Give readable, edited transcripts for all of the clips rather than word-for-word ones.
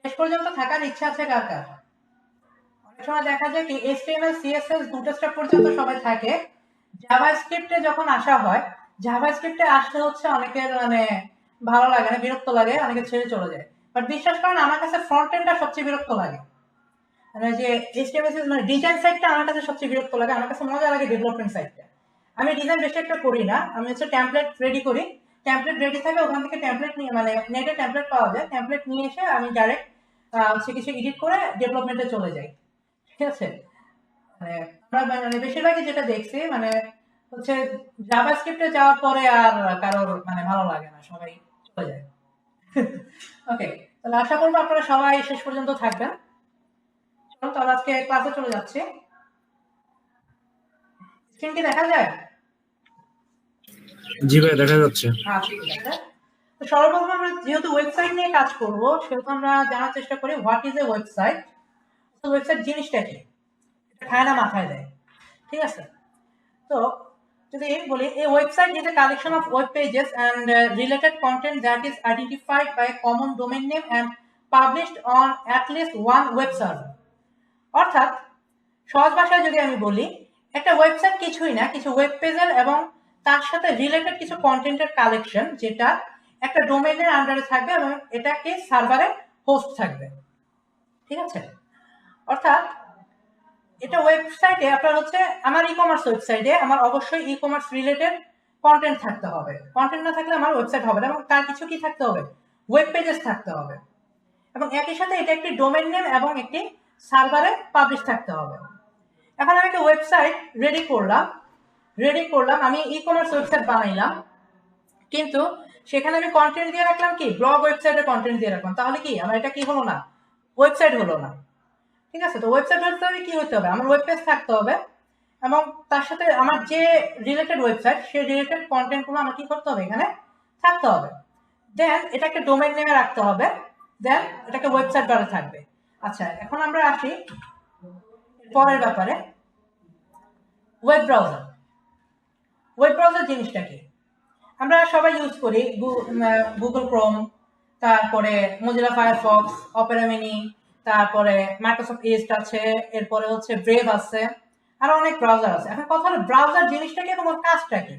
শেষ পর্যন্ত থাকার ইচ্ছা আছে কার কার? অনেক সময় দেখা যায় কি HTML CSS দুটো স্টেপ পর্যন্ত সবাই থাকে, জাভাস্ক্রিপ্টে যখন আসা হয়, জাভাস্ক্রিপ্টে আসতে হচ্ছে অনেকের মানে ভালো লাগে না, বিরক্ত লাগে, অনেকে ছেড়ে চলে যায়। বাট বিশ্বাস করেন আমার কাছে ফ্রন্ট এন্ডটা সবচেয়ে বিরক্ত লাগে। মানে যে HTML মানে ডিজাইন সাইডটা আমার কাছে সবচেয়ে বিরক্ত লাগে, আমার কাছে মজা লাগে ডেভেলপমেন্ট সাইডটা। আমি ডিজাইন বেশি একটা করি না, আমি হচ্ছে টেমপ্লেট রেডি করি, টেমপ্লেট রেডি থাকে ওখান থেকে টেমপ্লেট নিয়ে মানে নেটে টেমপ্লেট পাওয়া যায়, টেমপ্লেট নিয়ে এসে আমি ডাইরেক্ট হচ্ছে কিছু এডিট করে ডেভেলপমেন্টে চলে যাই। ঠিক আছে, মানে আমরা মানে বেশিরভাগই যেটা দেখছি মানে হচ্ছে জাভাস্ক্রিপ্টে যাওয়ার পরে আর কারোর মানে ভালো লাগে না, সবাই চলে যায়। ওকে, তাহলে আশা করবো আপনারা সবাই শেষ পর্যন্ত থাকবেন। চলো তাহলে আজকে ক্লাসে চলে যাচ্ছি। স্ক্রিন কি দেখা যায়? জি ভাই দেখা যাচ্ছে। আচ্ছা ঠিক আছে। তো সর্বপ্রথম আমরা যেহেতু ওয়েবসাইট নিয়ে কাজ করব সেহেতু আমরা জানার চেষ্টা করি হোয়াট ইজ এ ওয়েবসাইট। তো ওয়েবসাইট জিনিসটা কি, এটা খায় না মাথায় দেয়। ঠিক আছে, তো যদি বলি a website is a collection of web pages and related content that is identified by a common domain name and published on at least one web server। অর্থাৎ সহজ ভাষায় যদি আমি বলি, একটা ওয়েবসাইট কিছুই না, কিছু ওয়েব পেজের এবং তার সাথে রিলেটেড কিছু কন্টেন্টের কালেকশন যেটা একটা ডোমেইনের আন্ডারে থাকবে এবং এটাকে সার্ভারে হোস্ট থাকবে। ঠিক আছে, অর্থাৎ এটা ওয়েবসাইটে আপনার হচ্ছে আমার ই-কমার্স ওয়েবসাইটে আমার অবশ্যই ই-কমার্স রিলেটেড কন্টেন্ট থাকতে হবে, কন্টেন্ট না থাকলে আমার ওয়েবসাইট হবে না, এবং তার কিছু কি থাকতে হবে, ওয়েব পেজেস থাকতে হবে, এবং একই সাথে এটা একটি ডোমেইন নেম এবং একটি সার্ভারে পাবলিশ থাকতে হবে। এখন আমি একটা ওয়েবসাইট রেডি করলাম, আমি ই-কমার্স ওয়েবসাইট বানাইলাম, কিন্তু সেখানে আমি কন্টেন্ট দিয়ে রাখলাম কি ব্লগ ওয়েবসাইটের কন্টেন্ট দিয়ে রাখলাম, তাহলে কি আমার এটা কি হলো না, ওয়েবসাইট হলো না। ঠিক আছে, তো ওয়েবসাইট হতে হবে কি হতে হবে, আমার ওয়েব পেজ থাকতে হবে এবং তার সাথে আমার যে রিলেটেড ওয়েবসাইট সেই রিলেটেড কন্টেন্টগুলো আমার কি করতে হবে এখানে থাকতে হবে। দেন এটা একটা ডোমেইন নেমে রাখতে হবে, দেন এটাকে ওয়েবসাইট দ্বারা থাকবে। আচ্ছা এখন আমরা আসি পরের ব্যাপারে, ওয়েব ব্রাউজার। ওয়েব ব্রাউজার জিনিসটা কি, আমরা সবাই ইউজ করি গুগল ক্রোম, তারপরে মোজিলা ফায়ারফক্স, অপেরা মিনি, তারপরে মাইক্রোসফট এজ আছে, এরপরে হচ্ছে ব্রেভ আছে, আরো অনেক ব্রাউজার আছে। এখন কথা হলো ব্রাউজার জিনিসটা কি এবং ওর কাজটা কি।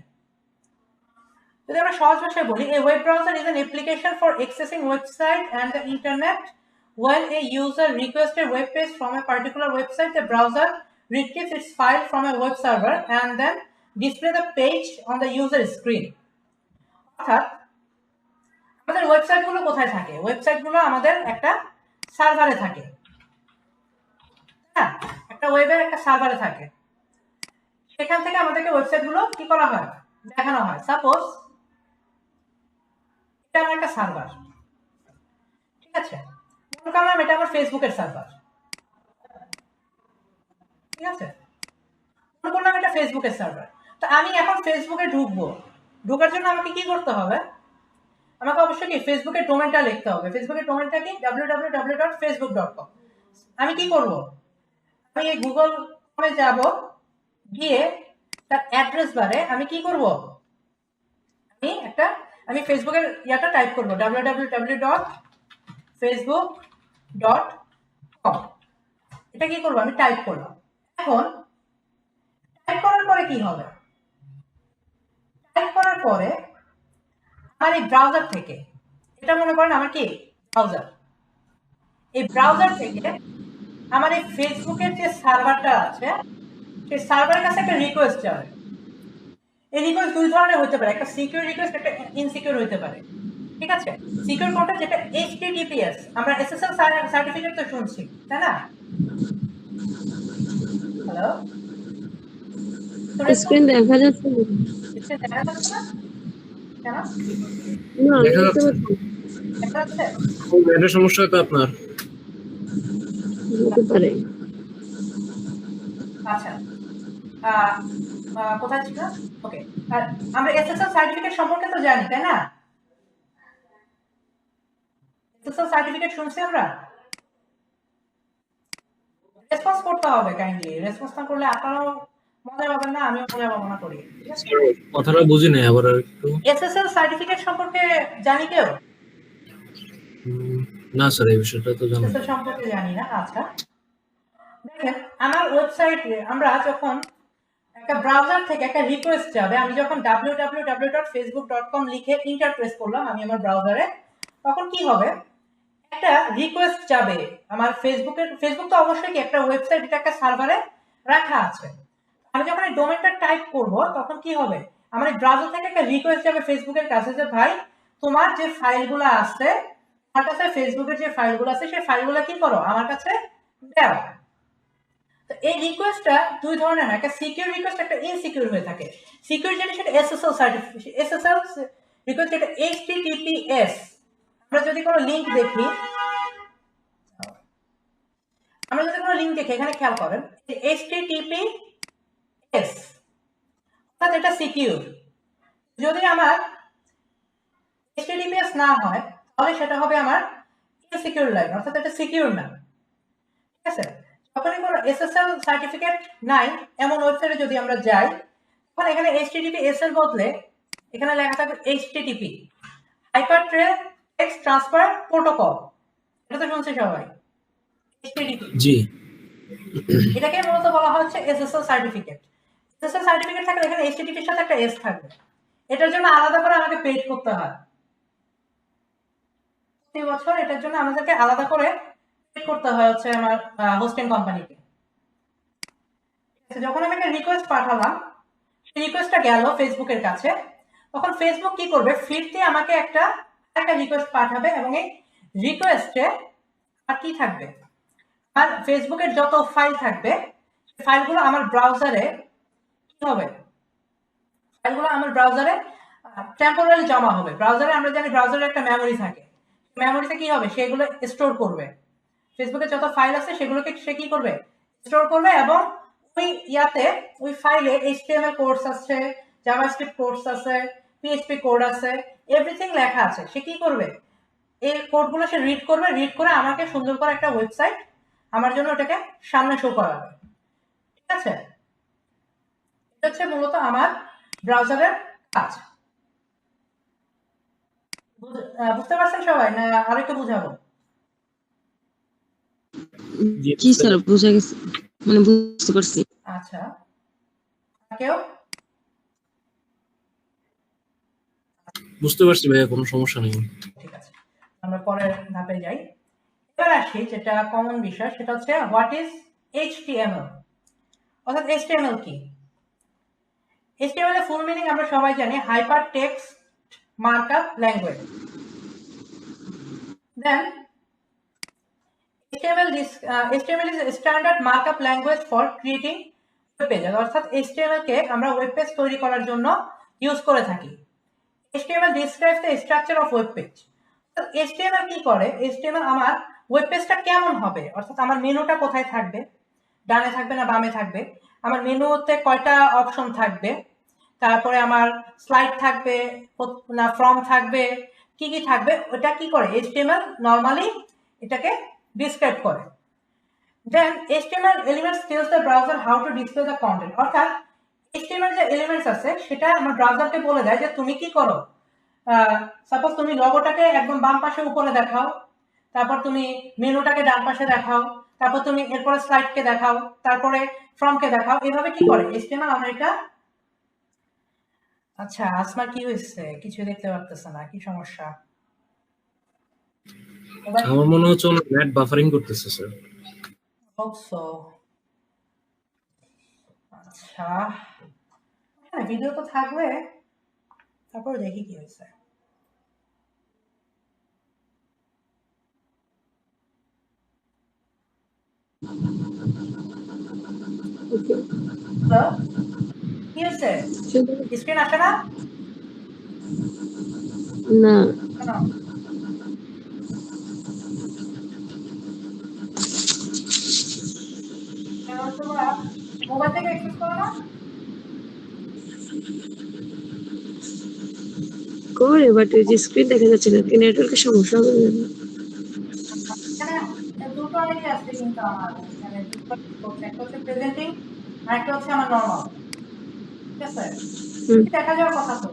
যদি আমরা সহজ ভাষায় বলি, a web browser is an application for accessing website and the internet. When a user requests a web page from a particular website, the browser retrieves its file from a web server and then display the page on the user screen. অর্থাৎ আমাদের ওয়েবসাইটগুলো কোথায় থাকে, ওয়েবসাইটগুলো আমাদের একটা সার্ভারে থাকে, হ্যাঁ একটা ওয়েবের একটা সার্ভারে থাকে, সেখান থেকে আমাদেরকে ওয়েবসাইটগুলো কি করা হয়, দেখানো হয়। সাপোজ এটা আমার একটা সার্ভার, ঠিক আছে, মনে করলাম এটা আমার ফেসবুকের সার্ভার, ঠিক আছে, মনে করলাম এটা ফেসবুকের সার্ভার। তো আমি এখন ফেসবুকে ঢোকার জন্য আমাকে কি করতে হবে, আমাকে অবশ্যই কি ফেসবুকের ডোমেনটা লিখতে হবে। ফেসবুকের ডোমেনটা কি www.facebook.com। আমি কি করব, আমি এই গুগল ক্রোমে যাব, গিয়ে তার অ্যাড্রেস বারে আমি কি করব, আমি ফেসবুকের ইয়াটা টাইপ করব www.facebook.com। এটা কি করব, আমি টাইপ করলাম। এখন টাইপ করার পরে কি হবে, টাইপ করার পরে আমার এই ব্রাউজার থেকে, এটা মনে করেন আমার কি ব্রাউজার, এই ব্রাউজার থেকে আমার এই ফেসবুকের যে সার্ভারটা আছে সেই সার্ভারের কাছে একটা রিকোয়েস্ট যাবে। এই রিকোয়েস্ট দুই ধরনের হতে পারে, একটা সিকিউর রিকোয়েস্ট, একটা ইনসিকিউর হতে পারে। ঠিক আছে, সিকিউর কোনটা, যেটা HTTPS, আমরা SSL সার্টিফিকেট তো শুনছি তাই না। হ্যালো, স্ক্রিন দেখা যাচ্ছে না? স্ক্রিন দেখা যাচ্ছে না কেন? না আমি দেখা দেখতে যাচ্ছে। পাচ্ছি না। দেখা যাচ্ছে, এটা সমস্যা তো আপনার। হতে পারে। আচ্ছা কোথায় ছিল, ওকে। আর আমরা SSL সার্টিফিকেট সম্পর্কে তো জানি তাই না, SSL সার্টিফিকেট শুনছি আমরা, রেসপন্স করতে হবে কাইন্ডলি, রেসপন্স না করলে আপনারাও মজা পাবেন না, আমিও মজা পাবো না করি। কথাটা বুঝি নাই আবার একটু। SSL সার্টিফিকেট সম্পর্কে জানি কেউ? না স্যার, এই বিষয়টা তো জানি না। SSL সম্পর্কে জানি না। আচ্ছা, দেখেন আমার ওয়েবসাইটে আমরা যখন একটা ব্রাউজার থেকে একটা রিকোয়েস্ট যাবে, আমি যখন www.facebook.com লিখে ইন্টার প্রেস করলাম আমি আমার ব্রাউজারে, তখন কি হবে, একটা রিকোয়েস্ট যাবে আমার ফেসবুক তো অবশ্যই কি একটা ওয়েবসাইট, এটা একটা সার্ভারে রাখা আছে। আমি যখন এই ডোমেনটা টাইপ করব তখন কি হবে, আমার এই ব্রাউজার থেকে একটা রিকোয়েস্ট যাবে ফেসবুকের কাছে যে ভাই তোমার যে ফাইলগুলো আছে, আমার কাছে ফেসবুকের যে ফাইলগুলো আছে সেই ফাইলগুলো কি করো আমার কাছে দাও। তো এই রিকোয়েস্টটা দুই ধরনের হয়, একটা সিকিউর রিকোয়েস্ট, একটা ইনসিকিউর হয়ে থাকে। সিকিউর যেটা সেটা এসএসএল সার্টিফিকেশন, এসএসএল রিকোয়েস্ট যেটা এইচটিটিপিএস। আমরা যদি কোনো লিংক দেখি, এখানে খেয়াল করেন এইচটিটিপিএস, অর্থাৎ এটা সিকিউর। যদি আমার এইচটিটিপিএস না হয় তাহলে সেটা হবে আমার ইনসিকিউর লাইন, অর্থাৎ এটা সিকিউর না। ঠিক আছে, যখনই কোনো এসএসএল সার্টিফিকেট নাই এমন ওয়েবসাইটে যদি আমরা যাই, তখন এখানে এইচটিটিপিএস এর বদলে এখানে লেখা থাকবে HTTP, hyper text transfer protocol. এটা তো শুনছি সবাই, এইচটিটিপি। জি। এটাকে মূলত বলা হচ্ছে এসএসএল সার্টিফিকেট। এসএসএল সার্টিফিকেট থাকলে এখানে এইচটিটিপি এর সাথে একটা এস থাকবে। এটার জন্য আলাদা করে আমাকে পেড করতে হয় প্রতি বছর, এটার জন্য আমাদেরকে আলাদা করে পেড করতে হয় হচ্ছে আমার হোস্টিং কোম্পানিকে। যখন আমি একটা রিকোয়েস্ট পাঠালাম, সেই রিকোয়েস্টটা গেল ফেসবুকের কাছে, তখন ফেসবুক কি করবে, ফিরতে আমাকে একটা রিকোয়েস্ট পাঠাবে, এবং এই রিকোয়েস্টে আর কি থাকবে, আর ফেসবুকের যত ফাইল থাকবে ফাইলগুলো আমার ব্রাউজারে কি হবে, ফাইলগুলো আমার ব্রাউজারে টেম্পোরারি জমা হবে। ব্রাউজারে আমরা জানি ব্রাউজারে একটা মেমোরি থাকে, মেমোরিতে কি হবে সেগুলো স্টোর করবে। ফেসবুকে যত ফাইল আছে সেগুলোকে সে কি করবে, স্টোর করবে, এবং ওই ওই ফাইলে এইচটিএমএল কোডস আছে, জাভাস্ক্রিপ্ট কোডস আছে, পিএইচপি কোড আছে, এভরিথিং লেখা আছে। সে কি করবে, এই কোডগুলো সে রিড করবে, রিড করে আমাকে সুন্দর করে একটা ওয়েবসাইট আমার জন্য ওটাকে সামনে শো করাবে। ঠিক আছে, এটা হচ্ছে মূলত আমার ব্রাউজারের কাজ। বুঝতে পারছেন সবাই, না আরো একটু বুঝাবো? জি স্যার, বুঝা গেছে, মানে বুঝতে পারছি। আচ্ছা, কেউ বুঝতে পারছি ভাইয়া, কোনো সমস্যা নেই। ঠিক আছে, আমরা পরের ধাপে যাই। এবার আসি যেটা কমন বিষয়, সেটা হচ্ছে হোয়াট ইজ এইচটিএমএল, অর্থাৎ এইচটিএমএল কি। এইচটিএমএল এর ফুল মিনিং আমরা সবাই জানি, hyper text markup language. Then HTML is a standard markup language for creating web pages, অর্থাৎ HTML কে আমরা ওয়েব পেজ তৈরি করার জন্য ইউজ করে থাকি। HTML describes the structure of web page. HTML কি করে, HTML আমার ওয়েব পেজটা কেমন হবে, অর্থাৎ আমার মেনুটা কোথায় থাকবে, ডানে থাকবে না বামে থাকবে, আমার মেনুতে কয়টা অপশন থাকবে, তারপরে আমার স্লাইড থাকবে না ফর্ম থাকবে, কি কি থাকবে, ওটা কি করে HTML নরমালি এটাকে ডিসক্রাইব করে। দেন HTML elements tells the browser how to display the content, অর্থাৎ HTML যে এলিমেন্টস আছে সেটা আমার ব্রাউজারকে বলে দেয় যে তুমি কি করো। সাপোজ তুমি লগোটাকে একদম বাম পাশে উপরে দেখাও, তারপর তুমি মেনুটাকে ডান পাশে দেখাও, তারপর তুমি এরপরে স্লাইডকে দেখাও, তারপরে ফর্মকে দেখাও, এভাবে কি করে HTML আমরা এটা। আচ্ছা, আসমা কি হয়েছে, কিছু দেখতে পারতেছে না, কি সমস্যা? আমার মনে হচ্ছে ওনার নেট বাফারিং করতেছে স্যার। আচ্ছা, হ্যাঁ ভিডিও তো থাকবে, তারপর দেখি কি হয়েছে। হ্যালো, কি হয়েছে, স্ক্রিন আসে না? না, তোমরা মোবাইল থেকে অ্যাক্সেস করো না? করে বাট ওই যে স্ক্রিন দেখা যাচ্ছে না, নেটওয়ার্কের সমস্যা হবে না। এখানে দুটো আইডি আছে কিন্তু আমার এখানে দুটো করছে, একটা হচ্ছে প্রেজেন্টিং আর একটা হচ্ছে আমার নরমাল। ঠিক আছে, দেখা যাওয়ার কথা তো।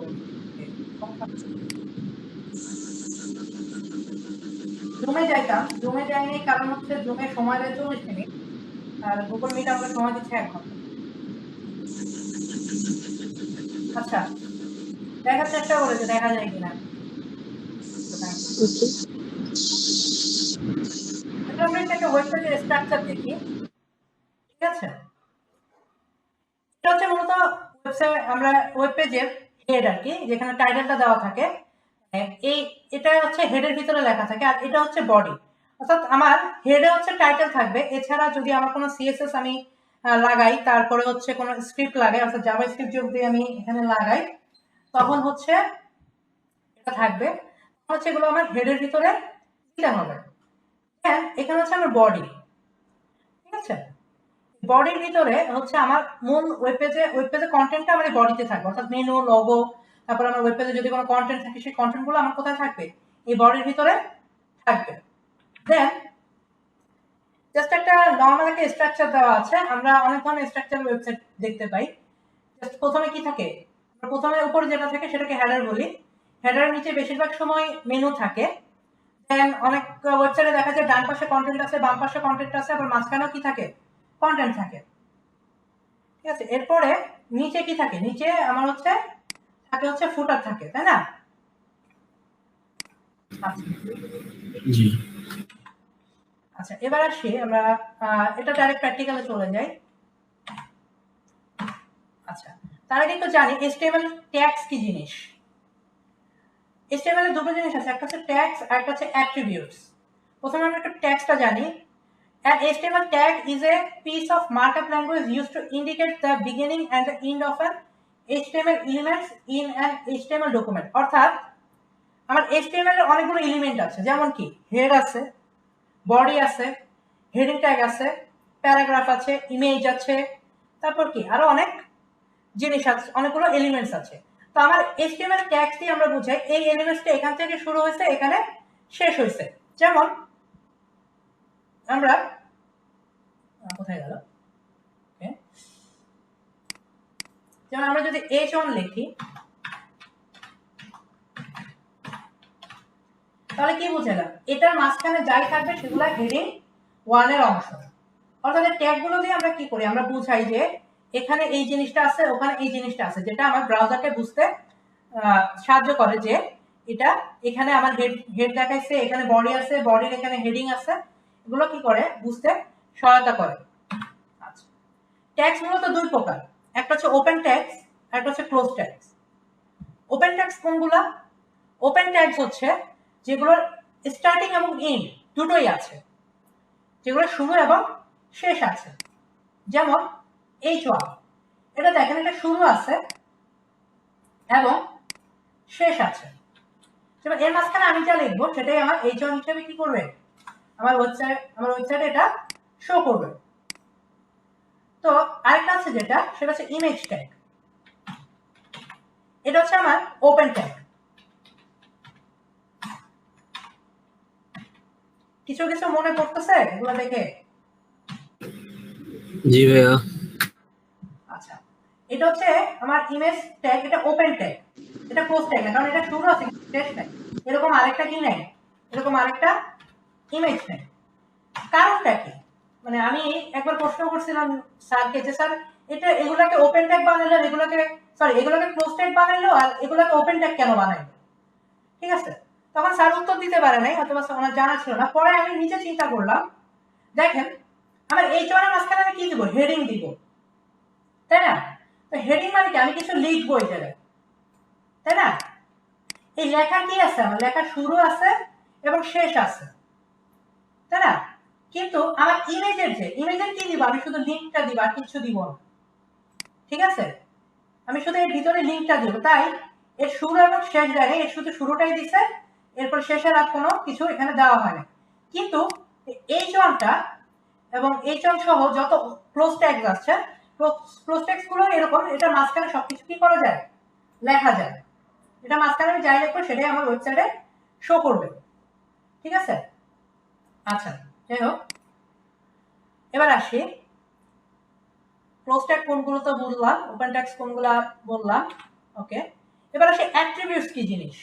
জুমে যাইতাম, জুমে যাইনি কারণ হচ্ছে জুমে সময় দেয় 40 মিনিট, আর গুগল মিট আমাকে সময় দিচ্ছে 1 ঘন্টা। আচ্ছা, দেখার চেষ্টা করে যে দেখা যায় কিনা। ওকে। এটা আমরা একটা ওয়েবসাইটের স্ট্রাকচার দেখি, ঠিক আছে? এটা হচ্ছে মূলত ওয়েবসাইট, আমরা ওয়েব পেজের হেড আর কি, যেখানে টাইটেলটা দেওয়া থাকে। এই এটা হচ্ছে হেডের ভিতরে লেখা থাকে, আর এটা হচ্ছে বডি। অর্থাৎ আমার হেডে হচ্ছে টাইটেল থাকবে, এছাড়া যদি আমার কোনো সিএসএস আমি লাগাই, তারপরে হচ্ছে কোনো স্ক্রিপ্ট লাগাই, অর্থাৎ জাভা স্ক্রিপ্ট যদি আমি এখানে লাগাই, তখন হচ্ছে এটা থাকবে, হচ্ছে এগুলো আমার হেডের ভিতরে দিতে হবে। হ্যাঁ, এখানে হচ্ছে আমার বডি, ঠিক আছে? বডির ভিতরে হচ্ছে আমার মূল ওয়েব পেজে কন্টেন্টটা আমার এই বডিতে থাকবে, অর্থাৎ মেনু, লোগো, তারপর আমার ওয়েব পেজে যদি কোনো কন্টেন্ট থাকে সেই কন্টেন্টগুলো আমার কোথায় থাকবে? এই বডির ভিতরে থাকবে। দেন জাস্ট একটা নর্মাল একটা স্ট্রাকচার দেওয়া আছে, আমরা অনেক ধরনের স্ট্রাকচার ওয়েবসাইট দেখতে পাই। জাস্ট প্রথমে কি থাকে? প্রথমে উপরে যেটা থাকে সেটাকে হেডার বলি। হেডারের নিচে বেশিরভাগ সময় মেনু থাকে। দেন অনেক ওয়েবসাইটে দেখা যায় ডান পাশে কন্টেন্ট আছে, বাম পাশে কন্টেন্ট আছে, আবার মাঝখানেও কি থাকে? কন্টেন্ট থাকে, ঠিক আছে? এরপরে নিচে কি থাকে? নিচে আমার হচ্ছে থাকে হচ্ছে ফুটার থাকে, তাই না? আচ্ছা, জি। আচ্ছা, এবার আসি আমরা এটা ডাইরেক্ট প্র্যাকটিক্যালে চলে যাই। আচ্ছা, তার আগে একটু জানি HTML ট্যাগস কি জিনিস। HTML এর দুটো জিনিস আছে, একটা হচ্ছে ট্যাগস আর একটা হচ্ছে অ্যাট্রিবিউটস। প্রথমে আমরা একটু ট্যাগসটা জানি। An HTML tag is a piece of markup language used to indicate the beginning and the end of an HTML elements in an HTML document. অর্থাৎ আমার HTML এর অনেকগুলো এলিমেন্ট আছে, যেমন কি হেড আছে, বডি আছে, হেডিং ট্যাগ আছে, প্যারাগ্রাফ আছে, ইমেজ আছে, তারপর কি আরো অনেক জিনিস আছে, অনেকগুলো এলিমেন্টস আছে। তো আমার HTML ট্যাগস দিয়ে আমরা বুঝাই এই এলিমেন্টসটা এখান থেকে শুরু হয়েছে, এখানে শেষ হয়েছে। যেমন আমরা কোথায় গেল? যেমন আমরা যদি H1 লিখি, তাহলে কি বুঝালাম? এটার মাঝখানে যাই থাকবে সেগুলো হেডিং 1 এর অংশ। অর্থাৎ এই ট্যাগগুলো দিয়ে আমরা কি করি? আমরা বুঝাই যে এখানে এই জিনিসটা আছে, ওখানে এই জিনিসটা আছে, যেটা আমার ব্রাউজারকে বুঝতে সাহায্য করে যে এটা এখানে আমার হেড দেখাইছে, এখানে বডি আছে, বডির এখানে হেডিং আছে, এগুলো কি করে বুঝতে সহায়তা করে। আচ্ছা, ট্যাগস মূলত দুই প্রকার, একটা হচ্ছে ওপেন ট্যাগস, একটা হচ্ছে ক্লোজ ট্যাগস। ওপেন ট্যাগস কোনগুলা? ওপেন ট্যাগস হচ্ছে যেগুলোর স্টার্টিং এবং এন্ড দুটোই আছে, যেগুলো শুরু এবং শেষ আছে। যেমন H1, এটা দেখেন, এটা শুরু আছে এবং শেষ আছে। যেমন এর মাঝখানে আমি যা লিখবো সেটাই আমার H1 হিসেবে কি করবে? আমার ওয়েবসাইটে এটা শো করবে। তো আরেকটা আছে যেটা, সেটা হচ্ছে ইমেজ ট্যাগ। এটা হচ্ছে আমার ওপেন ট্যাগ। কিছু কিছু মনে পড়তেছে এগুলো দেখে? জি ভাইয়া। আচ্ছা, এটা হচ্ছে আমার ইমেজ ট্যাগ, এটা ওপেন ট্যাগ, এটা ক্লোজ ট্যাগ না, কারণ এটা শুরু আছে শেষ নাই। এরকম আরেকটা কি নাই? এরকম আরেকটা ইমেজ নাই। কারণটা কি? মানে আমি একবার প্রশ্ন করছিলাম স্যারকে যে স্যার এটা এগুলাকে ওপেন ট্যাগ বানাইলো, এগুলোকে ক্লোজ ট্যাগ বানাইলো, আর এগুলোকে ওপেন ট্যাগ কেন বানাইলো? ঠিক আছে, তখন স্যার উত্তর দিতে পারে নাই, অথবা আমার জানা ছিল না। পরে আমি নিজে চিন্তা করলাম, দেখেন আমার এই চরের মাঝখানে আমি কি দিব? হেডিং দিব, তাই না? তো হেডিং মানে কি? আমি কিছু লিখবো এই জায়গায়, তাই না? এই লেখা কি আছে? আমার লেখা শুরু আছে এবং শেষ আছে, তাই না? কিন্তু আমার ইমেজের কি দিব? আমি শুধু লিঙ্কটা দিব, আর কিছু দিব না, ঠিক আছে? আমি শুধু এর ভিতরে লিঙ্কটা দিব, তাই এর শুরু এবং শেষ জায়গায় এর শুধু শুরুটাই দিছে, এরপর শেষের আর কোনো কিছু এখানে দেওয়া হয় না। কিন্তু H1টা এবং H1 সহ যত ক্লোজ ট্যাগস আছে, ক্লোজ ট্যাগস গুলো এরকম, এটা মাঝখানে সবকিছু কি করা যায়? লেখা যায়। এটা মাঝখানে আমি যাই লিখবো সেটাই আমার ওয়েবসাইটে শো করবে, ঠিক আছে? আচ্ছা, যাই হোক, এবার আসি ক্লোজ ট্যাগ কোনগুলো তো বললাম, ওপেন ট্যাগস কোনগুলো বললাম, ওকে। এবার আসি অ্যাট্রিবিউটস কি জিনিস।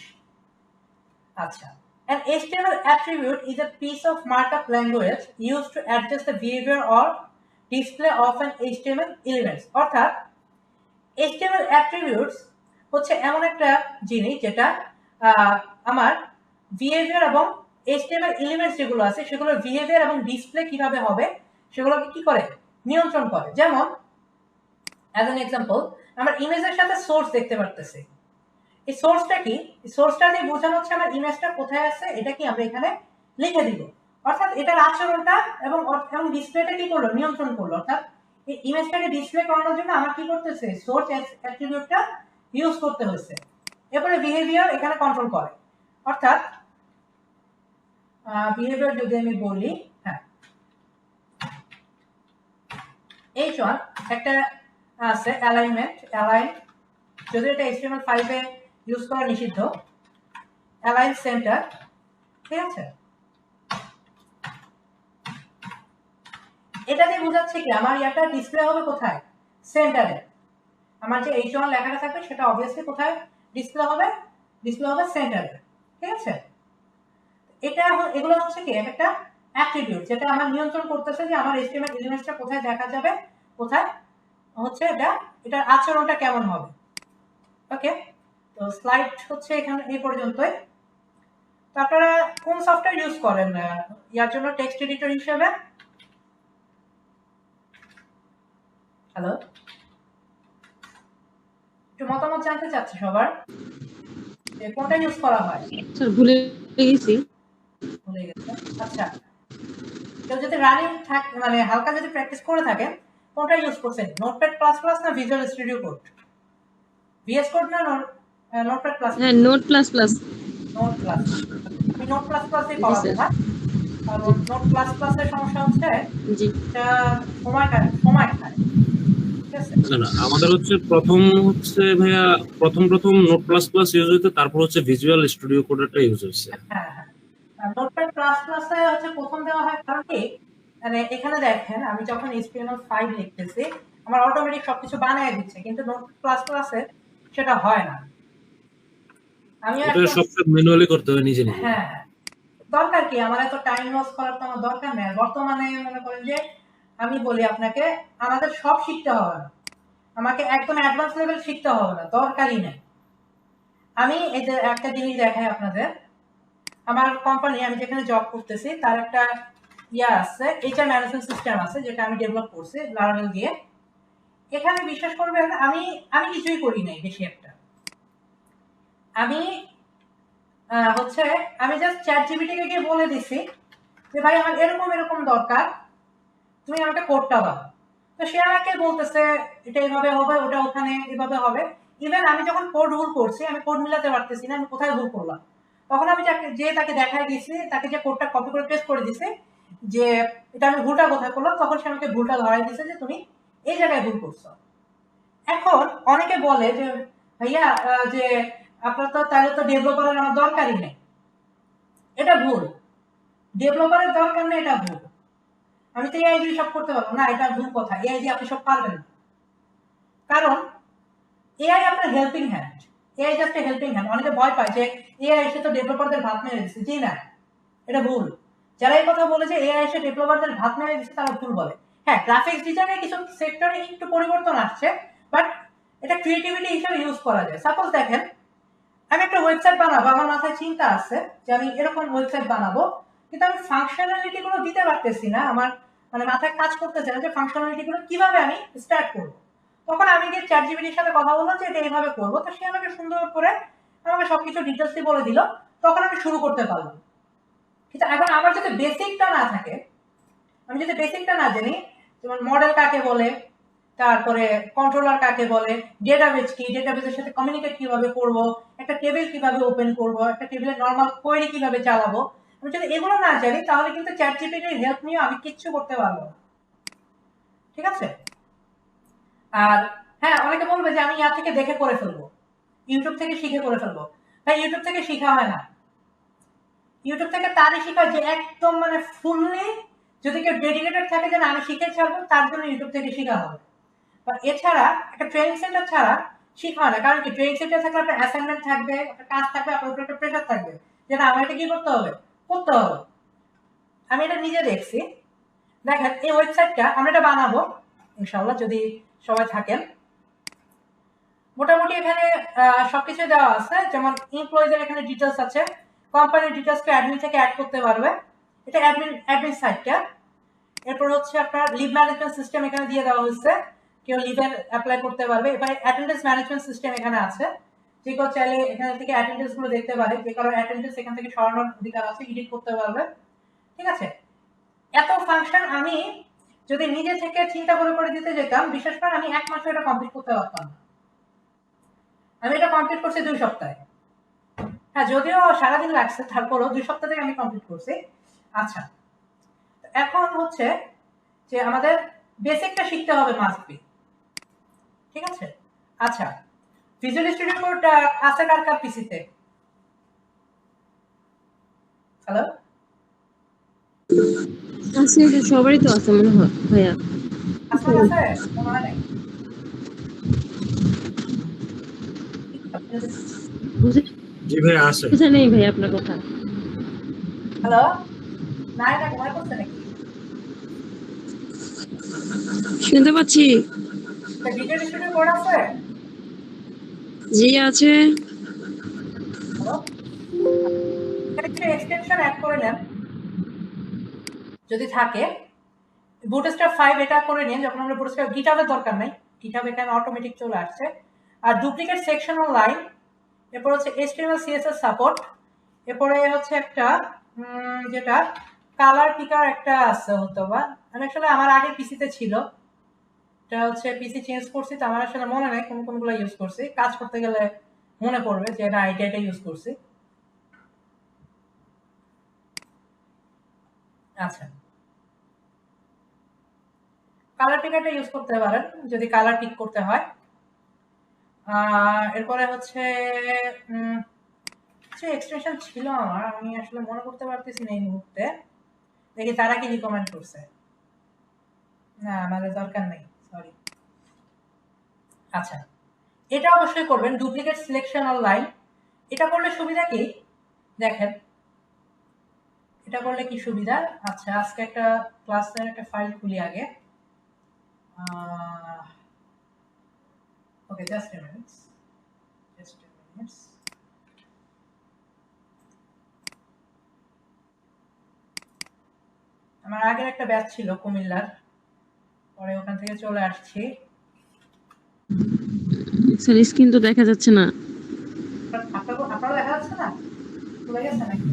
আচ্ছা, An HTML attribute is a piece of markup language used to adjust the behavior or display of an HTML elements. অর্থাৎ HTML attributes হচ্ছে এমন একটা জিনিস যেটা আমার বিহেভিয়ার এবং HTML এলিমেন্টস যেগুলো আছে সেগুলোর বিহেভিয়ার এবং ডিসপ্লে কিভাবে হবে সেগুলোকে কি করে নিয়ন্ত্রণ করে। যেমন অ্যাজ অ্যান এক্সাম্পল আমরা ইমেজের সাথে সোর্স দেখতে পারতেছি। এই সোর্সটা কি? এই সোর্সটা দিয়ে বোঝানো হচ্ছে আমার ইমেজটা কোথায় আছে এটা কি আমরা এখানে লিখে দিব। অর্থাৎ এটার আচরণটা এবং ডিসপ্লেটা কি করলো নিয়ন্ত্রণ করলো। অর্থাৎ এই ইমেজটাকে ডিসপ্লে করানোর জন্য আমার কি করতেছে সোর্স অ্যাট্রিবিউটটা ইউজ করতে হচ্ছে। এরপরে বিহেভিয়ার এখানে কন্ট্রোল করে। অর্থাৎ বিহেভিয়ার যদি আমি বলি, হ্যাঁ H1 একটা আছে অ্যালাইনমেন্ট, অ্যালাইন যদি এটা HTML5 এ ইউজ করা নিষিদ্ধ, অ্যালাইন সেন্টার, ঠিক আছে। এটা দিয়ে বোঝাচ্ছে কি আমার ইয়াটা ডিসপ্লে হবে কোথায় সেন্টারে। আমার যে H1 লেখাটা থাকবে সেটা অবভিয়াসলি কোথায় ডিসপ্লে হবে সেন্টারে, ঠিক আছে। এটা এগুলো হচ্ছে কি একটা অ্যাট্রিবিউট যেটা আমার নিয়ন্ত্রণ করতেছে যে আমার HTML এলিমেন্টসটা কোথায় দেখা যাবে, কোথায় হচ্ছে এটার আচরণটা কেমন হবে। ওকে, তো স্লাইড হচ্ছে এখানে এই পর্যন্তই। তো আপনারা কোন সফটওয়্যার ইউজ করেন ইয়ার জন্য টেক্সট এডিটর হিসেবে? হ্যালো, একটু মতামত জানতে চাচ্ছি সবার, কোনটা ইউজ করা হয়? স্যার ভুলে গেছি। ভুলে গেছে, আচ্ছা। কেউ যদি রানিং থাকে মানে হালকা যদি প্র্যাকটিস করে থাকেন কোনটা ইউজ করছেন, নোটপ্যাড প্লাস প্লাস না visual studio code? VS code না নোটপ্যাড প্লাস? হ্যাঁ, note plus plus. Note plus. আমি নোট প্লাস প্লাসই পড়াবো না, কারণ নোট প্লাস প্লাসের সমস্যা হচ্ছে জি এটা সময় খায়, ঠিক আছে। না আমাদের হচ্ছে প্রথম ভাইয়া প্রথম নোট প্লাস প্লাস ইউজ হইতো, তারপর হচ্ছে ভিজুয়াল স্টুডিও কোডটা ইউজ হচ্ছে। হ্যাঁ, নোটপ্যাড প্লাস প্লাসে হচ্ছে প্রথম দেওয়া হয় কারণ কি মানে এখানে দেখেন আমি যখন HTML5 লিখতেছি আমার অটোমেটিক সবকিছু বানিয়ে দিচ্ছে, কিন্তু নোট প্লাস প্লাসে সেটা হয় না। আমি এটা সবকিছু ম্যানুয়ালি করতে হয় নিজে নিজে। হ্যাঁ, দরকার কি আমার এত টাইম লস করার তো আমার দরকার নেই। বর্তমানে মনে করেন যে আমি বলি আপনাকে আমাদের সব শিখতে হবে না, আমাকে একদম অ্যাডভান্স লেভেল শিখতে হবে না, দরকারই নেই। আমি এই যে একটা জিনিস দেখাই আপনাদের, আমার কোম্পানি আমি যেখানে জব করতেছি তার একটা ইয়া আছে, এইচআর ম্যানেজমেন্ট সিস্টেম আছে যেটা আমি ডেভেলপ করছি লারাভেল দিয়ে। এখানে বিশ্বাস করবেন আমি কিছুই করি নাই বেশি একটা। আমি হচ্ছে আমি জাস্ট চ্যাটজিপিটিকে গিয়ে বলে দিছি যে ভাই আমার এরকম দরকার, তুমি আমাকে কোডটা দাও। তো সে আমাকে বলতেছে এটা এইভাবে হবে, ওটা ওখানে এভাবে হবে। ইভেন আমি যখন কোড ভুল করছি আমি কোড মিলাতে পারতেছি না আমি কোথায় ভুল করলাম, তখন আমি তাকে দেখাই দিয়েছি, তাকে যে কোডটা কপি করে পেস্ট করে দিছে যে এটা আমি ভুলটা কোথায় করলাম, তখন সে আমাকে ভুলটা ধরাই দিছে যে তুমি এই জায়গায় ভুল করছো। এখন অনেকে বলে যে ভাইয়া যে আপনার তো তাহলে তো ডেভেলপারের আমার দরকারই নেই। এটা ভুল, ডেভেলপারের দরকার নেই, এটা ভুল। আমি তো এআই দিয়ে সব করতে পারবো না, এটা ভুল কথা। এআই দিয়ে আপনি সব পারবেন না, কারণ এআই আপনার helping hand, AI just a helping hand. অনেকে ভয় পায় যে এআই এসে তো ডেভেলপারদের ভাত মেরে দিচ্ছে। জি না, এটা ভুল। যারা এই কথা বলে যে এআই এসে ডেভেলপারদের ভাত মেরে দিচ্ছে তারা ভুল বলে। হ্যাঁ, গ্রাফিক্স ডিজাইনে কিছু সেক্টরে একটু পরিবর্তন আসছে, বাট এটা ক্রিয়েটিভিটি হিসেবে ইউজ করা যায়। সাপোজ দেখেন আমি একটা ওয়েবসাইট বানাবো, আমার মাথায় চিন্তা আছে যে আমি এরকম ওয়েবসাইট বানাবো, কিন্তু আমি ফাংশনালিটি গুলো দিতে পারতেছি না, আমার মানে মাথায় কাজ করতেছে না যে ফাংশনালিটি গুলো কিভাবে আমি স্টার্ট করবো। তখন আমি গিয়ে চ্যাটজিপিটির সাথে কথা বললাম যে এটা এইভাবে করবো, তো সে আমাকে সুন্দর করে আমাকে সবকিছু ডিটেলসই বলে দিল, তখন আমি শুরু করতে পারলাম। কিন্তু এখন আমার যদি বেসিকটা না থাকে, আমি যদি বেসিকটা না জানি, যেমন মডেল কাকে বলে, তারপরে কন্ট্রোলার কাকে বলে, ডেটাবেস কি, ডেটাবেসের সাথে কমিউনিকেট কিভাবে করব, একটা টেবিল কিভাবে ওপেন করব, একটা টেবিলের নরমাল কোয়েরি কিভাবে চালাবো, আমি যদি এগুলো না জানি তাহলে কিন্তু চ্যাটজিপিটির হেল্প নিয়ে আমি কিচ্ছু করতে পারবো না, ঠিক আছে। আর হ্যাঁ, অনেকে বলবে যে আমি ইয়ার থেকে দেখে করে ফেলবো, ইউটিউব থেকে শিখে করে ফেলবো। তাই ইউটিউব থেকে শেখা হয় না। ইউটিউব থেকে তারই শেখা যে একদম মানে ফুললি যদি কেউ ডেডিকেটেড থাকে যে আমি শিখে ছাড়বো, তার জন্য ইউটিউব থেকে শেখা হবে। এছাড়া একটা ট্রেনিং সেন্টার ছাড়া শেখা হয় না। কারণ কি, ট্রেনিং সেন্টার থাকলে আপনার অ্যাসাইনমেন্ট থাকবে, একটা কাজ থাকবে, আপনার উপর একটা প্রেশার থাকবে যে না আমার এটা কি করতে হবে, করতে হবে। আমি এটা নিজে দেখছি। দেখেন এই ওয়েবসাইটটা আমরা এটা বানাবো ইনশাল্লাহ যদি সবাই থাকেন। মোটামুটি এখানে সবকিছু দেওয়া আছে, যেমন এমপ্লয়ীদের এখানে ডিটেলস আছে, কোম্পানির ডিটেলসকে অ্যাডমিন থেকে অ্যাড করতে পারবে, এটা অ্যাডমিন সাইটটা। এরপর হচ্ছে আপনার লিভ ম্যানেজমেন্ট সিস্টেম এখানে দিয়ে দেওয়া হয়েছে, কেউ লিভের অ্যাপ্লাই করতে পারবে। এবার অ্যাটেন্ডেন্স ম্যানেজমেন্ট সিস্টেম এখানে আছে, যে কেউ চাইলে এখান থেকে অ্যাটেন্ডেন্স গুলো দেখতে পারে, যে কারো অ্যাটেন্ডেন্স এখান থেকে সরানোর অধিকার আছে, এডিট করতে পারবে। ঠিক আছে, এত ফাংশন আমি যদি নিজে থেকে চিন্তা করে দিতে যেতাম, বিশেষ করে আমি এক মাসে এটা কমপ্লিট করতে পারতাম না। আমি এটা কমপ্লিট করছি 2 সপ্তাহে। হ্যাঁ, যদিও সারাদিন লাগছে, তারপরও 2 সপ্তাহ থেকে আমি কমপ্লিট করছি। আচ্ছা, এখন হচ্ছে যে আমাদের বেসিকটা শিখতে হবে, মাস্ট বি। ঠিক আছে, আচ্ছা, ভিজুয়াল স্টুডিও কোড আছে কার কার পিসিতে? হ্যালো, আছে, এটা সবারই তো আছে মনে হয় ভাইয়া। আসমান আছে? মনে হয় নাই। জি ভাইয়া আছে। বুঝে নেই ভাই আপনার কথা। হ্যালো, নাই না, ঘুমায় পড়ছে নাকি? শুনতে পাচ্ছি। ভিজুয়াল স্টুডিও কোড আছে? জি আছে। হ্যালো, একটা এক্সটেনশন অ্যাড করে নেন যদি থাকে। বুটস্ট্র্যাপ 5 এটা করে নিন, যখন আমরা বুটস্ট্র্যাপ, গিটহাবের দরকার নাই, গিটহাব এখানে অটোমেটিক চলে আসছে। আর ডুপ্লিকেট সেকশনাল লাইন, এরপর হচ্ছে HTML CSS সাপোর্ট, এরপরে হচ্ছে একটা যেটা কালার পিকার একটা আছে হতো বা, আমি আসলে আমার আগের পিসিতে ছিল, এটা হচ্ছে পিসি চেঞ্জ করছি তো আমার আসলে মনে নেই কোনগুলো ইউজ করছি, কাজ করতে গেলে মনে পড়বে যে এটা এটা ইউজ করছি। আচ্ছা, কালার পিকারটা ইউজ করতে পারেন যদি কালার পিক করতে হয়। এরপরে হচ্ছে কিছু এক্সটেনশন ছিল আমার, আমি আসলে মনে করতে পারতেছি না এই মুহূর্তে। দেখি তারা কি রিকমেন্ড করছে। না, আমাদের দরকার নেই, সরি। আচ্ছা, এটা অবশ্যই করবেন, ডুপ্লিকেট সিলেকশন অল লাইন। এটা করলে সুবিধা কি দেখেন, এটা করলে কি সুবিধা। আচ্ছা, আজকে একটা ক্লাসের একটা ফাইল খুলি আগে। Okay, just a minute, just a minute. আমার আগের একটা ব্যাচ ছিল কুমিল্লার, পরে ওখান থেকে চলে আসছি। স্যার স্ক্রিন তো দেখা যাচ্ছে না। আপনারা দেখা যাচ্ছে না, চলে গেছে নাকি?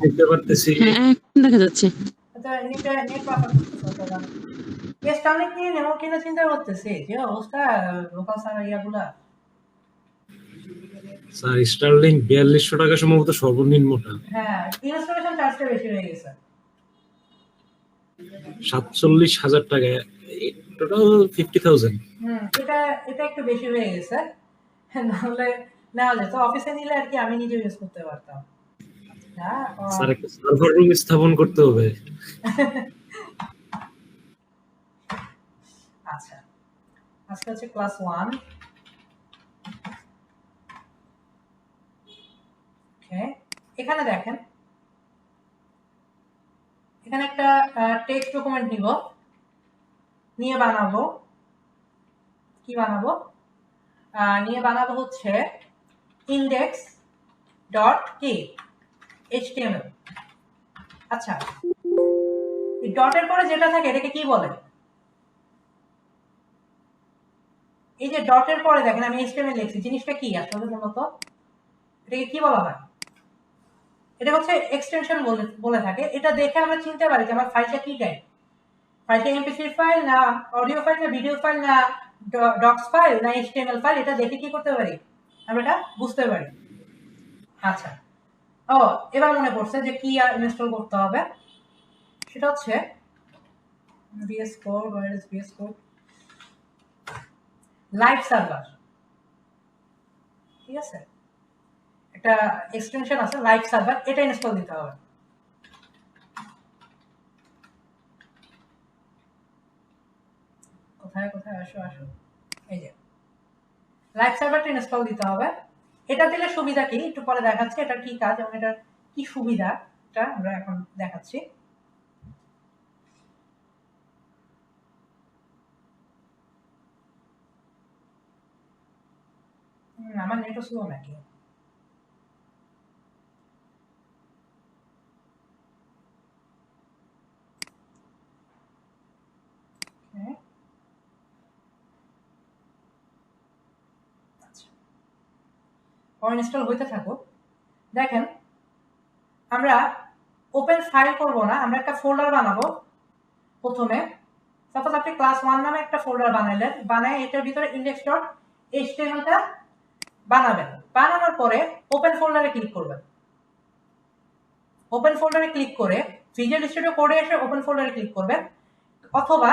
দেখতে পারতেছি। হ্যাঁ এখন দেখা যাচ্ছে। আচ্ছা, নেট বাফার করতেছে ওটা। স্টারলিংক নিয়ে নেবো কিনা চিন্তা করতেছি, যে অবস্থা লোকাল সার্ভার ইয়াগুলা। স্যার স্টারলিং 4200 টাকা সম্ভবত সর্বনিম্নটা। হ্যাঁ, ইনস্টলেশন চার্জটা বেশি হয়ে গেছে। 47,000 টাকা, টোটাল 50,000। এটা এটা একটু বেশি হয়ে গেছে, নাহলে নেওয়া যেত। অফিসে নিলে আর কি আমি নিজে ইউজ করতে পারতাম। হ্যাঁ, স্যার একটা সার্ভার রুম স্থাপন করতে হবে। আচ্ছা, আজকে হচ্ছে ক্লাস 1। ওকে, এখানে দেখেন, এখানে একটা টেক্সট ডকুমেন্ট নিয়ে বানাবো। কি বানাবো? নিয়ে বানাবো হচ্ছে ইন্ডেক্স ডট কি HTML। আচ্ছা, এই ডটের পরে যেটা থাকে এটাকে কি বলে? এই যে ডটের পরে দেখেন আমি HTML লিখছি, জিনিসটা কি আসলে মূলত এটাকে কি বলা হয়? এটা হচ্ছে এক্সটেনশন বলে থাকে। এটা দেখে আমরা চিনতে পারি যে আমার ফাইলটা কি টাইপ। ফাইলটা MP3 ফাইল না অডিও ফাইল না ভিডিও ফাইল না ডক্স ফাইল না HTML ফাইল, এটা দেখে কি করতে পারি, আমরা এটা বুঝতে পারি। আচ্ছা, ও এবার মনে পড়ছে যে কি ইনস্টল করতে হবে, সেটা হচ্ছে VS Code, where is VS Code? Live server. ঠিক আছে, একটা এক্সটেনশন আছে লাইভ সার্ভার, এটা ইনস্টল দিতে হবে। কোথায় কোথায়, আসো আসো, এই যে লাইভ সার্ভারটা ইনস্টল দিতে হবে। এটা দিলে সুবিধা কি একটু পরে দেখাচ্ছি, এটা কি কাজ এবং এটা কি সুবিধাটা আমরা এখন দেখাচ্ছি। আমার নেটও স্লো নাকি? ইনস্টল হইতে থাকুক। দেখেন আমরা ওপেন ফাইল করব না, আমরা একটা ফোল্ডার বানাবো। প্রথমে সাপোজ আপনি ক্লাস 1 নামে একটা ফোল্ডার বানাইলেন, বানায় এটার ভিতরে index.html-টা বানাবেন। বানানোর পরে ওপেন ফোল্ডারে ক্লিক করবেন। ওপেন ফোল্ডারে ক্লিক করে ভিজুয়াল স্টুডিও কোডে এসে ওপেন ফোল্ডারে ক্লিক করবেন, অথবা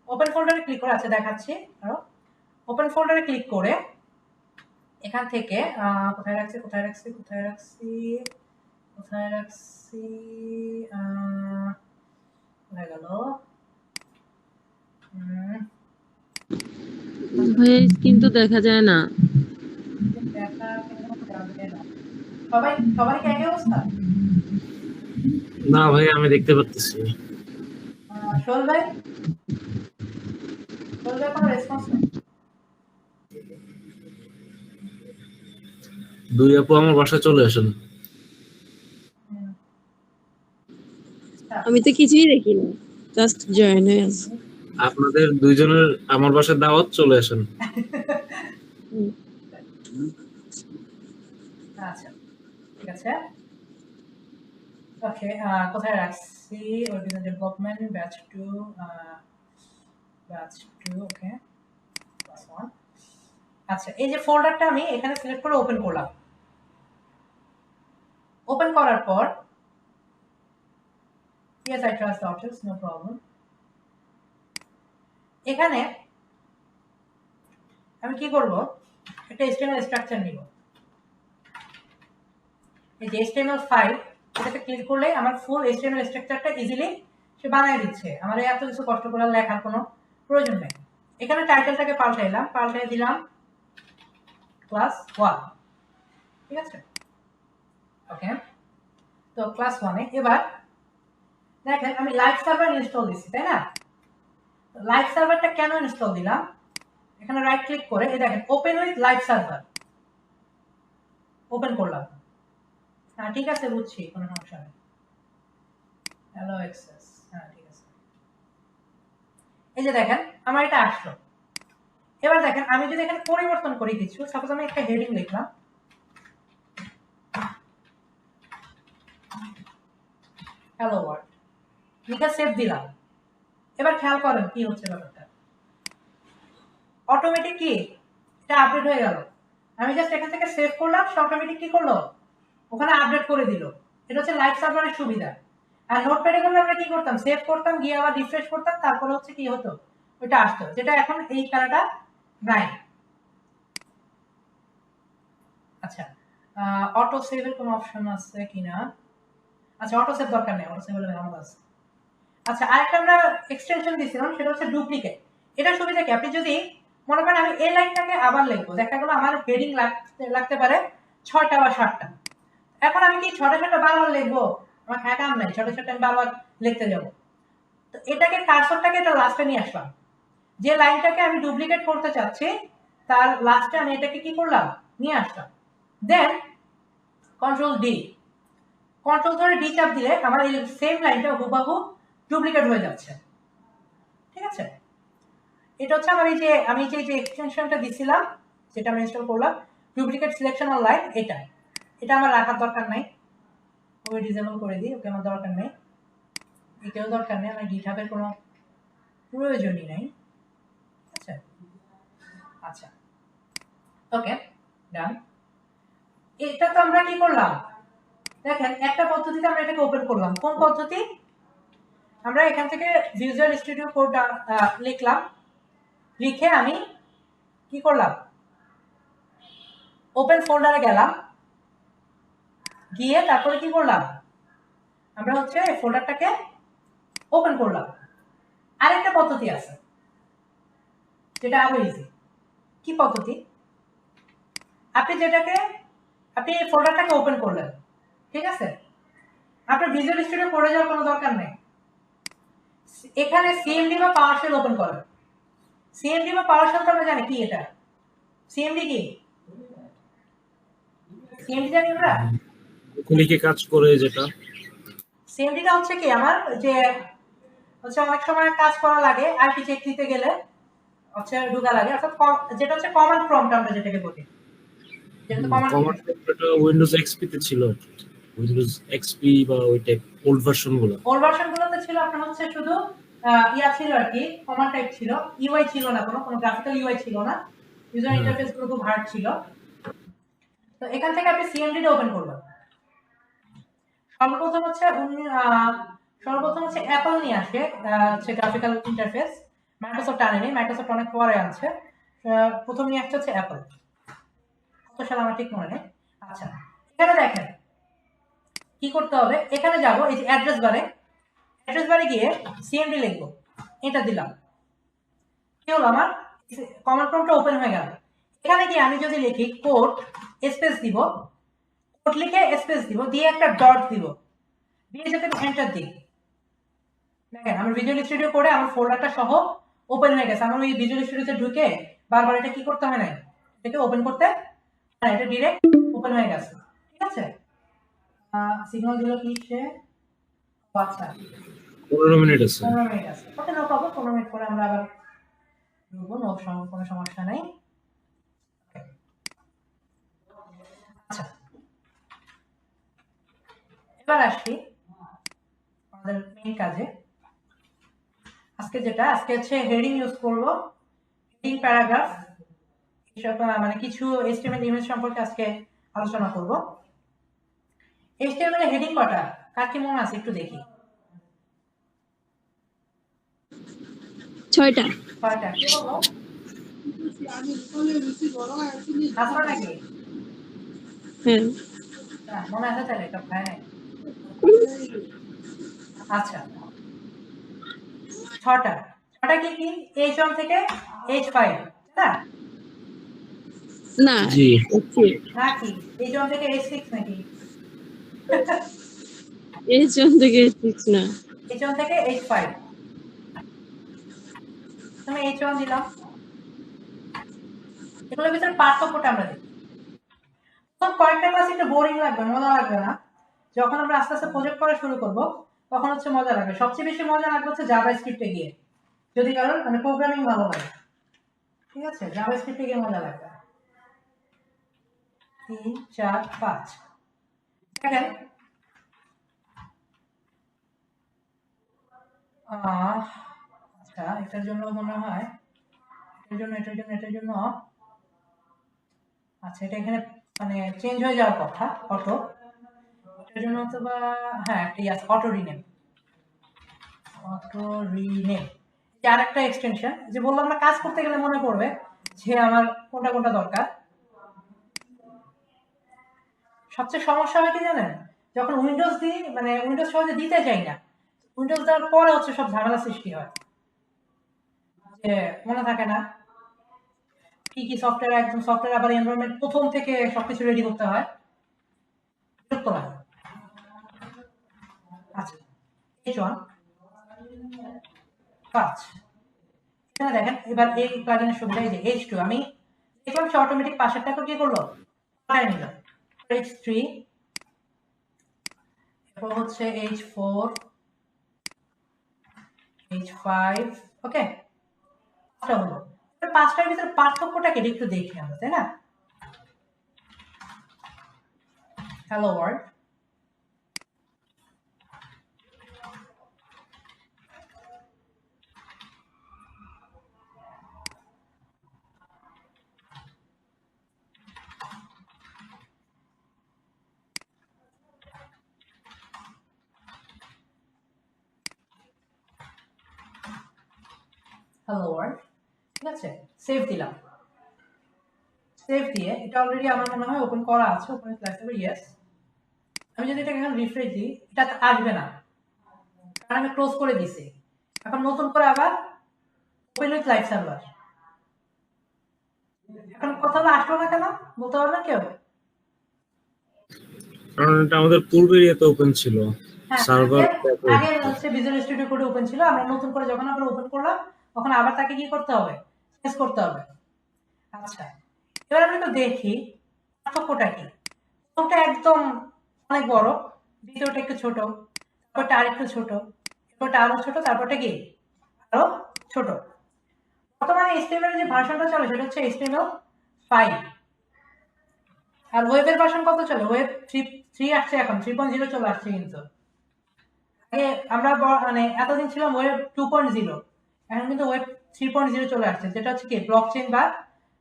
ওপেন ফোল্ডারে ক্লিক করে আচ্ছা দেখাচ্ছি। ওপেন ফোল্ডারে ক্লিক করে এখান থেকে কোথায় রাখছি কোথায় রাখছি কোথায় রাখছি কোথায় রাখছি কোথায় গেল ভাইয়া স্ক্রিন তো দেখা যায় না। দেখা কেন যাবে না? সবাই কি একই অবস্থা? না ভাই আমি দেখতে পাচ্ছি। শোল ভাই কোনো রেসপন্স নেই। দুই আপু আমার বাসায় চলে আসেন। আমি তো কিছুই দেখি না, জাস্ট জয়েন হয়ে আছি। আপনাদের দুইজনের আমার বাসায় দাওয়াত, চলে আসেন। আচ্ছা ঠিক আছে। ওকে কোথায় রাখছি? ওয়েব ডেভেলপমেন্ট ব্যাচ 2 ওকে ক্লাস 1। আচ্ছা এই যে ফোল্ডারটা আমি এখানে সিলেক্ট করে ওপেন করলাম। ওপেন করার পর yes I trust the objects no problem। এখানে আমি কি করব, একটা HTML স্ট্রাকচার নিব। এই যে HTML5 এটাতে ক্লিক করলে আমার ফুল HTML স্ট্রাকচারটা ইজিলি সে বানিয়ে দিচ্ছে। আমার এত কিছু কষ্ট করে লেখার কোনো প্রয়োজন নেই। এখানে টাইটেলটাকে পাল্টাই দিলাম ক্লাস 1। ঠিক আছে ওকে। তো ক্লাস 1-এ এবার দেখেন আমি লাইভ সার্ভার ইনস্টল দিচ্ছি, তাই না? লাইভ সার্ভারটা কেন ইনস্টল দিলাম, এখানে রাইট ক্লিক করে এই দেখেন open with live server open করলাম। হ্যাঁ ঠিক আছে বুঝছি, কোনো সমস্যা নেই। হ্যালো অ্যাক্সেস, হ্যাঁ ঠিক আছে। এই যে দেখেন আমার এটা আসলো। এবার দেখেন আমি যদি এখানে পরিবর্তন করি কিছু, সাপোজ আমি একটা হেডিং লিখলাম হ্যালো ওয়ার্ল্ড, লিখে সেভ দিলাম। এবার খেয়াল করেন কি হচ্ছে ব্যাপারটা, অটোমেটিক কি এটা আপডেট হয়ে গেল। আমি জাস্ট এখান থেকে সেভ করলাম, সে অটোমেটিক কি করলো ওখানে আপডেট করে দিল। এটা হচ্ছে লাইভ সার্ভারের সুবিধা। আর নোটপ্যাডে করলে আমরা কি করতাম, সেভ করতাম, গিয়ে আবার রিফ্রেশ করতাম, তারপরে হচ্ছে কি হতো ওইটা আসতো, যেটা এখন এই খেলাটা নাই। আচ্ছা অটো সেভের কোনো অপশন আছে কিনা? আচ্ছা অটো সেভ দরকার নেই, অটো সেভ হলে আমার আছে। আচ্ছা আরেকটা আমরা এক্সটেনশন দিয়েছিলাম, সেটা হচ্ছে ডুপ্লিকেট। এটা সুবিধা কি, আপনি যদি মনে করেন আমি এই লাইনটাকে আবার লিখবো, দেখা গেলো আমার হেডিং লাগতে পারে 6টা বা 7টা। এখন আমি কি 6টা বারবার লিখবো? আমার হ্যাঁ কাম নাই 6টা আমি বারবার লিখতে যাব। তো এটাকে কার্সরটাকে এটা লাস্টে নিয়ে আসলাম, যে লাইনটাকে আমি ডুপ্লিকেট করতে চাচ্ছি তার লাস্টে আমি এটাকে কি করলাম নিয়ে আসলাম। দেন কন্ট্রোল ধরে ডি চাপ দিলে আমার এই সেম লাইনটা হুবহু ডুপ্লিকেট হয়ে যাচ্ছে। ঠিক আছে, এটা হচ্ছে আমার এই যে আমি যে এক্সটেনশনটা দিছিলাম, যেটা আমি ইনস্টল করলাম ডুপ্লিকেট সিলেকশন অন লাইন, এটা আমার রাখার দরকার নাই, ওকে ডিসেবল করে দিই। ওকে আমার দরকার নেই, এটাও দরকার নেই, আমার গিটহাবের কোনো প্রয়োজনই নাই। আচ্ছা আচ্ছা ওকে ডান। এটা তো আমরা কি করলাম, দেখেন একটা পদ্ধতিতে আমরা এটাকে ওপেন করলাম। কোন পদ্ধতি? আমরা এখান থেকে ভিজুয়াল স্টুডিও কোড লিখলাম, লিখে আমি কি করলাম ওপেন ফোল্ডারে গেলাম, গিয়ে তারপরে কি করলাম আমরা হচ্ছে এই ফোল্ডারটাকে ওপেন করলাম। আরেকটা পদ্ধতি আছে যেটা আরো ইজি। কি পদ্ধতি? আপনি এই ফোল্ডারটাকে ওপেন করলেন, ঠিক আছে, আপনার ভিজুয়াল স্টুডিও পড়ে যাওয়ার কোনো দরকার নেই। এখানে সিএমডি বা পাওয়ারশেল ওপেন করেন। সিএমডি বা পাওয়ারশেল তো আমরা জানি কি, এটা সিএমডি কি, সিএমডি জানি আমরা। ক্লিকে কাজ করে যেটা, সিএমডিটা হচ্ছে কি আমার যে হচ্ছে অনেক সময় কাজ করা লাগে, আইপি চেক দিতে গেলে হচ্ছে ঢোকা লাগে, অর্থাৎ যেটা হচ্ছে কমান্ড প্রম্পট আমরা যেটাকে বলি, যেটা তো কমান্ড। কমান্ড প্রম্পটটা উইন্ডোজ এক্সপি তে ছিল, উইন্ডোজ এক্সপি বা ওই টাইপ ওল্ড ভার্সন গুলো। ওল্ড ভার্সন গুলোতে ছিল আপনার হচ্ছে শুধু ইয়া ছিল আর কি, কমান্ড টাইপ ছিল, ইউআই ছিল না, কোনো গ্রাফিক্যাল ইউআই ছিল না, ইউজার ইন্টারফেস গুলো খুব হার্ড ছিল। তো এখান থেকে আপনি সিএমডি টা ওপেন করবেন। সর্বপ্রথম হচ্ছে অ্যাপল নিয়ে আসে, হচ্ছে গ্রাফিক্যাল ইন্টারফেস। মাইক্রোসফট আনেনি, মাইক্রোসফট অনেক পরে আনছে। প্রথম নিয়ে আসছে হচ্ছে অ্যাপল, কত সাল আমার ঠিক মনে নেই। আচ্ছা, এখানে দেখেন কি করতে হবে, এখানে যাব, এই যে অ্যাড্রেস বারে গিয়ে সিএমডি লিখবো, এটা দিলাম, কি হলো আমার কমান্ড প্রম্পটটা ওপেন হয়ে গেল। এখানে গিয়ে আমি যদি লিখি কোড স্পেস দিব, কোড লিখে স্পেস দিব, দিয়ে একটা ডট দিব, দিয়ে যদি আমি এন্টার দিই, দেখেন আমার ভিজুয়াল স্টুডিও করে আমার ফোল্ডারটা সহ ওপেন হয়ে গেছে। আমার ওই ভিজুয়াল স্টুডিওতে ঢুকে বারবার এটা কি করতে হয় না, এটাকে ওপেন করতে, হ্যাঁ এটা ডিরেক্ট ওপেন হয়ে গেছে। ঠিক আছে, সিগন্যাল দিল কি সে, আচ্ছা 15 মিনিট আছে। 15 মিনিট আছে, ওকে নো প্রবলেম, 15 মিনিট পরে আমরা আবার ঢুকবো, কোনো সমস্যা নেই। আচ্ছা, এবার আসি আমাদের মেইন কাজে। আজকে হচ্ছে হেডিং ইউজ করব, হেডিং প্যারাগ্রাফ, এসব মানে কিছু এইচটিএমএল ইমেজ সম্পর্কে আজকে আলোচনা করব। এইচটিএমএল এর হেডিং কটা কার কি মনে আছে একটু দেখি। 6টা। কয়টা কি বলবো, আসলো নাকি? হ্যাঁ, মনে আছে তাহলে এটা ভাই। আচ্ছা, 6টা কি কি, H1 থেকে H5, হ্যাঁ না জি, নাকি H1 থেকে H6 নাকি? H1 থেকে H6 না, H1 থেকে H5, তুমি H1 দিলাম। এগুলোর ভিতরে পার্থক্যটা আমরা দেখি। তখন কয়েকটা ক্লাস একটু বোরিং লাগবে, মজা লাগবে না। যখন আমরা আস্তে আস্তে প্রজেক্ট করা শুরু করব তখন হচ্ছে মজা লাগবে। সবচেয়ে বেশি মজা লাগবে হচ্ছে জাভা স্ক্রিপ্টে গিয়ে, যদি কারণ মানে প্রোগ্রামিং ভালো লাগে। ঠিক আছে, জাভা স্ক্রিপ্টে গিয়ে মজা লাগবে। 3 4 5 দেখেন, আচ্ছা এটার জন্য মনে হয়, এটার জন্য আচ্ছা এটা এখানে মানে চেঞ্জ হয়ে যাওয়ার কথা অটো, এটার জন্য তো বা হ্যাঁ একটা আছে অটো রিনেম, আর একটা এক্সটেনশন যে বললাম না, কাজ করতে গেলে মনে পড়বে যে আমার কোনটা দরকার। সবচেয়ে সমস্যা হয় কি জানেন, যখন উইন্ডোজ দিই, মানে উইন্ডোজ সহজে দিতে চাই না, উইন্ডোজ দেওয়ার পরে হচ্ছে সব ঝামেলা সৃষ্টি হয়, যে মনে থাকে না কি কি সফটওয়্যার, একদম সফটওয়্যার আবার এনভায়রনমেন্ট প্রথম থেকে সবকিছু রেডি করতে হয়, বিরক্ত লাগে। আচ্ছা, H1 5, এখানে দেখেন এবার এই প্লাগইনের সুবিধা, এই যে H2 আমি দেখলাম সে অটোমেটিক পাশেরটাকে কি করলো, পাঠিয়ে নিল। H3, এরপর হচ্ছে H4, H5, ওকে পাঁচটা হলো। পাঁচটার ভিতরে পার্থক্যটা কি একটু দেখি আমরা, তাই না? হ্যালো ওয়ার্ল্ড, হ্যালো ওয়ার্ল্ড, ঠিক আছে, সেভ দিলাম। সেভ দিয়ে এটা অলরেডি আমার মনে হয় ওপেন করা আছে, ওপেন ক্লাস হবে, ইয়েস। আমি যদি এটাকে এখন রিফ্রেশ দিই, এটা আসবে না, কারণ আমি ক্লোজ করে দিছি। এখন নতুন করে আবার ওপেন উইথ লাইভ সার্ভার, এখন কথাটা আসলো না কেন বলতে পারবেন কেউ? কারণ এটা আমাদের পূর্বের ইয়েতে ওপেন ছিল, হ্যাঁ, সার্ভার। আগে হচ্ছে ভিজুয়াল স্টুডিও কোড ওপেন ছিল, আমরা নতুন করে যখন আমরা ওপেন করলাম তখন আবার তাকে কি করতে হবে, চেঞ্জ করতে হবে। আচ্ছা, এবার আমরা একটু দেখি পার্থক্যটা কি। প্রথমটা একদম অনেক বড়, দ্বিতীয়টা একটু ছোট, তারপরটা আর একটু ছোট, তারপরটা আরো ছোট, তারপরটা কি আরো ছোট। বর্তমানে HTML এর যে ভার্সনটা চলে সেটা হচ্ছে HTML5, আর ওয়েবের ভার্সন কত চলে? ওয়েব 3 আসছে, এখন 3.0 চলে আসছে। কিন্তু আগে আমরা মানে এতদিন ছিলাম ওয়েব 2.0, এখন কিন্তু ওয়েব 3.0 চলে আসছে, যেটা হচ্ছে কি ব্লকচেন বা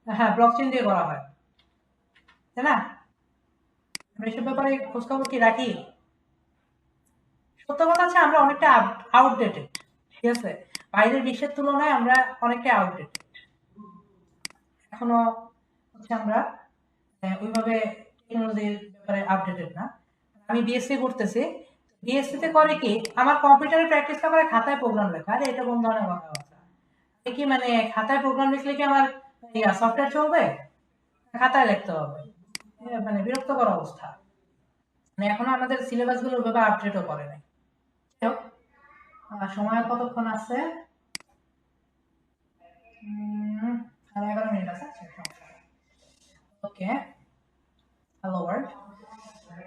হ্যাঁ ব্লকচেন দিয়ে করা হয়, তাই না? আমরা এসব ব্যাপারে খোঁজখবর কি রাখি? সত্য কথা হচ্ছে আমরা অনেকটা আউটডেটেড, ঠিক আছে? বাইরের বিশ্বের তুলনায় আমরা অনেকটা আউটডেটেড এখনো, হচ্ছে আমরা ওইভাবে টেকনোলজির ব্যাপারে আপডেটেড না। আমি বিএসসি করতেছি, বিএসসি তে করে কি আমার কম্পিউটারে প্র্যাকটিস করে খাতায় প্রোগ্রাম লেখা। আরে এটা কোন ধরনের কথাবার্তা? কি মানে খাতায় প্রোগ্রাম লিখলে কি আমার সফটওয়্যার চলবে? খাতায় লিখতে হবে? মানে বিরক্তকর অবস্থা। মানে এখনো আমাদের সিলেবাস গুলো ওইভাবে আপডেটও করে নাই। যাই হোক, সময় কতক্ষণ আছে? আর 11 মিনিট আছে। ওকে, হ্যালো ওয়ার্ল্ড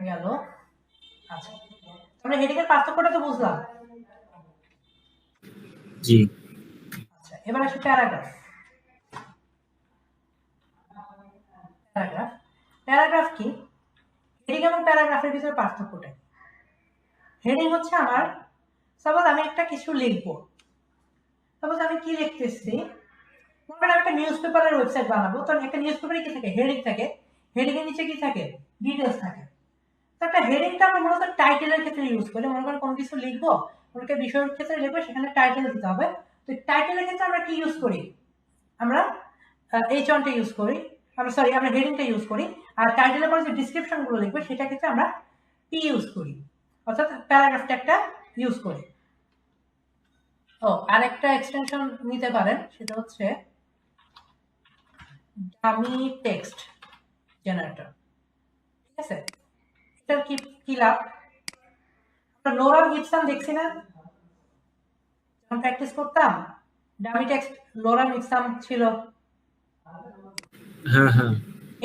গেল। আচ্ছা, আমরা হেডিং এর পার্থক্যটা তো বুঝলাম। জি। আচ্ছা, এবার আসি প্যারাগ্রাফ। প্যারাগ্রাফ প্যারাগ্রাফ কি? হেডিং এবং প্যারাগ্রাফের ভিতরে পার্থক্যটা কি? হেডিং হচ্ছে আমার, সাপোজ আমি একটা কিছু লিখবো, সাপোজ আমি কি লিখতেছি, মনে করেন আমি একটা নিউজ পেপারের ওয়েবসাইট বানাবো, তো একটা নিউজ পেপারে কি থাকে? হেডিং থাকে, হেডিং এর নিচে কি থাকে? ডিটেলস থাকে। তো একটা হেডিংটা আমরা মূলত টাইটেলের ক্ষেত্রে ইউজ করি। মনে করেন কোনো কিছু লিখবো, কোনো একটা বিষয়ের ক্ষেত্রে লিখবো, সেখানে টাইটেল দিতে হবে। তো টাইটেলের ক্ষেত্রে আমরা কি ইউজ করি? আমরা H1 টা ইউজ করি, আমরা সরি আমরা হেডিংটা ইউজ করি। আর টাইটেলের পরে যে ডেসক্রিপশন গুলো লিখবো সেটা ক্ষেত্রে আমরা P ইউজ করি, অর্থাৎ প্যারাগ্রাফ ট্যাগটা ইউজ করি। ও আরেকটা এক্সটেনশন নিতে পারেন, সেটা হচ্ছে ডামি টেক্সট জেনারেটর, ঠিক আছে? এটার কি কি লাভ? আমরা লোরাম ইপসাম দেখছি না, যখন প্র্যাকটিস করতাম ডামি টেক্সট লোরাম ইপসাম ছিল। হ্যাঁ হ্যাঁ।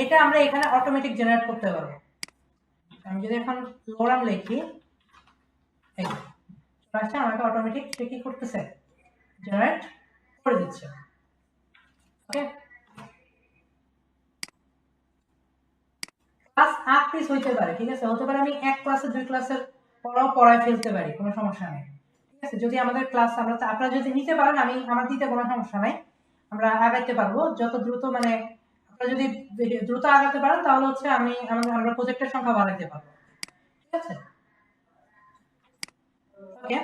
এটা আমরা এখানে অটোমেটিক জেনারেট করতে পারবো। আমি যদি এখন লোরাম লিখি, এই আচ্ছা আমাকে অটোমেটিক সে কি করতেছে? জেনারেট করে দিচ্ছে। ওকে, ক্লাস 8 পিস হইতে পারে, ঠিক আছে? হতে পারে আমি এক ক্লাসে 2 ক্লাসের পড়াও পড়ায় ফেলতে পারি, কোনো সমস্যা নেই, ঠিক আছে? যদি আমাদের ক্লাস আপনারা যদি নিতে পারেন, আমি আমার দিতে কোনো সমস্যা নাই, আমরা আগাইতে পারবো যত দ্রুত। মানে আপনারা যদি দ্রুত আগাতে পারেন তাহলে হচ্ছে আমরা প্রজেক্টের সংখ্যা বাড়াইতে পারবো, ঠিক আছে? ওকে,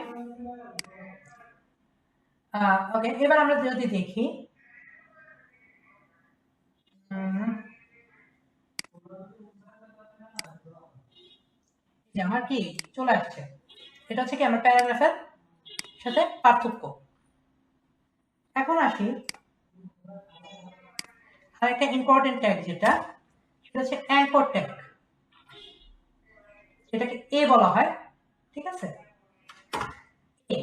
ওকে, এবার আমরা যদি দেখি যে আমার কি চলে আসছে, এটা হচ্ছে কি আমার প্যারাগ্রাফের সাথে পার্থক্য। এখন আসি আরেকটা ইম্পর্টেন্ট ট্যাগ, যেটা সেটা হচ্ছে অ্যাঙ্কর ট্যাগ, যেটাকে এ বলা হয়, ঠিক আছে? এ।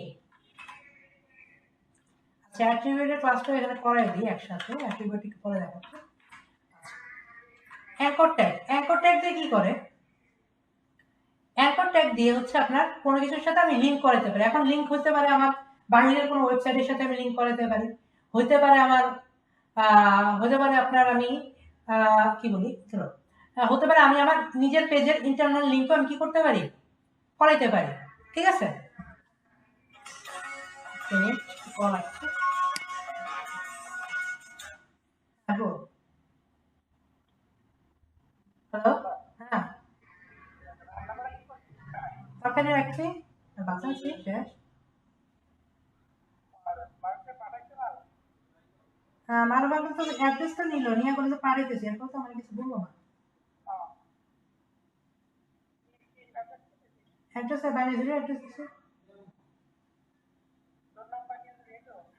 আচ্ছা, অ্যাট্রিবিউটের ক্লাসটা এখানে করাই দিই একসাথে, অ্যাট্রিবিউট একটু পরে দেখাচ্ছি। অ্যাঙ্কর ট্যাগ দিয়ে কি করে? অ্যাঙ্কর ট্যাগ দিয়ে হচ্ছে আপনার কোনো কিছুর সাথে আমি লিংক করাতে পারি। এখন লিংক হতে পারে আমার বাহিরের কোনো ওয়েবসাইটের সাথে আমি লিংক করাতে পারি, হতে পারে আমার হতে পারে আপনার আমি কি বলি চলো, হতে পারে আমি আমার নিজের পেজের ইন্টারনাল লিংকও আমি কি করতে পারি? করাইতে পারি, ঠিক আছে? কল আসছে। হ্যালো, হ্যালো, হ্যাঁ তরকারি রাখছি, বাঁচাচ্ছি শেষ। মানব তো অ্যাড্রেসটা নিল, নিয়ে কোনো তো পাঠাইতেছি, এরপর তো আমার কিছু বলবো না। অ্যাড্রেস বাইরে দিলে অ্যাড্রেস দিছে।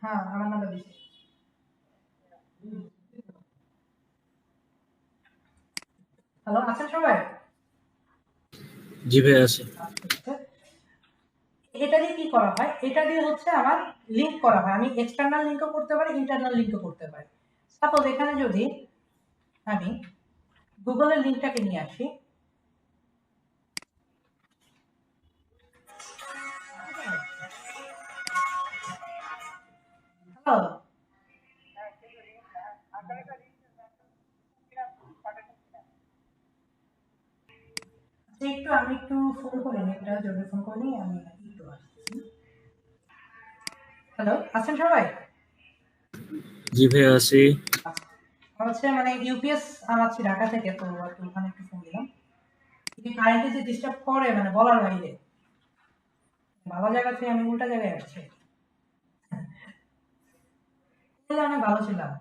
হ্যাঁ আমার নাম্বার দিছে। হ্যালো, আছেন সবাই? জি ভাইয়া আছে। এটা দিয়ে কি করা হয়, এটা দিয়ে হচ্ছে আমার লিংক করা হয়, আমি এক্সটার্নাল লিংকও করতে পারি, ইন্টারনাল লিংকও করতে পারি। সাপোজ এখানে যদি আমি গুগলের লিংকটাকে নিয়ে আসি, হ্যালো, আমি একটু ফোন করে নিই, একটা জরুরি ফোন করে নিই, আমি একটু আসছি। হ্যালো, আছেন সবাই? জি ভাইয়া আছি। হচ্ছে মানে ইউপিএস আনাচ্ছি ঢাকা থেকে, তো একটু ওখানে একটু ফোন দিলাম। কারেন্টে যে ডিস্টার্ব করে মানে বলার বাইরে, ভালো জায়গা থেকে আমি উল্টা জায়গায় আসছি, আমি ভালো ছিলাম।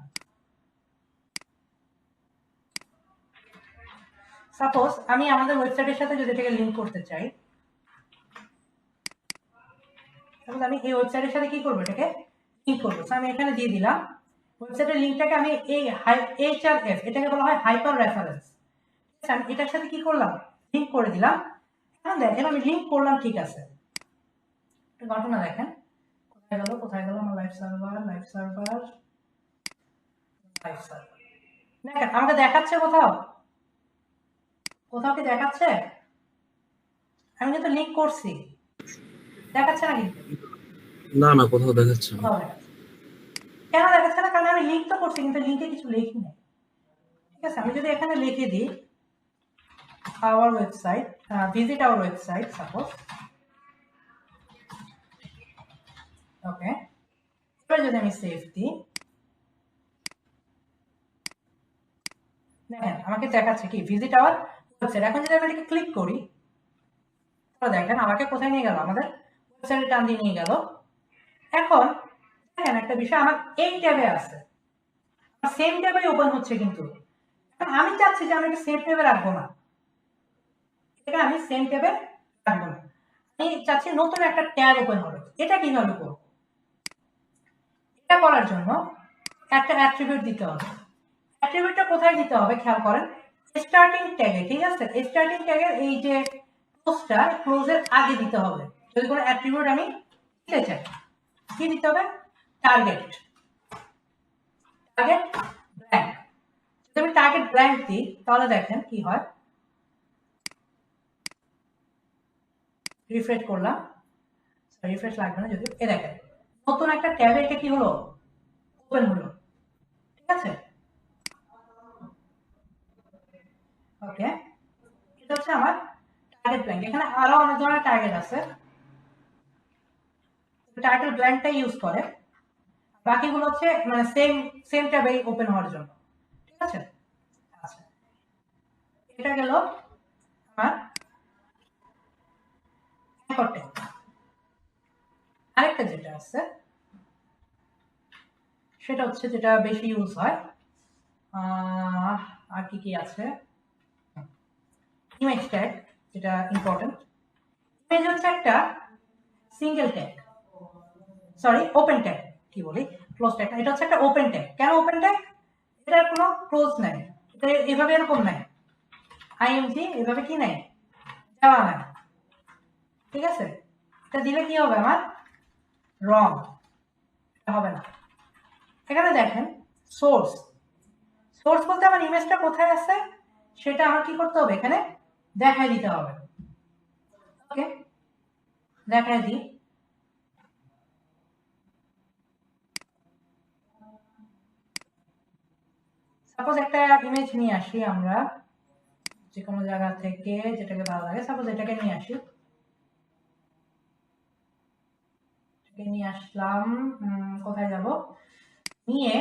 সাপোজ আমি আমাদের ওয়েবসাইটের সাথে যদি এটাকে লিংক করতে চাই, তাহলে আমি এই ওয়েবসাইটের সাথে কি করবো, এটাকে লিংক করবো। আমি এখানে দিয়ে দিলাম ওয়েবসাইটের লিংকটাকে, আমি এই HRF, এটাকে বলা হয় হাইপার রেফারেন্স। আমি এটার সাথে কি করলাম, লিংক করে দিলাম। এখন দেখেন আমি লিংক করলাম, ঠিক আছে, ঘটনা দেখেন কোথায় গেল আমার লাইভ সার্ভার, দেখেন আমাকে দেখাচ্ছে কোথাও কি দেখাচ্ছে? আমি কিন্তু লিংক করছি, দেখাচ্ছে না কিন্তু? না না, কোথাও দেখাচ্ছে না। কোথাও দেখাচ্ছে, কেন দেখাচ্ছে না? কারণ আমি লিংক তো করছি কিন্তু লিংকে কিছু লিখি নাই। ঠিক আছে, আমি যদি এখানে লিখে দিই our website, visit our website suppose, ওকে, এবার যদি আমি সেভ দিই, দেখেন আমাকে দেখাচ্ছে কি ভিজিট আওয়ার ওয়েবসাইট। এখন যদি আমি এটাকে ক্লিক করি, তাহলে দেখেন আমাকে কোথায় নিয়ে গেল, আমাদের ওয়েবসাইটে টান দিয়ে নিয়ে গেল। এখন দেখেন একটা বিষয়, আমার এই ট্যাবে আছে, সেম ট্যাবে ওপেন হচ্ছে, কিন্তু আমি চাচ্ছি যে আমি এটা সেম ট্যাবে রাখবো না, এটা আমি সেম ট্যাবে রাখবো না, আমি চাচ্ছি নতুন একটা ট্যাব ওপেন হবে। এটা কিভাবে করবো? এটা করার জন্য একটা অ্যাট্রিবিউট দিতে হবে। অ্যাট্রিবিউটটা কোথায় দিতে হবে খেয়াল করেন, স্টার্টিং ট্যাগে। ঠিক আছে, স্টার্টিং ট্যাগের এই যে ক্লোজটা, ক্লোজের আগে দিতে হবে। যদি কোনো অ্যাট্রিবিউট আমি দিতে চাই, কি দিতে হবে, টার্গেট ব্ল্যাঙ্ক। যদি আমি টার্গেট ব্ল্যাঙ্ক দিই, তাহলে দেখেন কি হয়, রিফ্রেশ করলাম, রিফ্রেশ লাগবে না যদিও, এ দেখেন নতুন একটা ট্যাবে এটা কি হলো, ওপেন হলো। ঠিক আছে, ওকে, এটা হচ্ছে আমার টার্গেট ব্ল্যাঙ্ক। এখানে আরো অনেক ধরনের টার্গেট আছে, টার্গেট ব্ল্যাঙ্কটাই ইউজ করে, বাকিগুলো হচ্ছে মানে সেম ট্যাবে ওপেন হওয়ার জন্য। ঠিক আছে, আচ্ছা, এটা গেল আমার অ্যাঙ্কর ট্যাগ। আরেকটা যেটা আছে সেটা হচ্ছে যেটা বেশি ইউজ হয়, আর কি আছে, ইমেজ ট্যাগ, যেটা ইম্পর্টেন্ট। ইমেজ হচ্ছে একটা single tag, sorry open tag, কি বলি ক্লোজ ট্যাগ, এটা হচ্ছে একটা ওপেন ট্যাগ। কেন ওপেন ট্যাগ? এটার কোনো ক্লোজ নাই, এটা এভাবে এরকম নাই, আইএমজি এভাবে কি নাই, দেওয়া নাই। ঠিক আছে, এটা দিলে কি হবে, আমার রং, এটা হবে না। এখানে দেখেন সোর্স বলতে আমার ইমেজটা কোথায় আছে সেটা আমার কি করতে হবে, এখানে দেখাই দিতে হবে। ওকে, দেখাই দিই, সাপোজ একটা ইমেজ নিয়ে আসি আমরা যে কোনো জায়গা থেকে, যেটাকে ভালো লাগে, সাপোজ এটাকে নিয়ে আসি, নিয়ে আসলাম, কোথায় যাব, নিয়ে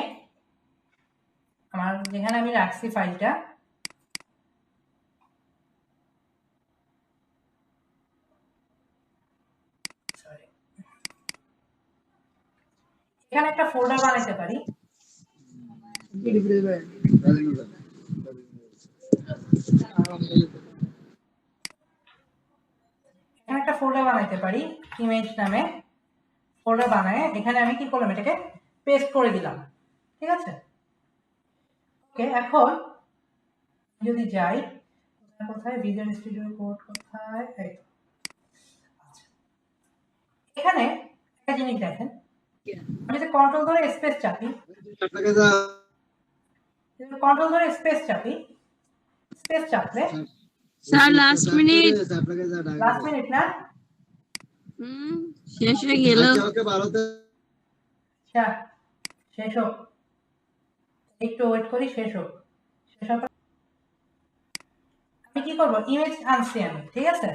আমার যেখানে আমি রাখছি ফাইলটা, এখানে একটা ফোল্ডার বানাইতে পারি। এখানে একটা ফোল্ডার বানাইতে পারি, ইমেজ নামে ফোল্ডার বানায়, এখানে আমি কি করলাম, এটাকে পেস্ট করে দিলাম। ঠিক আছে, ওকে, এখন যদি যাই কোথায় ভিজুয়াল স্টুডিও কোড কোথায়, এই তো। আচ্ছা, এখানে একটা জিনিস দেখেন, আমি যদি কন্ট্রোল ধরে স্পেস চাপি, কন্ট্রোল ধরে স্পেস চাপি, স্পেস চাপলে sir last minute last minute না, শেষ হয়ে গেল। আচ্ছা শেষ হোক, একটু ওয়েট করি, শেষ হোক। শেষ হোক, আমি কি করবো, ইমেজ আনছি আমি, ঠিক আছে।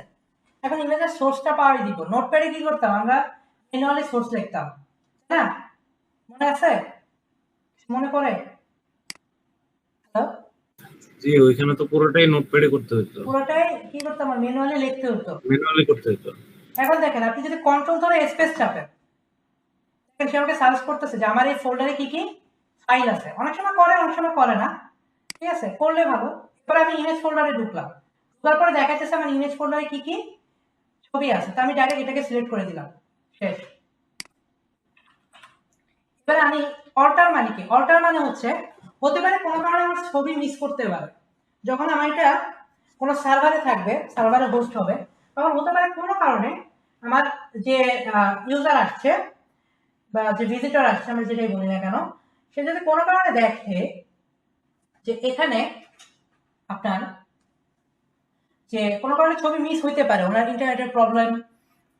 এখন ইমেজের সোর্সটা পাওয়াই দিব। নোটপ্যাডে কি করতাম আমরা, ম্যানুয়ালি সোর্স লিখতাম, হ্যাঁ মনে আছে, মনে পড়ে? হ্যালো, জি, ওইখানে তো পুরোটাই নোটপ্যাডে করতে হতো, পুরোটাই কি করতাম, ম্যানুয়ালি লিখতে হতো। ম্যানুয়ালি করতে হতো। এখন দেখেন, আপনি যদি কন্ট্রোল ধরে স্পেস চাপেন, দেখেন সে আমাকে সার্চ করতেছে যে আমার এই ফোল্ডারে কি কি ফাইল আছে। অনেক সময় করে, অনেক সময় করে না, ঠিক আছে, করলে ভালো। এবার আমি ইমেজ ফোল্ডারে ঢুকলাম, ঢোকার পরে দেখা যাচ্ছে আমার ইমেজ ফোল্ডারে কি কি ছবি আছে, তো আমি ডাইরেক্ট এটাকে সিলেক্ট করে দিলাম, শেষ। এবার আমি অল্টার মানে কি, অল্টার মানে হচ্ছে, হতে পারে কোনো কারণে আমার ছবি মিস করতে পারে, যখন আমার এটা কোনো সার্ভারে থাকবে, সার্ভারে হোস্ট হবে, তখন হতে পারে কোনো কারণে আমার যে ইউজার আসছে বা যে ভিজিটর আসছে, আমরা যেটাই বলি না কেন, সে যদি কোনো কারণে দেখে যে এখানে আপনার যে কোনো কারণে ছবি মিস হইতে পারে, ওনার ইন্টারনেটের প্রবলেম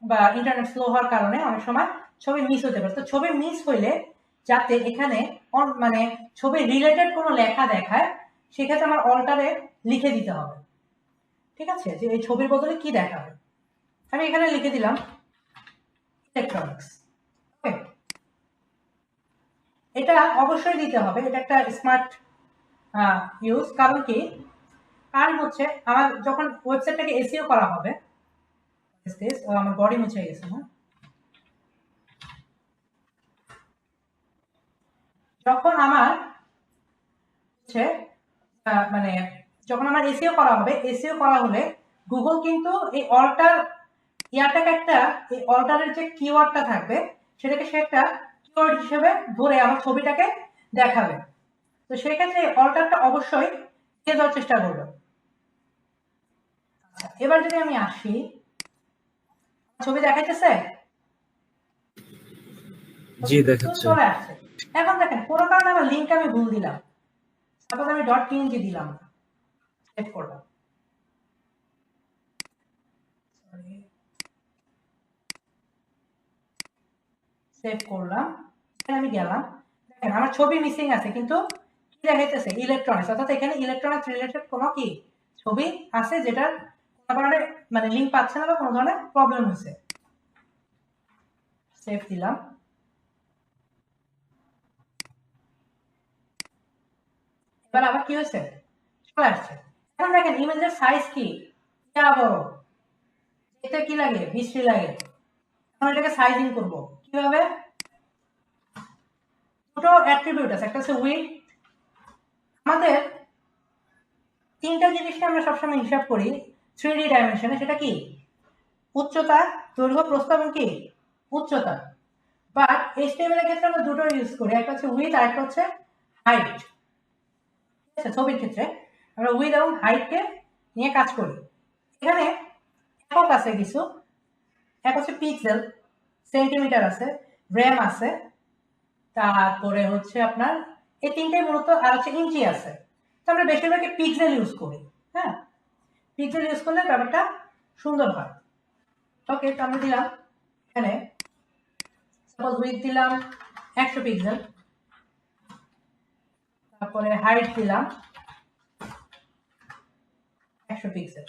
বা ইন্টারনেট স্লো হওয়ার কারণে অনেক সময় ছবি মিস হতে পারে। তো ছবি মিস হইলে যাতে এখানে মানে ছবি রিলেটেড কোনো লেখা দেখায়, সেক্ষেত্রে আমার অল্টারে লিখে দিতে হবে, ঠিক আছে, যে এই ছবির বদলে কি দেখাবে। আমি এখানে লিখে দিলাম ইলেকট্রনিক্স, ওকে। এটা অবশ্যই দিতে হবে, এটা একটা স্মার্ট ইউজ। কারণ কি, কারণ হচ্ছে আমার যখন ওয়েবসাইটটাকে এসইও করা হবে, আমার বডি মুছে গেছে না, যখন আমার হচ্ছে মানে যখন আমার এসইও করা হবে, এসইও করা হলে গুগল কিন্তু এই অল্টার ইয়ারটাকে একটা, এই অল্টারের যে কিওয়ার্ডটা থাকবে সেটাকে সে একটা কিওয়ার্ড হিসেবে ধরে আমার ছবিটাকে দেখাবে। তো সেক্ষেত্রে অল্টারটা অবশ্যই দিয়ে দেওয়ার চেষ্টা করবে। আচ্ছা, এবার যদি আমি আসি, ছবি দেখাইতেছে, জি দেখাচ্ছে। চলে আসছে। এখন দেখেন কোনো কারণে আমার লিঙ্ক আমি ভুল দিলাম, সাপোজ আমি .png দিলাম, সেভ করলাম, সেভ করলাম, আমি গেলাম, দেখেন আমার ছবি মিসিং আছে, কিন্তু কি দেখাইতেছে, ইলেকট্রনিক্স, অর্থাৎ এখানে ইলেকট্রনিক্স রিলেটেড কোনো কি ছবি আছে, যেটার কোনো কারণে মানে লিঙ্ক পাচ্ছে না বা কোনো ধরনের প্রবলেম হয়েছে। সেভ দিলাম, এবার আবার কি হয়েছে, চলে আসছে। এখন দেখেন ইমেজের সাইজ কি, যা বড়, এতে কি লাগে, বিশ্রী লাগে। এখন এটাকে সাইজিং করব কিভাবে, দুটো অ্যাট্রিবিউট আছে, একটা হচ্ছে উইডথ। আমাদের তিনটা জিনিসকে আমরা সবসময় হিসাব করি 3D ডাইমেনশনে, সেটা কি, উচ্চতা, দৈর্ঘ্য, প্রস্থ এবং কি উচ্চতা। বাট এইচটিএমএল এর ক্ষেত্রে আমরা দুটো ইউজ করি, একটা হচ্ছে উইডথ আর একটা হচ্ছে হাইট, ঠিক আছে। ছবির ক্ষেত্রে আমরা উইডথ এবং হাইটকে নিয়ে কাজ করি। এখানে একক আছে কিছু, এক হচ্ছে পিক্সেল, সেন্টিমিটার আছে, র্যাম আছে, তারপরে হচ্ছে আপনার এই তিনটাই মূলত, আর হচ্ছে ইঞ্চি আছে। তো আমরা বেশিরভাগই পিক্সেল ইউজ করি, হ্যাঁ, পিক্সেল ইউজ করলে ব্যাপারটা সুন্দর হয়। ওকে, তো আমরা দিলাম এখানে সাপোজ উইডথ দিলাম 100 পিক্সেল, তারপরে হাইট দিলাম 100 পিক্সেল,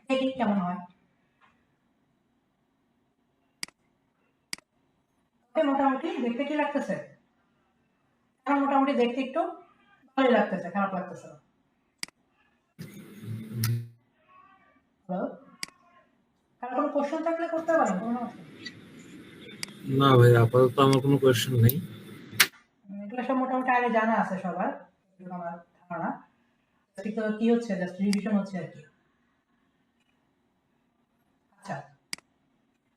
দেখি কেমন হয়। মোটামুটি দেখতে কি লাগতেছে, এখন মোটামুটি দেখতে একটু ভালোই লাগতেছে, খারাপ লাগতেছে না। হ্যালো, কারো কোনো কোশ্চেন থাকলে করতে পারেন, কোনো সমস্যা নেই। না ভাই, আপাতত আমার কোনো কোয়েশ্চেন নেই। এগুলো সব মোটামুটি আগে জানা আছে সবার, এগুলো আমার ধারণা। তো কি হচ্ছে, জাস্ট রিভিশন হচ্ছে আর কি। আচ্ছা,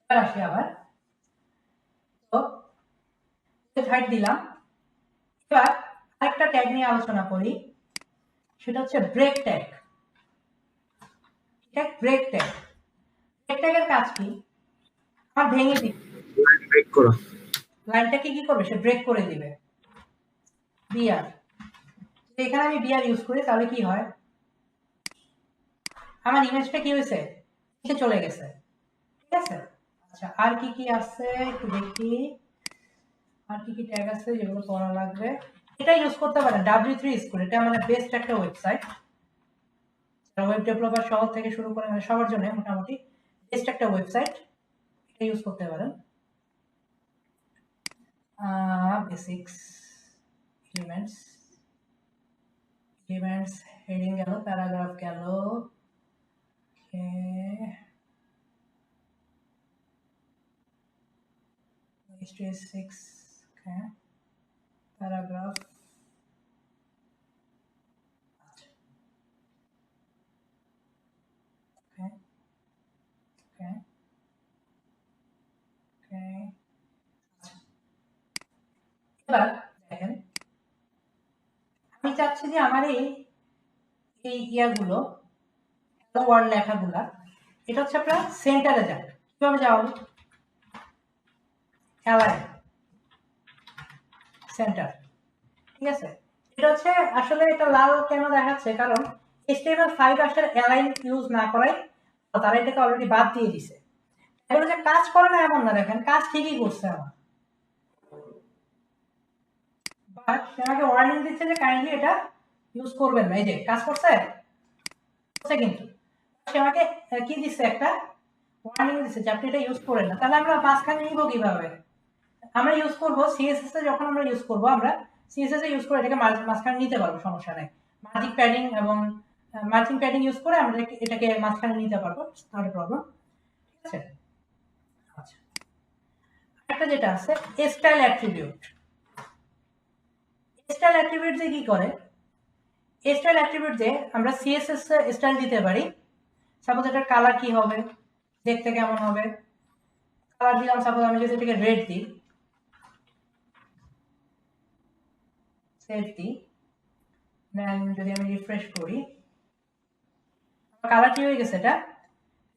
এবার আসি আবার, তো হাইট দিলাম। এবার আরেকটা ট্যাগ নিয়ে আলোচনা করি, সেটা হচ্ছে ব্রেক ট্যাগ। এটা ব্রেক ট্যাগ। ব্রেক ট্যাগের কাজ কি? আমার ভেঙে দিবে, ব্রেক করা। লাইনটাকে কি করবে, সে ব্রেক করে দিবে। বিআর, এখানে আমি বিআর ইউজ করি, তাহলে কি হয়, আমার ইমেজটা কি হয়েছে, নিচে চলে গেছে। ঠিক আছে, আচ্ছা আর কি কি আছে একটু দেখি, আর কি কি ট্যাগ আছে যেগুলো করা লাগবে। এটা ইউজ করতে পারেন W3 স্কুল, এটা মানে বেস্ট একটা ওয়েবসাইট, ওয়েব ডেভেলপার সহ থেকে শুরু করে মানে সবার জন্য মোটামুটি বেস্ট একটা ওয়েবসাইট, এটা ইউজ করতে পারেন। বেসিক্স, এলিমেন্টস, এলিমেন্টস, হেডিং গেল, প্যারাগ্রাফ গেল, HTML6, okay, paragraph, okay, okay, okay. এবার দেখেন, আমি চাচ্ছি যে আমার এই ইয়াগুলো, ওয়ার্ড লেখাগুলা, এটা হচ্ছে আপনার সেন্টারে যাবে। কিভাবে যাওয়া, অ্যালাইন সেন্টার। ঠিক আছে, এটা হচ্ছে আসলে এটা লাল কেন দেখাচ্ছে, কারণ HTML5 আসলে অ্যালাইন ইউজ না করাই তারা এটাকে অলরেডি বাদ দিয়ে দিছে। এগুলো যে কাজ করে না এমন না, দেখেন কাজ ঠিকই করছে আমার, বাট সে আমাকে ওয়ার্নিং দিচ্ছে যে কাইন্ডলি এটা ইউজ করবেন না। এই যে কাজ করছে কিন্তু সে আমাকে কি দিচ্ছে, একটা ওয়ার্নিং দিচ্ছে যে আপনি এটা ইউজ করেন না। তাহলে আমরা মাঝখানে নিব কিভাবে, আমরা ইউজ করবো সিএসএস এ, যখন আমরা ইউজ করবো আমরা সিএসএস এ ইউজ করে এটাকে মাঝখানে নিতে পারবো, সমস্যা নাই। মার্জিং প্যাডিং এবং মার্জিং প্যাডিং ইউজ করে আমরা এটাকে মাঝখানে নিতে পারবো, নট এ প্রবলেম। ঠিক আছে, আচ্ছা একটা যেটা আছে স্টাইল অ্যাট্রিবিউট। স্টাইল অ্যাট্রিবিউট দিয়ে কি করে, স্টাইল অ্যাট্রিবিউট দিয়ে আমরা সিএসএস স্টাইল দিতে পারি। সাপোজ এটার কালার কি হবে, দেখতে কেমন হবে, কালার দিলাম, সাপোজ আমি যদি এটাকে রেড দিই, সেভ দিই, দেন যদি আমি রিফ্রেশ করি, কালার কি হয়ে গেছে, এটা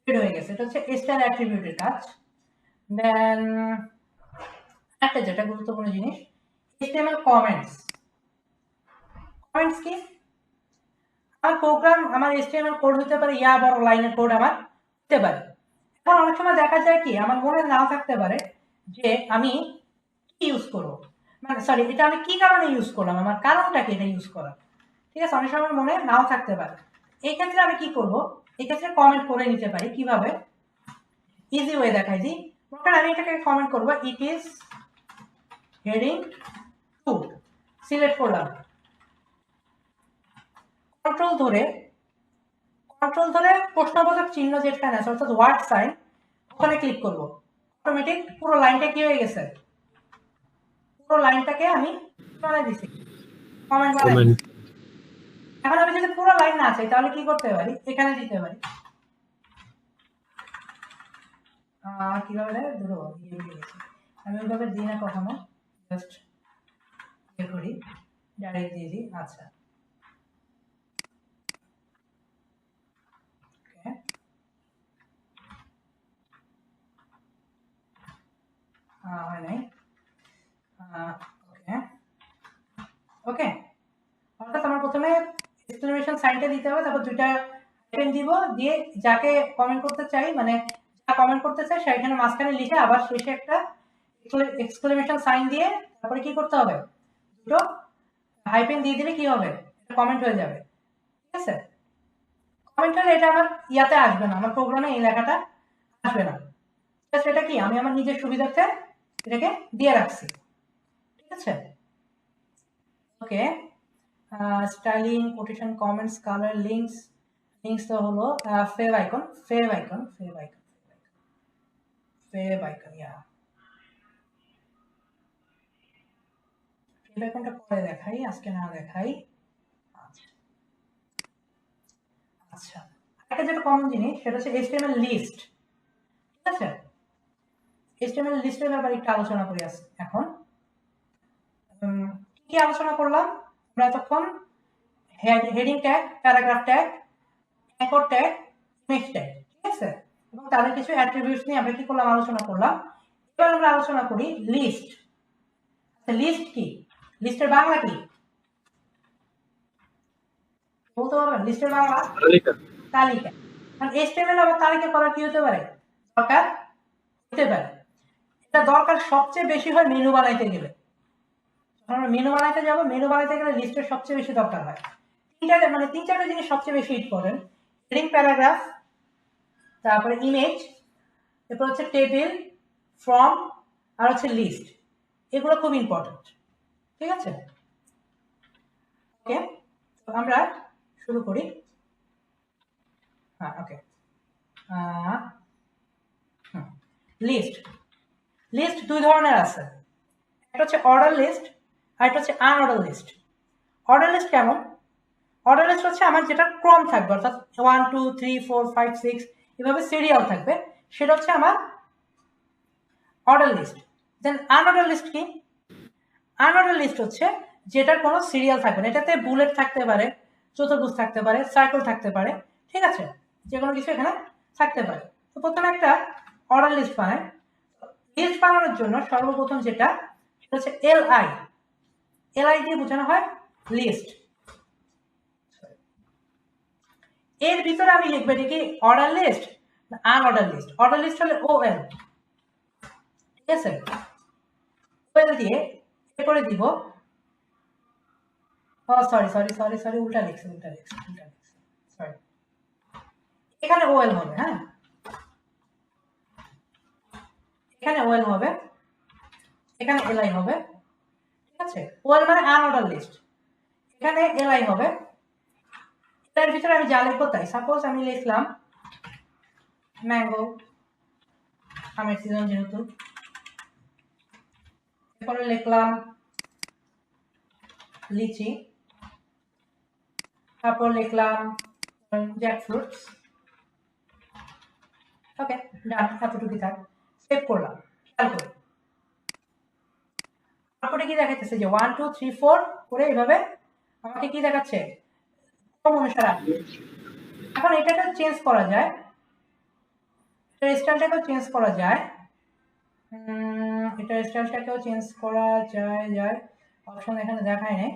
রেড হয়ে গেছে। এটা হচ্ছে স্টাইল অ্যাট্রিবিউটের কাজ। দেন একটা যেটা গুরুত্বপূর্ণ জিনিস, HTML কমেন্টস। কমেন্টস কি, আমার প্রোগ্রাম, আমার HTML কোড হতে পারে, ইয়া বড় লাইনের কোড আমার হতে পারে। এখন অনেক সময় দেখা যায় কি, আমার মনে নাও থাকতে পারে যে আমি কি ইউজ করবো, মানে সরি এটা আমি কি কারণে ইউজ করলাম, আমার কারণটা কি এটা ইউজ করার। ঠিক আছে, অনেক সময় মনে নাও থাকতে পারে। এই ক্ষেত্রে আমি কি করব, এই ক্ষেত্রে কমেন্ট করে নিতে পারি। কিভাবে, ইজি ওয়ে দেখাই দিই। কারণ আমি এটাকে কমেন্ট করব, ইট ইজ হেডিং 2, সিলেক্ট করলাম, কন্ট্রোল ধরে প্রশ্নবোধক চিহ্ন যেখানে আছে অর্থাৎ ওয়ার্ড সাইন, ওখানে ক্লিক করব, অটোমেটিক পুরো লাইনটা কি হয়ে গেছে, পুরো লাইনটাকে আমি বানাই দিছি, কমেন্ট বানাই দিছি। এখন আমি যদি পুরো লাইন না চাই তাহলে কি করতে পারি, এখানে দিতে পারি, কিভাবে দেয় দুটো আমি ওইভাবে দিই না কখনো, জাস্ট ইয়ে করি, ডাইরেক্ট দিয়ে দিই। আচ্ছা হয় নাই, ওকে ওকে। অর্থাৎ আমার প্রথমে এক্সক্লেমেশন সাইনটা দিতে হবে, তারপর দুইটা হাইফেন দিব, দিয়ে যাকে কমেন্ট করতে চাই, মানে যা কমেন্ট করতে চাই সেখানে মাঝখানে লিখে আবার শেষে একটা এক্সক্লেমেশন সাইন দিয়ে তারপরে কি করতে হবে, দুটো হাইফেন দিয়ে দিলে কি হবে, এটা কমেন্ট হয়ে যাবে। ঠিক আছে, কমেন্ট হলে এটা আমার ইয়াতে আসবে না, আমার প্রোগ্রামে এই লেখাটা আসবে না। এটা কি আমি আমার নিজের সুবিধার্থে এটাকে দিয়ে রাখছি। ঠিক আছে, okay. Styling, quotation, comments, colour, links তো হলো ফেভ আইকন, ইয়া ফেভ আইকনটা পরে দেখাই, আজকে না দেখাই। আচ্ছা একটা যেটা কমন জিনিস সেটা হচ্ছে HTML লিস্ট। ঠিক আছে, HTML লিস্টের ব্যাপারে একটু আলোচনা করি এখন। কি আলোচনা করলাম আমরা এতক্ষণ, heading tag, paragraph tag, anchor tag, image tag, ঠিক আছে, এবং তাদের কিছু অ্যাট্রিবিউটস নিয়ে আমরা কি করলাম, আলোচনা করলাম। এবার আমরা আলোচনা করি লিস্ট। লিস্ট কি, লিস্টের বাংলা কি বলতে পারবেন? লিস্টের বাংলা তালিকা। তালিকা। কারণ HTML আবার তালিকা করা কি হতে পারে, দরকার হতে পারে। এটা দরকার সবচেয়ে বেশি হয় মেনু বানাইতে গেলে। যখন আমরা মেনু বানাইতে যাব, মেনু বানাইতে গেলে লিস্টের সবচেয়ে বেশি দরকার হয়। তিন চারটা জিনিস সবচেয়ে বেশি হিট করেন, হেডিং, প্যারাগ্রাফ, তারপরে ইমেজ, এরপর হচ্ছে টেবিল, ফর্ম, আর হচ্ছে লিস্ট। এগুলো খুব ইম্পর্টেন্ট, ঠিক আছে। ওকে, আমরা শুরু করি। হ্যাঁ, ওকে। লিস্ট, লিস্ট দুই ধরনের আছে, একটা হচ্ছে অর্ডার লিস্ট আর একটা হচ্ছে আনঅর্ডার লিস্ট। অর্ডার লিস্ট কেমন? অর্ডার লিস্ট হচ্ছে আমার যেটা ক্রম থাকবে, অর্থাৎ 1 2 3 4 5 6 এভাবে সিরিয়াল থাকবে, সেটা হচ্ছে আমার অর্ডার লিস্ট। দেন আনঅর্ডার লিস্ট কি? আনঅর্ডার লিস্ট হচ্ছে যেটার কোনো সিরিয়াল থাকবে না, এটাতে বুলেট থাকতে পারে, চতুর্ভুজ থাকতে পারে, সার্কেল থাকতে পারে, ঠিক আছে, যে কোনো কিছু এখানে থাকতে পারে। তো প্রথমে একটা অর্ডার লিস্ট বানায়। লিস্ট বানানোর জন্য সর্বপ্রথম যেটা, সেটা হচ্ছে এলআই। এলআই দিয়ে বোঝানো হয় লিস্ট। এর ভিতরে আমি লিখবো এটা কি অর্ডার লিস্ট না আনঅর্ডার লিস্ট। অর্ডার লিস্ট হলে ওএল, ঠিক আছে, ওএল দিয়ে করে দিব। সরি সরি সরি সরি উল্টা লিখছি, সরি। এখানে ওএল হবে, হ্যাঁ, এখানে ওএল হবে, এখানে এলআই হবে, ঠিক আছে। ওএল মানে আনঅর্ডার লিস্ট, এখানে এলআই হবে। এর ভিতরে আমি যা লিখবো তাই। সাপোজ আমি লিখলাম ম্যাঙ্গো, আমের সিজন যেহেতু, এরপরে লিখলাম লিচি, তারপর লিখলাম জ্যাকফ্রুটস। ওকে, ডান, এতটুকু থাক। সেভ করলাম, খেয়াল করি। তারপরে কি দেখাচ্ছে যে 1 2 3 4 করে এইভাবে আমাকে কি দেখাচ্ছে, ক্রম অনুসারে। এখন এটাকে চেঞ্জ করা যায়, এটার স্টাইলটাকেও চেঞ্জ করা যায়, এটার স্টাইলটাকেও চেঞ্জ করা যায়। অপশন এখানে দেখায় নাই।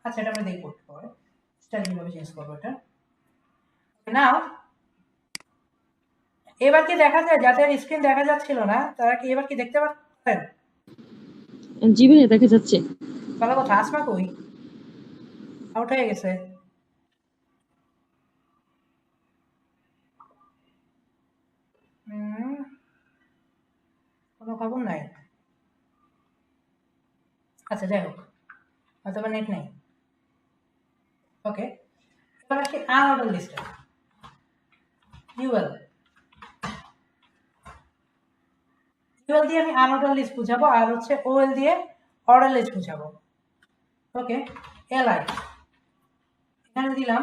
আচ্ছা, এটা আমরা দেখবো পরে স্টাইল কিভাবে চেঞ্জ করবো এটা। নাও এবার কি দেখা যায়? যাদের স্ক্রিন দেখা যাচ্ছিল না তারা কি এবার কি দেখতে পাচ্ছেন? জি ভাইয়া দেখা যাচ্ছে। ভালো কথা। আসমা কই? আউট হয়ে গেছে। কোনো খবর নাই। আচ্ছা, যাই হোক, হয়তো বা নেট নেই। ওকে, এবার আসি আনঅর্ডার লিস্টে। ইউএল দিয়ে আমি আনঅর্ডার লিস্ট বুঝাবো, আর হচ্ছে ওএল দিয়ে অর্ডার লিস্ট বুঝাবো। ওকে, এলআই এখানে দিলাম,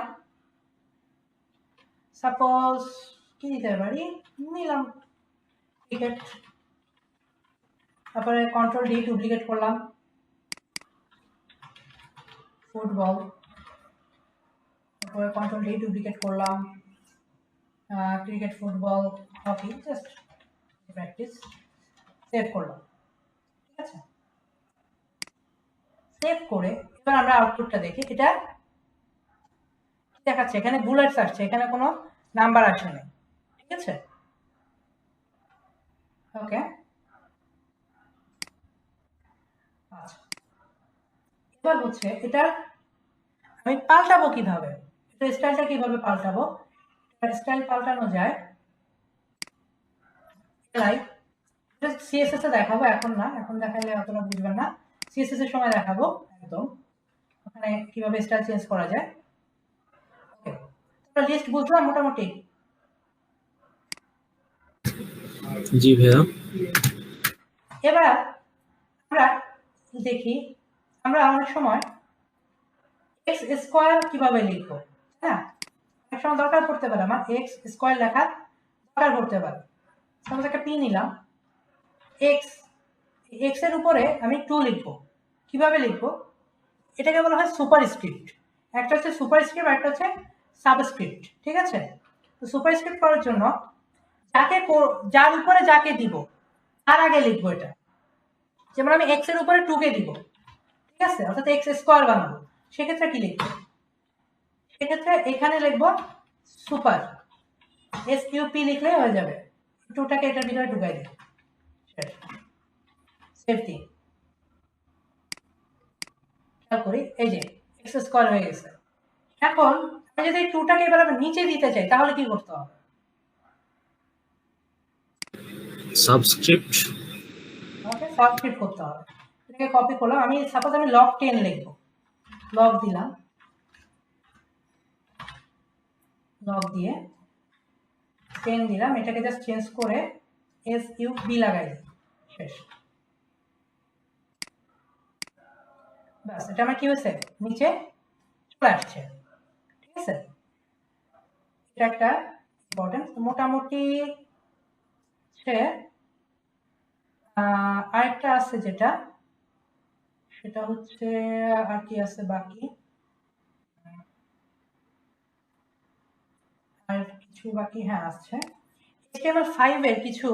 সাপোজ কি দিতে পারি, নিলাম ক্রিকেট, তারপরে কন্ট্রোল ডি ডুপ্লিকেট করলাম, ফুটবল, তারপরে কন্ট্রোল ডি ডুপ্লিকেট করলাম, cricket, football, hockey, just practice. Save করলাম, ঠিক আছে। সেভ করে এবার আমরা আউটপুটটা দেখি। এটা দেখাচ্ছে এখানে বুলেটস আসছে, এখানে কোনো নাম্বার আসে না, ঠিক আছে। ওকে, আচ্ছা, এবার হচ্ছে এটা আমি পাল্টাবো কিভাবে, এটা স্টাইলটা কিভাবে পাল্টাবো। স্টাইল পাল্টানো যায়, সিএসএস এ দেখাবো, এখন না, এখন দেখালে অতটা বুঝবেন না। সিএসএস এর সময় দেখাবো একদম ওখানে কিভাবে স্টাইল চেঞ্জ করা যায়। ওকে, তোমরা লিস্ট বুঝলাম মোটামুটি? জি ভাইয়া। এবার আমরা দেখি, আমরা অনেক সময় এক্স স্কোয়ার কিভাবে লিখবো। হ্যাঁ, অনেক সময় দরকার পড়তে পারে, আমার এক্স স্কোয়ার লেখার দরকার পড়তে পারে। সাপোজ একটা পি নিলাম, এক্স এর উপরে আমি 2 লিখবো। কিভাবে লিখবো? এটাকে বলা হয় সুপারস্ক্রিপ্ট। একটা হচ্ছে সুপারস্ক্রিপ্ট, একটা হচ্ছে সাবস্ক্রিপ্ট, ঠিক আছে। তো সুপারস্ক্রিপ্ট করার জন্য যার উপরে যাকে দিব তার আগে লিখবো এটা। যেমন আমি এক্স এর উপরে 2 কে দিব, ঠিক আছে, অর্থাৎ এক্স স্কোয়ার বানাবো, সেক্ষেত্রে কি লিখবো? সেক্ষেত্রে এখানে লিখবো সুপার, SUP লিখলে হয়ে যাবে, 2টাকে এটার ভিতরে ঢুকাই দিই, সেফটি খেয়াল করি, এই যে এক্স স্কোয়ার হয়ে গেছে। এখন আমি যদি 2টাকে এবার নিচে দিতে চাই তাহলে কি করতে হবে? সাবস্ক্রিপ্ট। ওকে, সাবস্ক্রিপ্ট করতে হবে। এটাকে কপি করলাম, আমি সাপোজ আমি লগ 10 লিখবো, লগ দিলাম, লগ দিয়ে 10 দিলাম, এটাকে জাস্ট চেঞ্জ করে SUB লাগাই দিই, শেষ। ব্যাস, এটা আমার কি হয়েছে, নিচে চলে আসছে, ঠিক আছে। এটা একটা ইম্পর্টেন্ট। মোটামুটি আরেকটা আছে যেটা, সেটা হচ্ছে আর কি আছে বাকি, আর কিছু বাকি, হ্যাঁ আছে। HTML5 এর কিছু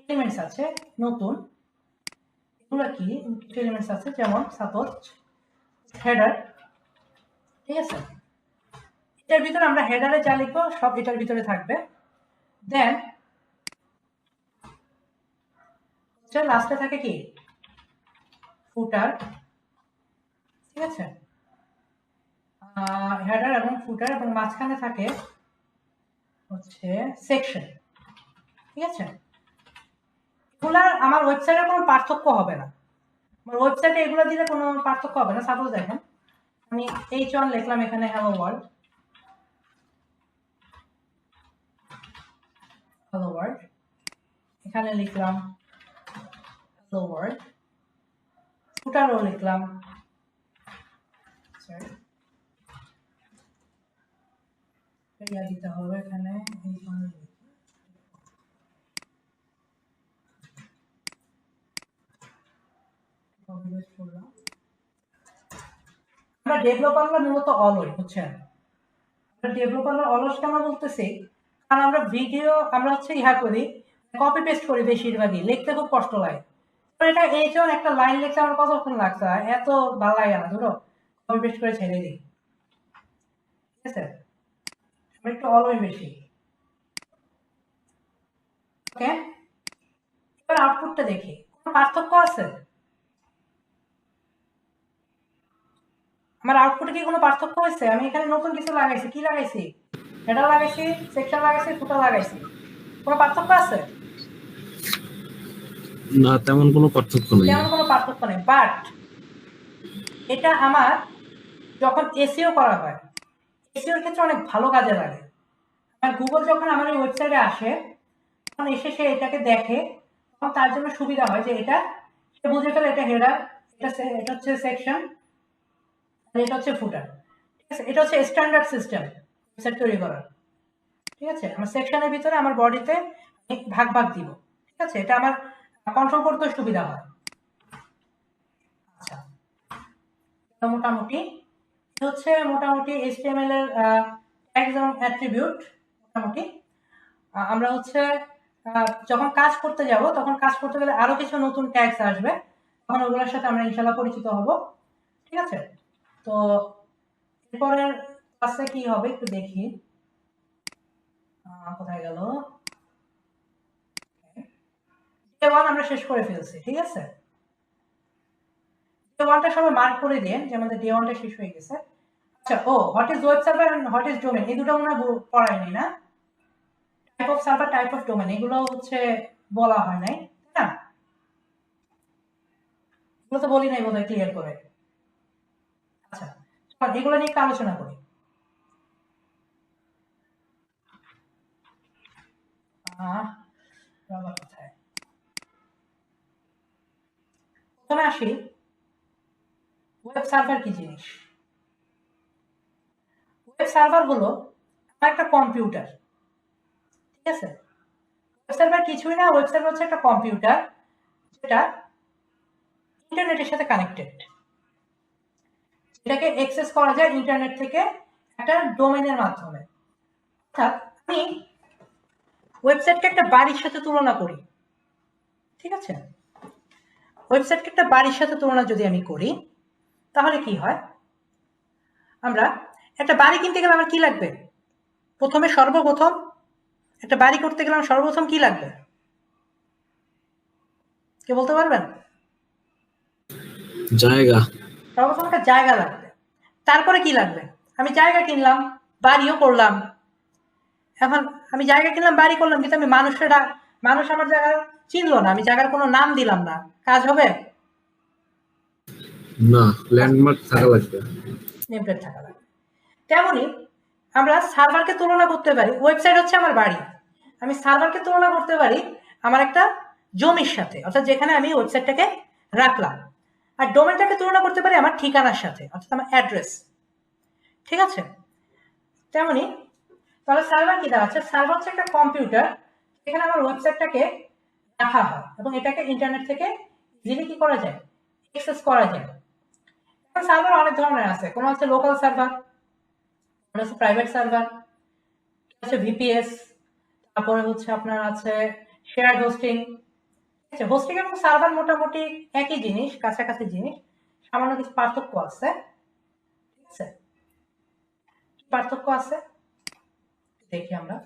এলিমেন্টস আছে নতুন, এগুলো কি কিছু এলিমেন্টস আছে, যেমন সাপোজ হেডার, ঠিক আছে। এটার ভিতরে আমরা হেডারে যা লিখবো সব এটার ভিতরে থাকবে। দেন লাস্টে থাকে কি ফুটার, ঠিক আছে, হেডার এবং ফুটার, এবং মাঝখানে থাকে হচ্ছে সেকশন, ঠিক আছে। এগুলার আমার ওয়েবসাইটে কোনো পার্থক্য হবে না, আমার ওয়েবসাইটে এগুলো দিলে কোনো পার্থক্য হবে না। সাপোজ দেখেন আমি H1 লিখলাম এখানে, হ্যালো ওয়ার্ল্ড, হ্যালো ওয়ার্ল্ড, এখানে লিখলাম হ্যালো ওয়ার্ল্ড, ফুটারও লিখলাম, দিতে হবে এখানে, আমরা ডেভেলপাররা মূলত অলস, বুঝছেন, আমরা ডেভেলপাররা অলস কেন বলতেছি, কারণ আমরা ভিডিও আমরা হচ্ছে করি, কপি পেস্ট করি বেশিরভাগই, লিখতে খুব কষ্ট লাগে। এটা H1 একটা লাইন লিখতে আমার কতক্ষণ লাগছে, এত ভালো লাগে না, ধরো কপি পেস্ট করে ছেড়ে দিই, ঠিক আছে, আমরা একটু অলস বেশি। ওকে, এবার আউটপুটটা দেখি, কোনো পার্থক্য আছে? আমার আউটপুটে কি কোনো পার্থক্য হয়েছে? আমি এখানে নতুন কিছু লাগাইছি, কি লাগাইছি, হেডার লাগাইছি, সেকশন লাগাইছি, ফুটার লাগাইছি, কোনো পার্থক্য আছে? না, তেমন কোনো পার্থক্য নেই। তেমন কোনো পার্থক্য নেই, বাট এটা আমার যখন এসইও করা হয়, এসইওর ক্ষেত্রে অনেক ভালো কাজে লাগে। আর গুগল যখন আমার এই ওয়েবসাইটে আসে, তখন এসে সে এটাকে দেখে, তখন তার জন্য সুবিধা হয় যে এটা সে বুঝে ফেলে এটা হেডার, এটা হচ্ছে সেকশন, এটা হচ্ছে ফুটার, ঠিক আছে। এটা হচ্ছে স্ট্যান্ডার্ড সিস্টেম ওয়েবসাইট তৈরি করার, ঠিক আছে। আমার সেকশনের ভিতরে আমার বডিতে ভাগ ভাগ দিব, ঠিক আছে, এটা আমার কন্ট্রোল করতে সুবিধা হয়। আচ্ছা, মোটামুটি হচ্ছে মোটামুটি HTML এর ট্যাগস এবং অ্যাট্রিবিউট। মোটামুটি আমরা হচ্ছে যখন কাজ করতে যাব, তখন কাজ করতে গেলে আরো কিছু নতুন ট্যাগস আসবে, তখন ওগুলোর সাথে আমরা ইনশাআল্লাহ পরিচিত হব, ঠিক আছে। তো এরপরের ক্লাসে কি হবে একটু দেখি, কোথায় গেল, ডে 1 আমরা শেষ করে ফেলছি, ঠিক আছে। ডে 1টা সবাই মার্ক করে দিয়ে যে আমাদের ডে 1টা শেষ হয়ে গেছে। আচ্ছা, what is web server and what is domain, এই দুটো মনে হয় পড়ায়নি না, type of server, type of domain, এগুলো হচ্ছে বলা হয় নাই, তাই না? এগুলো তো বলি নাই বোধহয় ক্লিয়ার করে। আচ্ছা, এগুলো নিয়ে একটু আলোচনা করি। কোথায়, প্রথমে আসি ওয়েব সার্ভার কি জিনিস। ওয়েব সার্ভার হলো একটা কম্পিউটার, ঠিক আছে। ওয়েব সার্ভার কিছুই না, ওয়েব সার্ভার হচ্ছে একটা কম্পিউটার যেটা ইন্টারনেটের সাথে কানেক্টেড, এটাকে অ্যাক্সেস করা যায় ইন্টারনেট থেকে একটা ডোমেইনের মাধ্যমে। অর্থাৎ আমি ওয়েবসাইটকে একটা বাড়ির সাথে তুলনা করি, ঠিক আছে? ওয়েবসাইটকে একটা বাড়ির সাথে তুলনা যদি আমি করি তাহলে কি হয়, আমরা একটা বাড়ি কিনতে গেলে আমার কি লাগবে? সর্বপ্রথম একটা বাড়ি করতে গেলে আমার সর্বপ্রথম কি লাগবে? কে বলতে পারবেন? জায়গা। সর্বপ্রথম একটা জায়গা লাগবে। তারপরে কি লাগবে? আমি জায়গা কিনলাম, বাড়িও করলাম। এখন আমি জায়গা কিনলাম, বাড়ি করলাম, কিন্তু আমি মানুষ আমার জায়গা চিনলো না, আমি জায়গার কোনো নাম দিলাম না, কাজ হবে? না, ল্যান্ডমার্ক থাকা লাগবে। নেমপ্লেট থাকা লাগবে। তেমনই আমরা সার্ভারকে তুলনা করতে পারি, ওয়েবসাইট হচ্ছে আমার বাড়ি, আমি সার্ভারকে তুলনা করতে পারি আমার একটা জমির সাথে, অর্থাৎ যেখানে আমি ওয়েবসাইটটাকে রাখলাম। আর ডোমেনটাকে তুলনা করতে পারি আমার ঠিকানার সাথে, অর্থাৎ আমার অ্যাড্রেস। ঠিক আছে? তেমনি তাহলে সার্ভার কি দাঁড়াচ্ছে? সার্ভার হচ্ছে একটা কম্পিউটার, এখানে আমার ওয়েবসাইটটাকে রাখা হয় এবং এটাকে ইন্টারনেট থেকে ইজিলি কি করা যায়? অ্যাক্সেস করা যায়। এখন সার্ভার অনেক ধরনের আছে, কোনো হচ্ছে লোকাল সার্ভার, কোনো হচ্ছে প্রাইভেট সার্ভার, হচ্ছে ভিপিএস, তারপরে হচ্ছে আপনার আছে শেয়ার হোস্টিং। আচ্ছা, হোস্টিং এবং সার্ভার মোটামুটি একই জিনিস, কাছাকাছি জিনিস, সামান্য কিছু পার্থক্য আছে। ঠিক আছে? পার্থক্য আছে দেখি আমরা।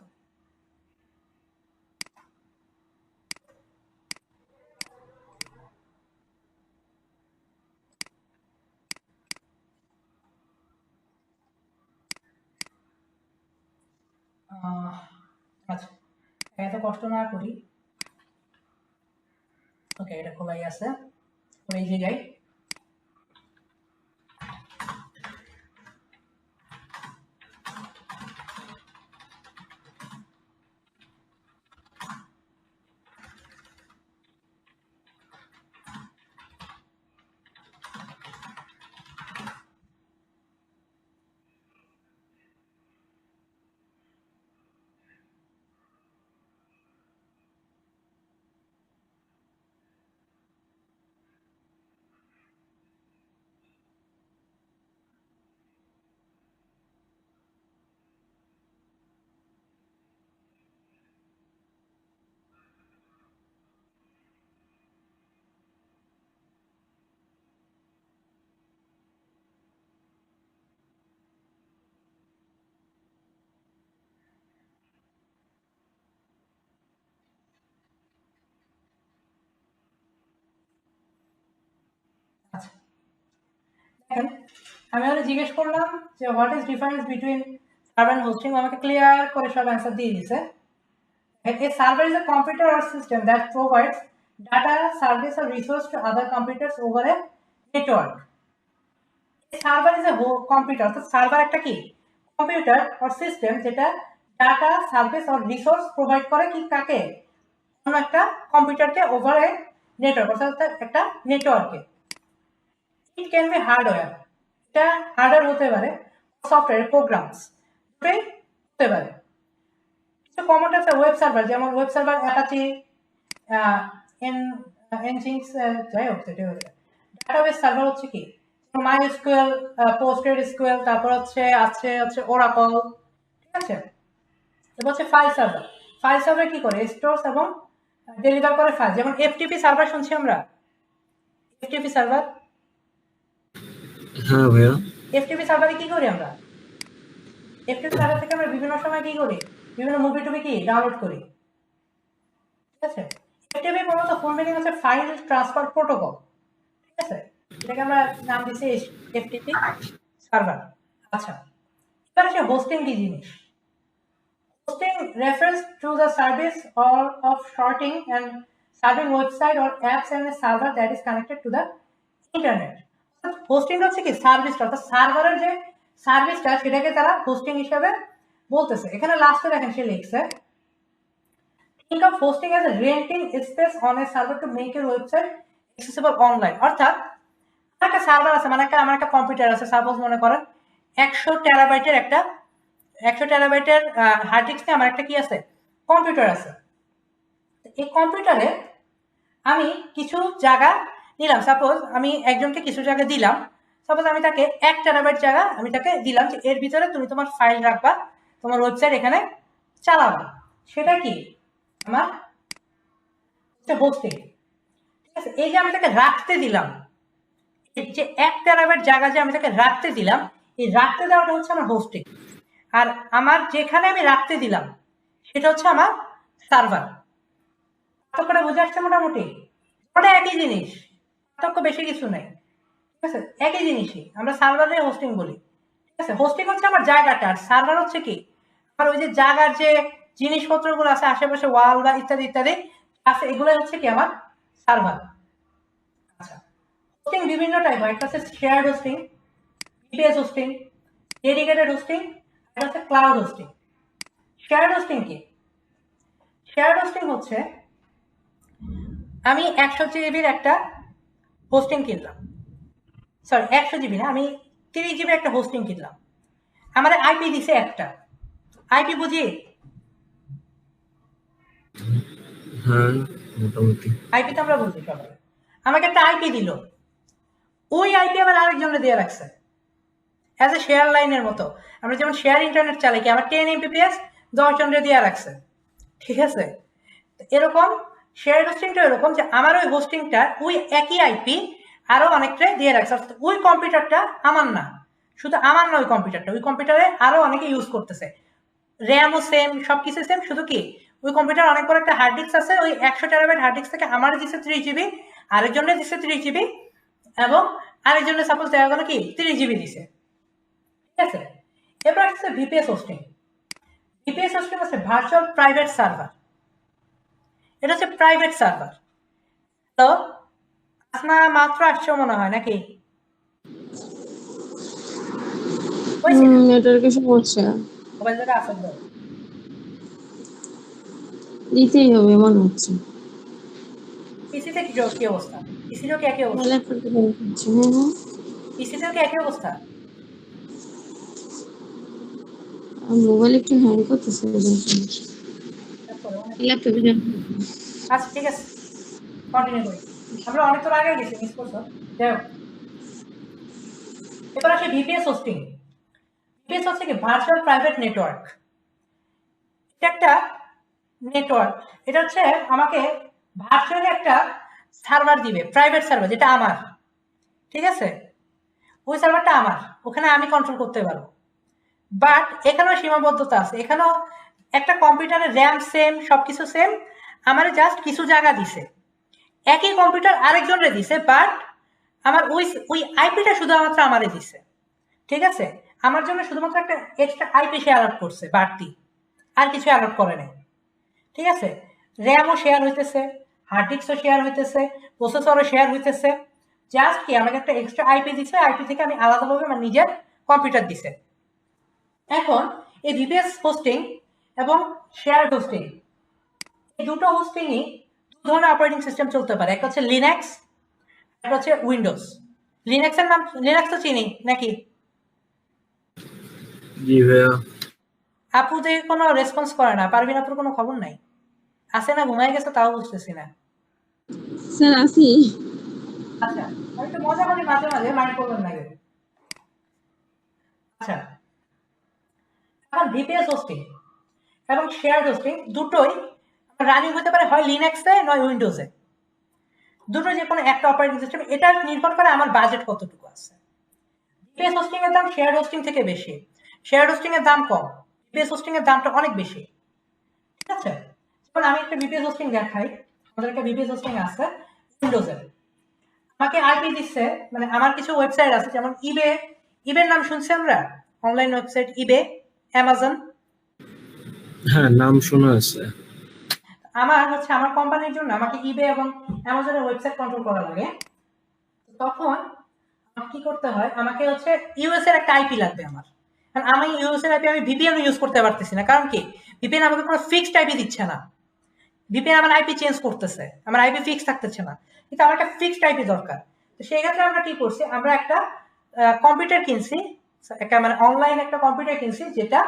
আচ্ছা, এত কষ্ট না করি। ওকে, এটা খোলাই আছে, এই জায়গায় আচ্ছা, দেখেন আমি ওরা জিজ্ঞেস করলাম যে what is difference between server and hosting, আমাকে ক্লিয়ার করে সব অ্যান্সার দিয়ে দিয়েছে। A server is a computer or system that provides data, service, or resource to other computers over a network. A server is a computer. So server একটা কি? Computer or system যেটা data, service or resource provide করে কি কাকে? অন্য একটা কম্পিউটারকে over a network, অর্থাৎ একটা নেটওয়ার্কে। ইট ক্যান বি হার্ডওয়্যার, এটা হার্ডওয়্যার হতে পারে, সফটওয়্যার প্রোগ্রামস দুটোই হতে পারে। কমন আছে ওয়েব সার্ভার, যেমন ওয়েব সার্ভার অ্যাপাচি, এনজিনস, যাই হোক সেটা হচ্ছে। ডাটাবেস সার্ভার হচ্ছে কি? মাইএসকিউএল, পোস্টগ্রেসকিউএল, তারপর আছে ওরাকল। ঠিক আছে? এবার হচ্ছে ফাইল সার্ভার। ফাইল সার্ভার কি করে? স্টোরস এবং ডেলিভার করে ফাইল, যেমন এফটিপি সার্ভার শুনছি আমরা। এফটিপি সার্ভার, হ্যাঁ ভাইয়া। এফটিপি সার্ভারে কি করি আমরা? এফটিপি সার্ভার থেকে আমরা বিভিন্ন সময় কি করি? বিভিন্ন মুভি টুভি কি ডাউনলোড করি। ঠিক আছে? এফটিপি মূলত ফুল মিনিং হচ্ছে ফাইল ট্রান্সফার প্রোটোকল। ঠিক আছে? এটাকে আমরা নাম দিচ্ছি এফটিপি সার্ভার। আচ্ছা, এবার আসে হোস্টিং কি জিনিস? Hosting refers to the service or of sorting and serving website or apps and a server that is connected to the internet. Hosting হচ্ছে কি? সার্ভিসটা, অর্থাৎ সার্ভারের যে সার্ভিসটা সেটাকে তারা হোস্টিং হিসেবে বলতেছে। এখানে লাস্টে দেখেন সে লিখছে, think of hosting as renting space on a server to make your website accessible online. অর্থাৎ আমার একটা সার্ভার আছে, মানে আমার একটা কম্পিউটার আছে, সাপোজ মনে করেন 100 টেরাবাইটের হার্ড ডিস্কে আমার একটা কি আছে? কম্পিউটার আছে। এই কম্পিউটারে আমি কিছু জায়গা নিলাম, সাপোজ আমি একজনকে কিছু জায়গা দিলাম, সাপোজ আমি তাকে 1 টেরাবাইট জায়গা আমি তাকে দিলাম যে এর ভিতরে তুমি তোমার ফাইল রাখবা, তোমার ওয়েবসাইট এখানে চালাবা। সেটা কি আমার হচ্ছে হোস্টিং। ঠিক আছে, এই যে আমি তাকে রাখতে দিলাম, এই যে 1 টেরাবাইট জায়গা যে আমি তাকে রাখতে দিলাম, এই রাখতে দেওয়াটা হচ্ছে আমার হোস্টিং। আর আমার যেখানে আমি রাখতে দিলাম সেটা হচ্ছে আমার সার্ভার। পার্থক্যটা বুঝে আসছে মোটামুটি? ওটা একই জিনিস, পার্থক্য বেশি কিছু নাই। ঠিক আছে, একই জিনিসই, আমরা সার্ভারে হোস্টিং বলি। ঠিক আছে, হোস্টিং হচ্ছে আমার জায়গাটা, আর সার্ভার হচ্ছে কি আমার ওই যে জায়গার যে জিনিসপত্রগুলো আছে আশেপাশে, ওয়াল বা ইত্যাদি ইত্যাদি আছে, এগুলো হচ্ছে কি আমার সার্ভার। আচ্ছা, হোস্টিং বিভিন্ন টাইপ হয়। একটা হচ্ছে shared hosting, VPS hosting, dedicated hosting, আর হচ্ছে ক্লাউড হোস্টিং। শেয়ার্ড হোস্টিং কি? শেয়ার্ড হোস্টিং হচ্ছে আমি 100 জিবির একটা হোস্টিং কিনলাম, সরি 100 জিবি না, আমি 30 জিবি একটা হোস্টিং কিনলাম। আমার আইপি দিছে একটা, আইপি বুঝি? হ্যাঁ মোটামুটি। আইপি তো আমরা বুঝি সবাই। আমাকে একটা আইপি দিল, ওই আইপি আবার আরেকজনে দিয়ে রাখছে অ্যাজ এ শেয়ার লাইনের মতো। আমরা যেমন শেয়ার ইন্টারনেট চালাই কি, আমার 10 Mbps 10 জনরে দিয়ে রাখছে। ঠিক আছে, এরকম শেয়ার হোস্টিংটা এরকম যে আমার ওই হোস্টিংটা ওই একই আইপি আরো অনেকটা দিয়ে রাখছে। ওই কম্পিউটারটা আমার না, শুধু আমার না, ওই কম্পিউটারটা, ওই কম্পিউটারে আরো অনেকে ইউজ করতেছে, র্যামও সেম, সবকিছু সেম, শুধু কি ওই কম্পিউটার অনেক বড় একটা হার্ড ডিস্ক আছে, ওই 100 টেরাবাইট হার্ড ডিস্ক থেকে আমার দিচ্ছে 3 জিবি, আরেকজনের দিচ্ছে 3 জিবি, এবং আরেকজনের সাপোজ দেখা গেল কি 3 জিবি দিছে। ঠিক আছে, এরপর আসছে ভিপিএস হোস্টিং। ভিপিএস হোস্টিং হচ্ছে ভার্চুয়াল প্রাইভেট সার্ভার। এটা হচ্ছে প্রাইভেট সার্ভার। তো আপনার মাত্র আসছে মনে হয় নাকি? নেটওয়ার্কের সমস্যা, মোবাইল থেকে আসেন তো, দিতেই হবে মনে হচ্ছে। পিসিতে কি অবস্থা? পিসিতেও কি একই অবস্থা? ল্যাপটপ থেকে হচ্ছে। হ্যাঁ হ্যাঁ, পিসিতেও কি একই অবস্থা? মোবাইল একটু হ্যাং করতেছে। ল্যাপটপে আচ্ছা ঠিক আছে, কন্টিনিউ করি। আমরা অনেক তো আগে গেছি, মিস করছো। যাই হোক, এবার আসি ভিপিএস হোস্টিং। ভিপিএস হচ্ছে কি ভার্চুয়াল প্রাইভেট নেটওয়ার্ক। এটা একটা নেটওয়ার্ক, এটা হচ্ছে আমাকে ভার্চুয়ালি একটা সার্ভার দিবে, প্রাইভেট সার্ভার, যেটা আমার। ঠিক আছে, ওই সার্ভারটা আমার, ওখানে আমি কন্ট্রোল করতে পারবো। বাট এখানেও সীমাবদ্ধতা আছে, এখানেও একটা কম্পিউটারের র্যাম সেম, সবকিছু সেম, আমার জাস্ট কিছু জায়গা দিছে। একই কম্পিউটার আরেকজনের দিছে, বাট আমার ওই ওই আইপিটা শুধুমাত্র আমারে দিছে। ঠিক আছে, আমার জন্য শুধুমাত্র একটা এক্সট্রা আইপি সে অ্যালট করছে বাড়তি, আর কিছু অ্যালট করে নাই। ঠিক আছে, র্যামও শেয়ার হইতেছে, হার্ড ডিস্কও শেয়ার হইতেছে, প্রসেসরও শেয়ার হইতেছে। জাস্ট কি আমাকে একটা এক্সট্রা আইপি দিচ্ছে, আইপি থেকে আমি আলাদাভাবে আমার নিজের কম্পিউটার দিছে। এখন এই ভিপিএস হোস্টিং এবং শেয়ার হোস্টিং, এই দুটো হোস্টিংই দু ধরনের অপারেটিং সিস্টেম চলতে পারে। একটা হচ্ছে লিনাক্স, একটা হচ্ছে উইন্ডোজ। লিনাক্সের নাম, লিনাক্স তো চিনি নাকি? জি ভাইয়া। আপু দেখে কোনো রেসপন্স করে না, পারভিন আপুর কোনো খবর নাই, আছে না ঘুমাই গেছে তাও বুঝতেছি না। স্যার আসি। আচ্ছা, আমি একটু মজা করি মাঝে মাঝে, মাইন্ড করবেন না কেউ। আচ্ছা, এখন ভিপিএস হোস্টিং এবং শেয়ার হোস্টিং দুটোই রানিং হতে পারে হয় লিনাক্সে নয় উইন্ডোজে, দুটো যে কোনো একটা অপারেটিং সিস্টেম। এটা নির্ভর করে আমার বাজেট কতটুকু আছে। ভিপিএস হোস্টিং এর দাম শেয়ার হোস্টিং থেকে বেশি, শেয়ার হোস্টিং এর দাম কম, ভিপিএস হোস্টিং এর দামটা অনেক বেশি। ঠিক আছে, যেমন আমি একটা ভিপিএস হোস্টিং দেখাই। আমাদের একটা ভিপিএস হোস্টিং আছে উইন্ডোজের, আমাকে আইপি দিচ্ছে, মানে আমার কিছু ওয়েবসাইট আছে যেমন ইবে, ইবের নাম শুনছি আমরা, অনলাইন ওয়েবসাইট ইবে, অ্যামাজন। হ্যাঁ নাম শোনা আছে। আমার হচ্ছে আমার কোম্পানির জন্য আমাকে ইবে এবং অ্যামাজনের ওয়েবসাইট কন্ট্রোল করা লাগে। তখন আমার কি করতে হয়, আমাকে হচ্ছে ইউএস এর একটা আইপি লাগবে আমার। কারণ আমি ইউএস এর আইপি আমি ভিপিএন ইউজ করতে পারতেছি না, কারণ কি ভিপিএন আমাকে কোনো ফিক্সড আইপি দিচ্ছে না। ভিপিএন আমার আইপি চেঞ্জ করতেছে, আমার আইপি ফিক্স থাকতেছে না, কিন্তু আমার একটা ফিক্সড আইপি দরকার। তো সেই ক্ষেত্রে আমরা কি করছি, আমরা একটা কম্পিউটার কিনছি, একটা মানে অনলাইন একটা কম্পিউটার কিনছি, যেটা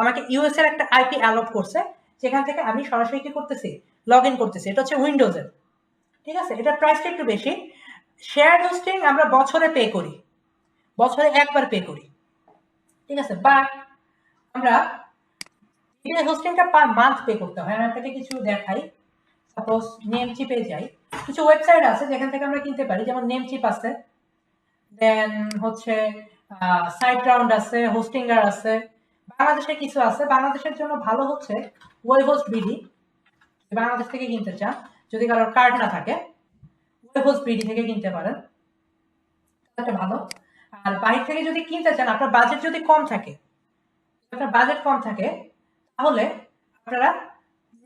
আমাকে ইউএস এর একটা আইপি অ্যালট করছে, যেখান থেকে আমি সরাসরি কি করতেছি, লগ ইন করতেছি। এটা হচ্ছে উইন্ডোজের। ঠিক আছে, এটার প্রাইসটা একটু বেশি। শেয়ার হোস্টিং আমরা বছরে পে করি, বছরে একবার পে করি। ঠিক আছে, বাট আমরা এই হোস্টিংটা পার মান্থ পে করতে হয়। আমি আপনাকে কিছু দেখাই। সাপোজ নেমচিপে যাই, কিছু ওয়েবসাইট আছে যেখান থেকে আমরা কিনতে পারি, যেমন নেমচিপ আছে, দেন হচ্ছে সাইট রাউন্ড আছে, হোস্টিঙ্গার আছে, বাংলাদেশে কিছু আছে। বাংলাদেশের জন্য ভালো হচ্ছে ওয়েব হোস্ট বিডি, বাংলাদেশ থেকে কিনতে চান যদি কারোর কার্ড না থাকে ওয়েব হোস্ট বিডি থেকে কিনতে পারেন, এটা ভালো। আর বাইরে থেকে যদি কিনতে চান, আপনার বাজেট যদি কম থাকে, আপনার বাজেট কম থাকে তাহলে আপনারা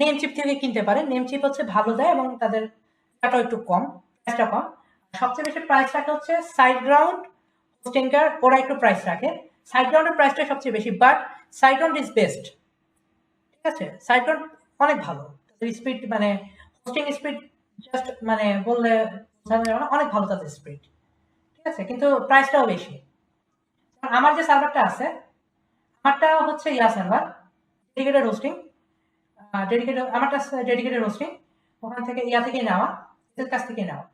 নেমচিপ থেকে কিনতে পারেন। নেমচিপ হচ্ছে ভালো দেয় এবং তাদের টাকাটাও একটু কম, প্রাইসটা কম। সবচেয়ে বেশি প্রাইস রাখে হচ্ছে সাইট গ্রাউন্ড, হোস্টিংকার, ওরা একটু প্রাইস রাখে। সাইট গ্রাউন্ডের প্রাইসটা সবচেয়ে বেশি, but site ground is best. ঠিক আছে, সাইট গ্রাউন্ড অনেক ভালো, স্পিড মানে হোস্টিং স্পিড জাস্ট মানে বললে বোঝানো যাবে না, অনেক ভালো তাদের স্পিড। ঠিক আছে, কিন্তু প্রাইসটাও বেশি। আমার যে সার্ভারটা আছে, আমারটা হচ্ছে ইয়া সার্ভার, ডেডিকেটেড হোস্টিং, ডেডিকেটেড, আমারটা ডেডিকেটেড হোস্টিং, ওখান থেকে ইয়া থেকে নেওয়া, এদের কাছ থেকে নেওয়া।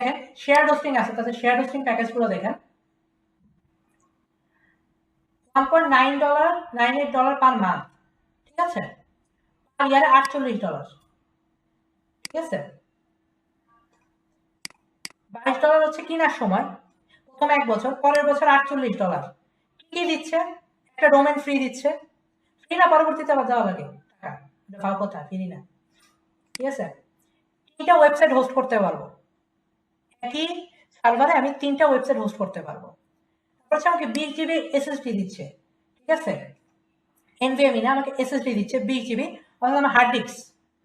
দেখেন শেয়ার হোস্টিং আছে, তাদের শেয়ার হোস্টিং প্যাকেজগুলো দেখেন, $1.9, $98 পার মান্থ। ঠিক আছে, পার ইয়ারে $48। ঠিক আছে, $22 হচ্ছে কেনার সময় প্রথম 1 বছর, পরের বছর $48। কি দিচ্ছে? একটা ডোমেন ফ্রি দিচ্ছে, ফ্রি না, পরবর্তীতে আবার দেওয়া লাগে টাকা, এটা ভালো কথা, ফ্রি না। ঠিক আছে, 3টা ওয়েবসাইট হোস্ট করতে পারবো, একই সার্ভারে আমি 3টা ওয়েবসাইট হোস্ট করতে পারবো। তারপর হচ্ছে আমাকে 20 জিবি এসএসডি দিচ্ছে। ঠিক আছে, এনভিএমই না, আমাকে এসএসডি দিচ্ছে 20 জিবি, অর্থাৎ আমার হার্ড ডিস্ক,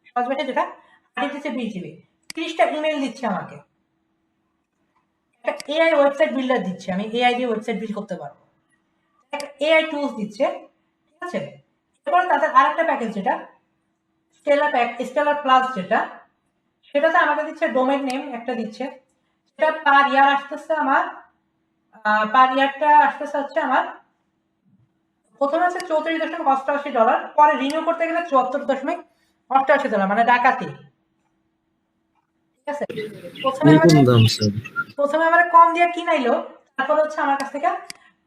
সহজ ভাষায় যেটা, হার্ড ডিস্ক দিচ্ছে 20 জিবি। 30টা ইমেল দিচ্ছে আমাকে, একটা এআই ওয়েবসাইট বিল্ডার দিচ্ছে, আমি এআই দিয়ে ওয়েবসাইট বিল্ড করতে পারবো, একটা এআই টুলস দিচ্ছে। ঠিক আছে, এরপরে তাদের আরেকটা প্যাকেজ যেটা স্টেলার প্লাস, যেটা সেটাতে আমাকে দিচ্ছে ডোমেন নেম একটা দিচ্ছে, সেটা পার ইয়ার আসতেছে আমার, পার ইয়ারটা আসতেছে হচ্ছে আমার, প্রথমে আছে $34.88, পরে রিনিউ করতে গেলে $74.88, মানে ডাকাতি। ঠিক আছে, প্রথমে এরকম আমাকে দাম স্যার? প্রথমে আমার কম দিয়ে কিনাইলো, তারপরে হচ্ছে আমার কাছ থেকে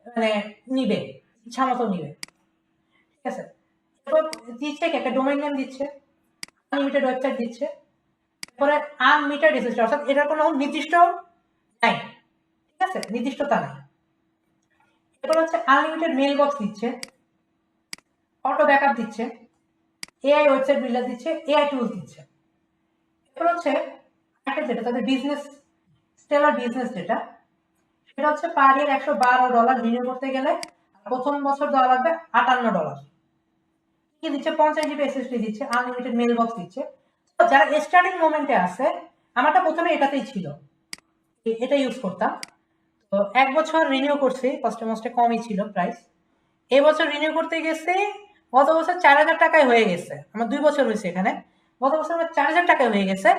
মানে নিবে, ইচ্ছা মতো নিবে। ঠিক আছে, এরপর দিচ্ছে কি, একটা ডোমেইন নেম দিচ্ছে, আনলিমিটেড ওয়েবসাইট দিচ্ছে, তারপরে আনলিমিটেড এসএসডি, অর্থাৎ এটার কোনো নির্দিষ্ট নাই। ঠিক আছে, নির্দিষ্টতা নাই। এরপর হচ্ছে আনলিমিটেড মেল বক্স দিচ্ছে, অটো ব্যাকআপ দিচ্ছে, এআই ওয়েবসাইট বিল্ডার দিচ্ছে, এআই টুলস দিচ্ছে। এরপর হচ্ছে একটা যেটা তাদের বিজনেস, স্টেলার বিজনেস, যেটা সেটা হচ্ছে পার ইয়ার $112 রিনিউ করতে গেলে, প্রথম বছর দেওয়া লাগবে $58। কি দিচ্ছে? 50 জিবি এসএসডি দিচ্ছে, আনলিমিটেড মেল বক্স দিচ্ছে। তো যারা স্টার্টিং মোমেন্টে আছে, আমারটা প্রথমে এটাতেই ছিল, এটা ইউজ করতাম। তো 1 বছর রিনিউ করছি, ফার্স্টে মাস্টে কমই ছিল প্রাইস। এই বছর রিনিউ করতে গেছে, গত বছর 4000 টাকায় হয়ে গেছে, আমার 2 বছর হয়েছে এখানে, গত বছর আমার 4000 টাকায় হয়ে গেছে।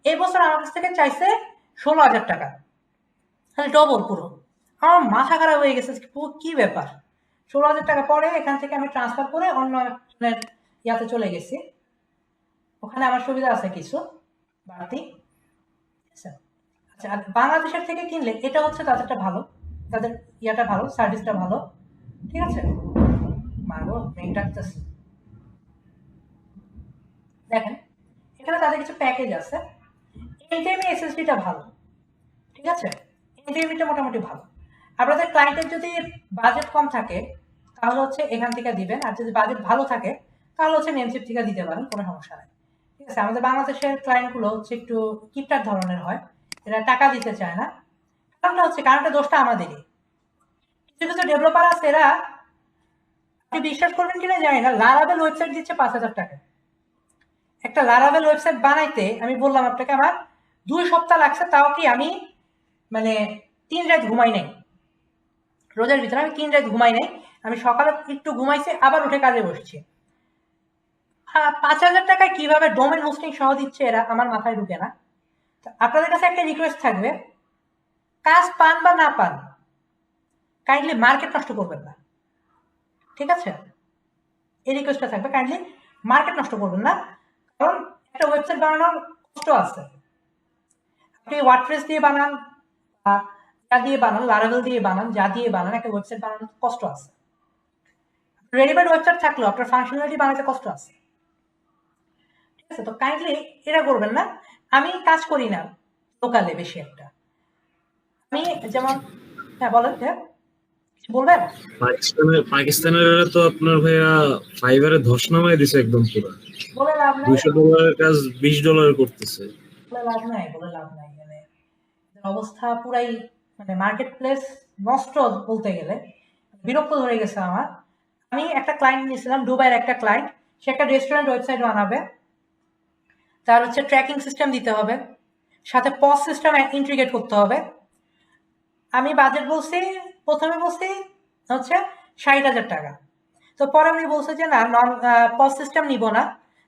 এই বছর আমার কাছ থেকে চাইছে 16000 টাকা, তাহলে ডবল পুরো। আমার মাথা খারাপ হয়ে গেছে, কি ব্যাপার, 16000 টাকা। পরে এখান থেকে আমি ট্রান্সফার করে অন্য ইয়াতে চলে গেছি, ওখানে আমার সুবিধা আছে কিছু বাড়তি। আচ্ছা, আচ্ছা, আর বাংলাদেশের থেকে কিনলে এটা হচ্ছে তাদেরটা ভালো, তাদের ইয়াটা ভালো, সার্ভিসটা ভালো। ঠিক আছে, মাগো মেঘ ডাকতেছে। দেখেন এখানে তাদের কিছু প্যাকেজ আছে, এনটিএমই এসএসডিটা ভালো। ঠিক আছে, এনটিএমইটা মোটামুটি ভালো। আপনাদের ক্লায়েন্টের যদি বাজেট কম থাকে তাহলে হচ্ছে এখান থেকে দিবেন, আর যদি বাজেট ভালো থাকে তাহলে হচ্ছে নেমচিপ থেকে দিতে পারেন, কোনো সমস্যা নেই। ঠিক আছে, আমাদের বাংলাদেশের ক্লায়েন্টগুলো হচ্ছে একটু কিপটার ধরনের হয়, এরা টাকা দিতে চায় না। কারণটা দোষটা আমাদেরই। কিছু কিছু ডেভেলপার আছে, এরা, আপনি বিশ্বাস করবেন কিনা জানি না, লারাবেল ওয়েবসাইট দিচ্ছে 5000 টাকা। একটা লারাবেল ওয়েবসাইট বানাইতে আমি বললাম আপনাকে আমার 2 সপ্তাহ লাগছে, তাও কি আমি মানে 3 রাত ঘুমাই নাই, রোজার ভিতরে আমি 3 রাত ঘুমাই নাই। আমি সকালে একটু ঘুমাইছি, আবার উঠে কাজে বসছি। 5000 টাকায় কিভাবে ডোমেন হোস্টিং সহ দিচ্ছে এরা, আমার মাথায় ঢুকে না। আপনাদের কাছে একটা রিকোয়েস্ট থাকবে, কাজ পান বা না পান, কাইন্ডলি মার্কেট নষ্ট করবেন না। ঠিক আছে, এই রিকোয়েস্টটা থাকবে, কাইন্ডলি মার্কেট নষ্ট করবেন না, কারণ একটা ওয়েবসাইট বানানোর কষ্ট আছে। আপনি ওয়ার্ডপ্রেস দিয়ে বানান, যা দিয়ে বানান, লারাভেল দিয়ে বানান, যা দিয়ে বানান, একটা ওয়েবসাইট বানানোর কষ্ট আছে। রেডিমেড ওয়েবসাইট থাকলেও আপনার ফাংশনালিটি বানাতে কষ্ট আছে, ঠিক আছে? তো কাইন্ডলি এটা করবেন না। আমি কাজ করি না লোকালে বেশি একটা, আমি যেমন, হ্যাঁ বলেন, হ্যাঁ কিছু বলবেন? পাকিস্তানের তো আপনার ভাইয়া ফাইবারে ধস নামাই দিছে একদম পুরো। বলে লাভ নাই, $200 কাজ $20 করতেছে। বলে লাভ নাই, বলে লাভ নাই। মানে অবস্থা পুরাই, মানে মার্কেট প্লেস নষ্ট বলতে গেলে, বিরক্ত ধরে গেছে আমার। আমি একটা ক্লায়েন্ট নিয়েছিলাম, দুবাইয়ের একটা ক্লায়েন্ট, সে একটা রেস্টুরেন্ট ওয়েবসাইট বানাবে, তার হচ্ছে ট্র্যাকিং সিস্টেম দিতে হবে, সাথে পজ সিস্টেম ইন্টিগ্রেট করতে হবে। আমি বাজেট বলছি, প্রথমে বলছি হচ্ছে 60,000 টাকা। তো পরে উনি বলছে যে না, পজ সিস্টেম নিব না,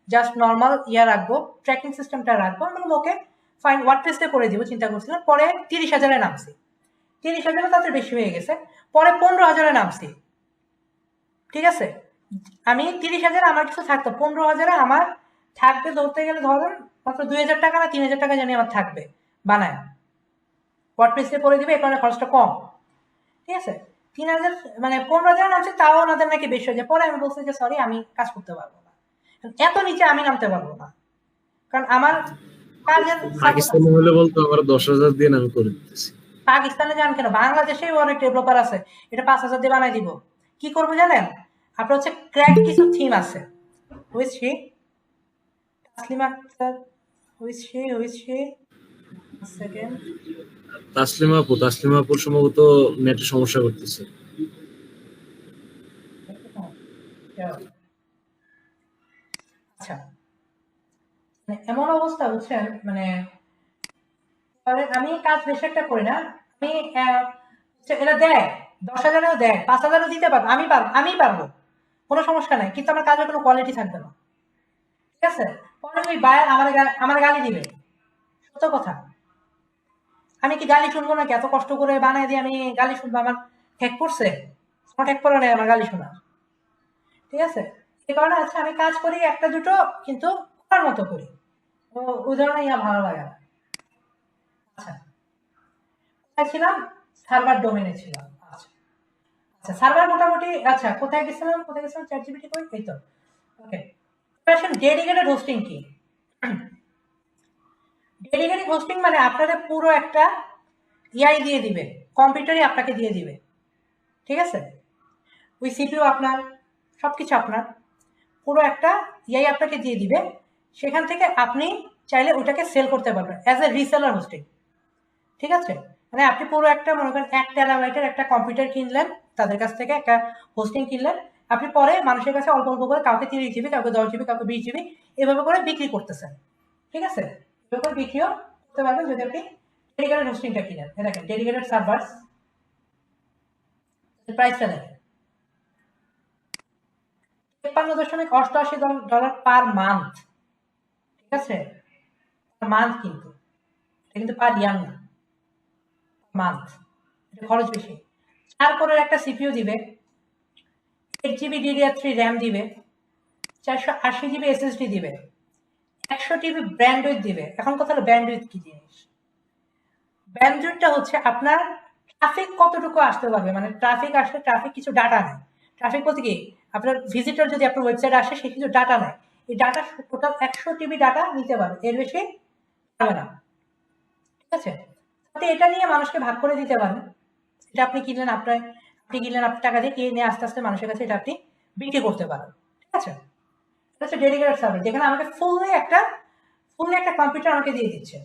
জাস্ট নর্মাল রাখবো, ট্র্যাকিং সিস্টেমটা রাখবো। আমি বললাম ওকে ফাইন, ওয়ার্ডপ্রেসে করে দিব চিন্তা করছিলাম। পরে 30,000-এ নামছি, 30,000 তাদের বেশি হয়ে গেছে। পরে 15,000-এ নামছি, ঠিক আছে? আমি 30,000 আমার কিছু থাকতো, 15,000-এ আমার থাকবে ধরতে গেলে ধরেন মাত্র 2,000 টাকা না 3,000 টাকা জানি আমার থাকবে বানায়, ওয়ার্ডপ্রেসে করে দিবে, এই কারণে খরচটা কম, ঠিক আছে? 3,000 মানে 15,000 নামছে, তাও ওনাদের নাকি বেশি হয়ে যায়। পরে আমি বলছি যে সরি, আমি কাজ করতে পারবো না, এত নিচে আমি নামতে পারবো না, কারণ আমার কাজের পাকিস্তানে হলে বলতো আমার 10,000 দিন আমি করে দিতেছি। পাকিস্তানে যান কেন, বাংলাদেশেই অনেক ডেভেলপার আছে, এটা 5,000 দিয়ে বানাই দিব। কি করবো জানেন, আপনার হচ্ছে ক্র্যাক কিছু থিম আছে, বুঝছি তাসলিমা আক্তার, বুঝছি সেকেন্ড, তাসলিমা আপুর সম্ভবত নেটে সমস্যা করতেছে। আচ্ছা, মানে এমন অবস্থা বুঝছেন, মানে আমি কাজ বেশি একটা করি না। আমি এটা দেয় 10,000-এও দেয়, 5,000-ও দিতে পারবো, আমি পারবো, কোনো সমস্যা নাই, কিন্তু আমার কাজের কোনো কোয়ালিটি থাকবে না, ঠিক আছে? পরে ওই বায়ার আমার গালি দিবে, সত্য কথা। আমি কি গালি শুনবো নাকি? এত কষ্ট করে বানায় দিয়ে আমি গালি শুনবো? আমার ঠেক করছে? কোনো ঠেক পড়ে নাই আমার গালি শোনা, ঠিক আছে? এই কারণে হচ্ছে আমি কাজ করি একটা দুটো, কিন্তু করার মতো করি, তো ওই ধরনের ভালো লাগে না। আচ্ছা, কোথায় ছিলাম? সার্ভার ডোমেনে ছিলাম। আচ্ছা আচ্ছা, সার্ভার মোটামুটি, আচ্ছা কোথায় গেছিলাম চ্যাট জিপিটি কই, এই তো, ওকে। ডেডিকেটেড হোস্টিং কি? ডেডিকেটেড হোস্টিং মানে আপনাদের পুরো একটা দিয়ে দিবে, কম্পিউটারই আপনাকে দিয়ে দিবে, ঠিক আছে? ওই সিপিইউ আপনার, সবকিছু আপনার, পুরো একটা আপনাকে দিয়ে দিবে। সেখান থেকে আপনি চাইলে ওটাকে সেল করতে পারবেন অ্যাজ এ রিসেলার হোস্টিং, ঠিক আছে? মানে আপনি পুরো একটা, মনে করেন 1 টেরাবাইটের একটা কম্পিউটার কিনলেন, তাদের কাছ থেকে একটা হোস্টিং কিনলেন, আপনি পরে মানুষের কাছে অল্প অল্প করে, কাউকে 30 জিবি, কাউকে 10 জিবি, কাউকে 20 জিবি, এভাবে করে বিক্রি করতেছেন, ঠিক আছে? এভাবে করে বিক্রিও করতে পারবেন যদি আপনি ডেডিকেটেড হোস্টিংটা কিনেন। দেখেন ডেডিকেটেড সার্ভার প্রাইসটা দেখেন, $53.88 পার মান্থ, ঠিক আছে? মান্থ, কিন্তু এটা কিন্তু পার ইয়ার না, মান্থ, এটা খরচ বেশি। 4 কোরের একটা সিপিইউ দিবে, 8 জিবি DDR3 র্যাম দিবে, 480 জিবি SSD দিবে, 100 টিবি ব্যান্ডউইথ দিবে। এখন কথা হলো ব্যান্ডউইথ কি জিনিস? ব্যান্ডউইথটা হচ্ছে আপনার ট্রাফিক কতটুকু আসতে পারবে, মানে ট্রাফিক আসলে, ট্রাফিক কিছু ডাটা নেয়। ট্রাফিক বলতে কি, আপনার ভিজিটর যদি আপনার ওয়েবসাইটে আসে, সে কিছু ডাটা নেয়, এই ডাটা টোটাল 100 টিবি ডাটা নিতে পারবে, এর বেশি পারবে না, ঠিক আছে? আপনি এটা নিয়ে মানুষকে ভাগ করে দিতে পারেন। এটা আপনি কিনলেন, আপনি টাকা দিয়ে কিনে নিয়ে আস্তে আস্তে মানুষের কাছে এটা আপনি বিক্রি করতে পারেন, ঠিক আছে? এটা হচ্ছে ডেডিকেটেড সার্ভিস, যেখানে আমাকে ফুললি একটা কম্পিউটার আমাকে দিয়ে দিচ্ছে।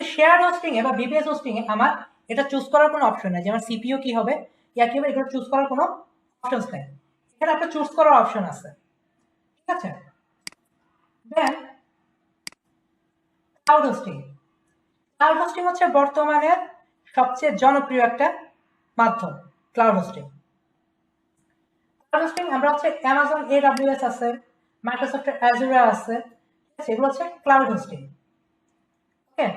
শেয়ার হোস্টিং এ বা বিপিএস হোস্টিং এ আমার এটা চুজ করার কোনো অপশন নেই, যে আমার সিপিইউ কি হবে, কি হবে, এগুলো চুজ করার কোনো অপশনস নেই। এখানে আপনার চুজ করার অপশন আছে, ঠিক আছে? দেন ক্লাউড হোস্টিং। ক্লাউড হোস্টিং হচ্ছে বর্তমানে সবচেয়ে জনপ্রিয় একটা মাধ্যম, ক্লাউড হোস্টিং। ক্লাউড হোস্টিং আমরা হচ্ছে অ্যামাজন AWS আছে, মাইক্রোসফটের অ্যাজুরে আছে, সেগুলো হচ্ছে ক্লাউড হোস্টিং, ওকে?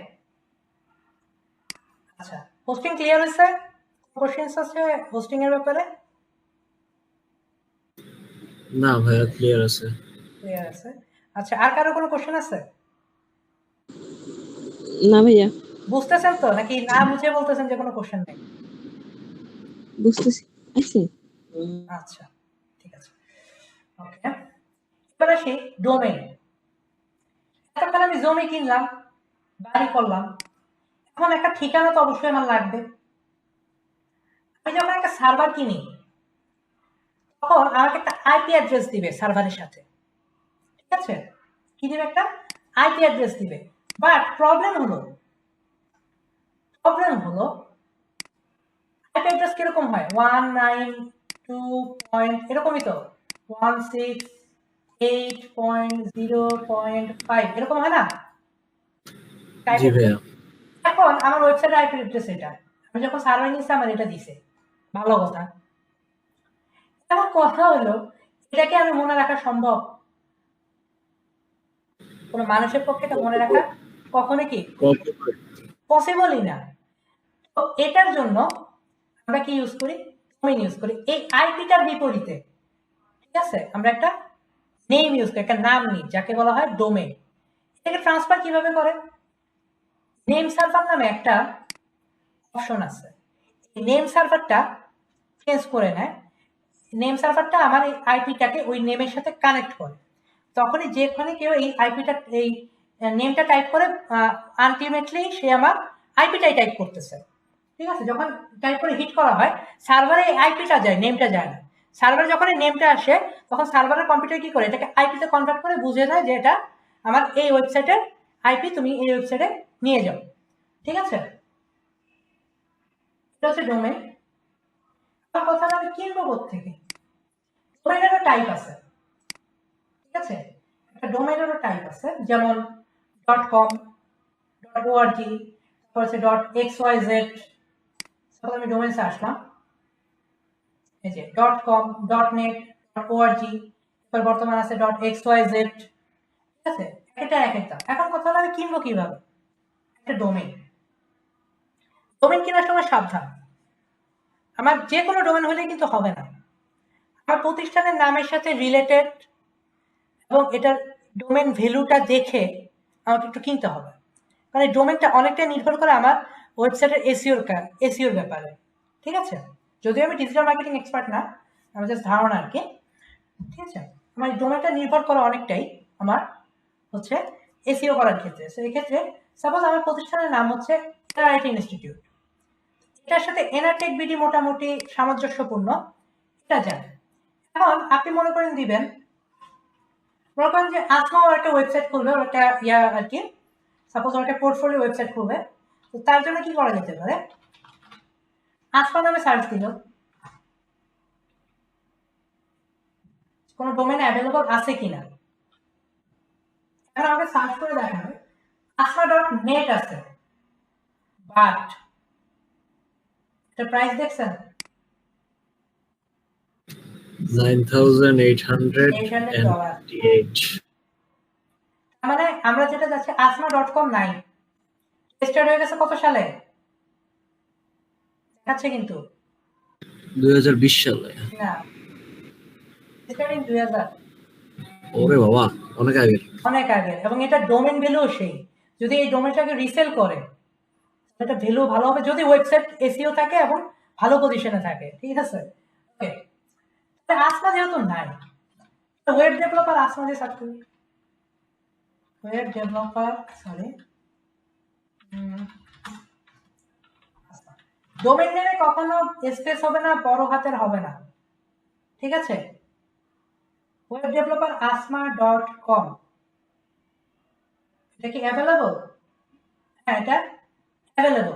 আচ্ছা, হোস্টিং ক্লিয়ার হয়েছে? কোশ্চেনস আছে হোস্টিং এর ব্যাপারে? না ভাইয়া, ক্লিয়ার আছে। ক্লিয়ার আছে। আচ্ছা, আর কারো কোনো কোশ্চেন আছে? না ভাইয়া, বুঝতেছেন তো, নাকি না বুঝে বলতেছেন যে কোনো কোশ্চেন নেই? বুঝতেছি। আছে। আচ্ছা, ঠিক আছে। ওকে, এবার আসি ডোমেন। এতক্ষণ আমি জমি কিনলাম, বাড়ি করলাম, এখন একটা ঠিকানা তো অবশ্যই আমার লাগবে। আমি যখন একটা সার্ভার কিনি তখন আমাকে একটা আইপি অ্যাড্রেস দিবে সার্ভারের সাথে, ঠিক আছে? কি দিবে? একটা আইপি অ্যাড্রেস দিবে। বাট প্রবলেম হলো আইপি অ্যাড্রেস কিরকম হয়? 192 এরকমই তো, 168.0.5 এরকম হয় না? জি ভাইয়া। এখন আমার ওয়েবসাইটের আইপি অ্যাড্রেস এটা, আমি যখন সার্ভার নিচ্ছি আমার এটা দিছে, ভালো কথা। এখন কথা হলো, এটাকে আমি মনে রাখা সম্ভব? কোনো মানুষের পক্ষে এটা মনে রাখা কখনো কি পসিবলই না। তো এটার জন্য আমরা কি ইউজ করি? ডোমেইন ইউজ করি। এই আইপিটার বিপরীতে, ঠিক আছে, আমরা একটা নেম ইউজ করি, একটা নাম নিই যাকে বলা হয় ডোমেইন। এটাকে ট্রান্সফার কিভাবে করে? নেম সার্ভার নামে একটা অপশন আছে, এই নেম সার্ভারটা চেঞ্জ করে নেয়। নেম সার্ভারটা আমার এই আইপিটাকে ওই নেমের সাথে কানেক্ট করে। তখনই যেখানে কেউ এই আইপিটা, এই নেমটা টাইপ করে, আলটিমেটলি সে আমার আইপিটাই টাইপ করতেছে, ঠিক আছে? যখন টাইপ করে হিট করা হয়, সার্ভারে আইপিটা যায়, নেমটা যায় না। সার্ভারে যখন এই নেমটা আসে তখন সার্ভারের কম্পিউটার কি করে, এটাকে আইপিতে কনভার্ট করে বুঝে যায় যে এটা আমার এই ওয়েবসাইটের আইপি, তুমি এই ওয়েবসাইটে নিয়ে যাও, ঠিক আছে? এটা হচ্ছে ডোমেন। আমার কথা আমি কিনবো কোত্থেকে? ডোমেনেরও টাইপ আছে, ঠিক আছে? একটা ডোমেনেরও টাইপ আছে, যেমন .com, .org, তারপর আছে .xyz। তারপর আমি ডোমেন্সে আসলাম, এই যে .com, .net, .org, এবার বর্তমান আছে .xyz, ঠিক আছে? এটা এক একটা। এখন কথা হলো আমি কিনবো কিভাবে একটা ডোমেন? ডোমেন কেনার সময় সাবধান, আমার যে কোনো ডোমেন হলে কিন্তু হবে না। আমার প্রতিষ্ঠানের নামের সাথে রিলেটেড এবং এটার ডোমেন ভ্যালুটা দেখে আমাকে একটু কিনতে হবে, কারণ এই ডোমেনটা অনেকটাই নির্ভর করে আমার ওয়েবসাইটের এসিওর ব্যাপারে, ঠিক আছে? যদিও আমি ডিজিটাল মার্কেটিং এক্সপার্ট না, আমার জাস্ট ধারণা আর কি, ঠিক আছে? আমার এই ডোমেনটা নির্ভর করে অনেকটাই আমার হচ্ছে এসিও করার ক্ষেত্রে। সো এক্ষেত্রে সাপোজ আমার প্রতিষ্ঠানের নাম হচ্ছে এনআরআইটি ইনস্টিটিউট, এটার সাথে এনআরটেক বিডি মোটামুটি সামঞ্জস্যপূর্ণ, এটা জানেন। এখন আপনি মনে করেন দিবেন, মনে করেন যে আসমাও একটা ওয়েবসাইট খুলবে, একটা আর কি, সাপোজ একটা পোর্টফোলিও ওয়েবসাইট খুলবে। তো তার জন্য কি করা যেতে পারে? আসমা নামে সার্চ দিল, কোনো ডোমেন অ্যাভেলেবল আছে কিনা। এখন আমাকে সার্চ করে দেখাবে asma.net আছে, বাট এটা প্রাইস দেখছেন 9,888। মানে আমরা যেটা যাচ্ছি asma.com নাই, রেজিস্টার্ড হয়ে গেছে কত সালে দেখাচ্ছে কিন্তু 2020 সালে। না, রেজিস্টার্ড 2000, ওরে বাবা, অনেক আগে। অনেক আগে। এবং এটা ডোমেন ভ্যালু সেই, যদি এই ডোমেনটাকে রিসেল করে এটা ভ্যালু ভালো হবে যদি ওয়েবসাইট এসইও থাকে এবং ভালো পজিশনে থাকে, ঠিক আছে? ওকে, আসমা যেহেতু নাই, ওয়েব ডেভেলপার আসমা দিয়ে সার্চ করি। ওয়েব ডেভেলপার, সরি, ডোমেন নেমে কখনো স্পেস হবে না, বড় হাতের হবে না, ঠিক আছে? ওয়েব ডেভেলপার asma.com, এটা কি অ্যাভেলেবল? হ্যাঁ, এটা অ্যাভেলেবল,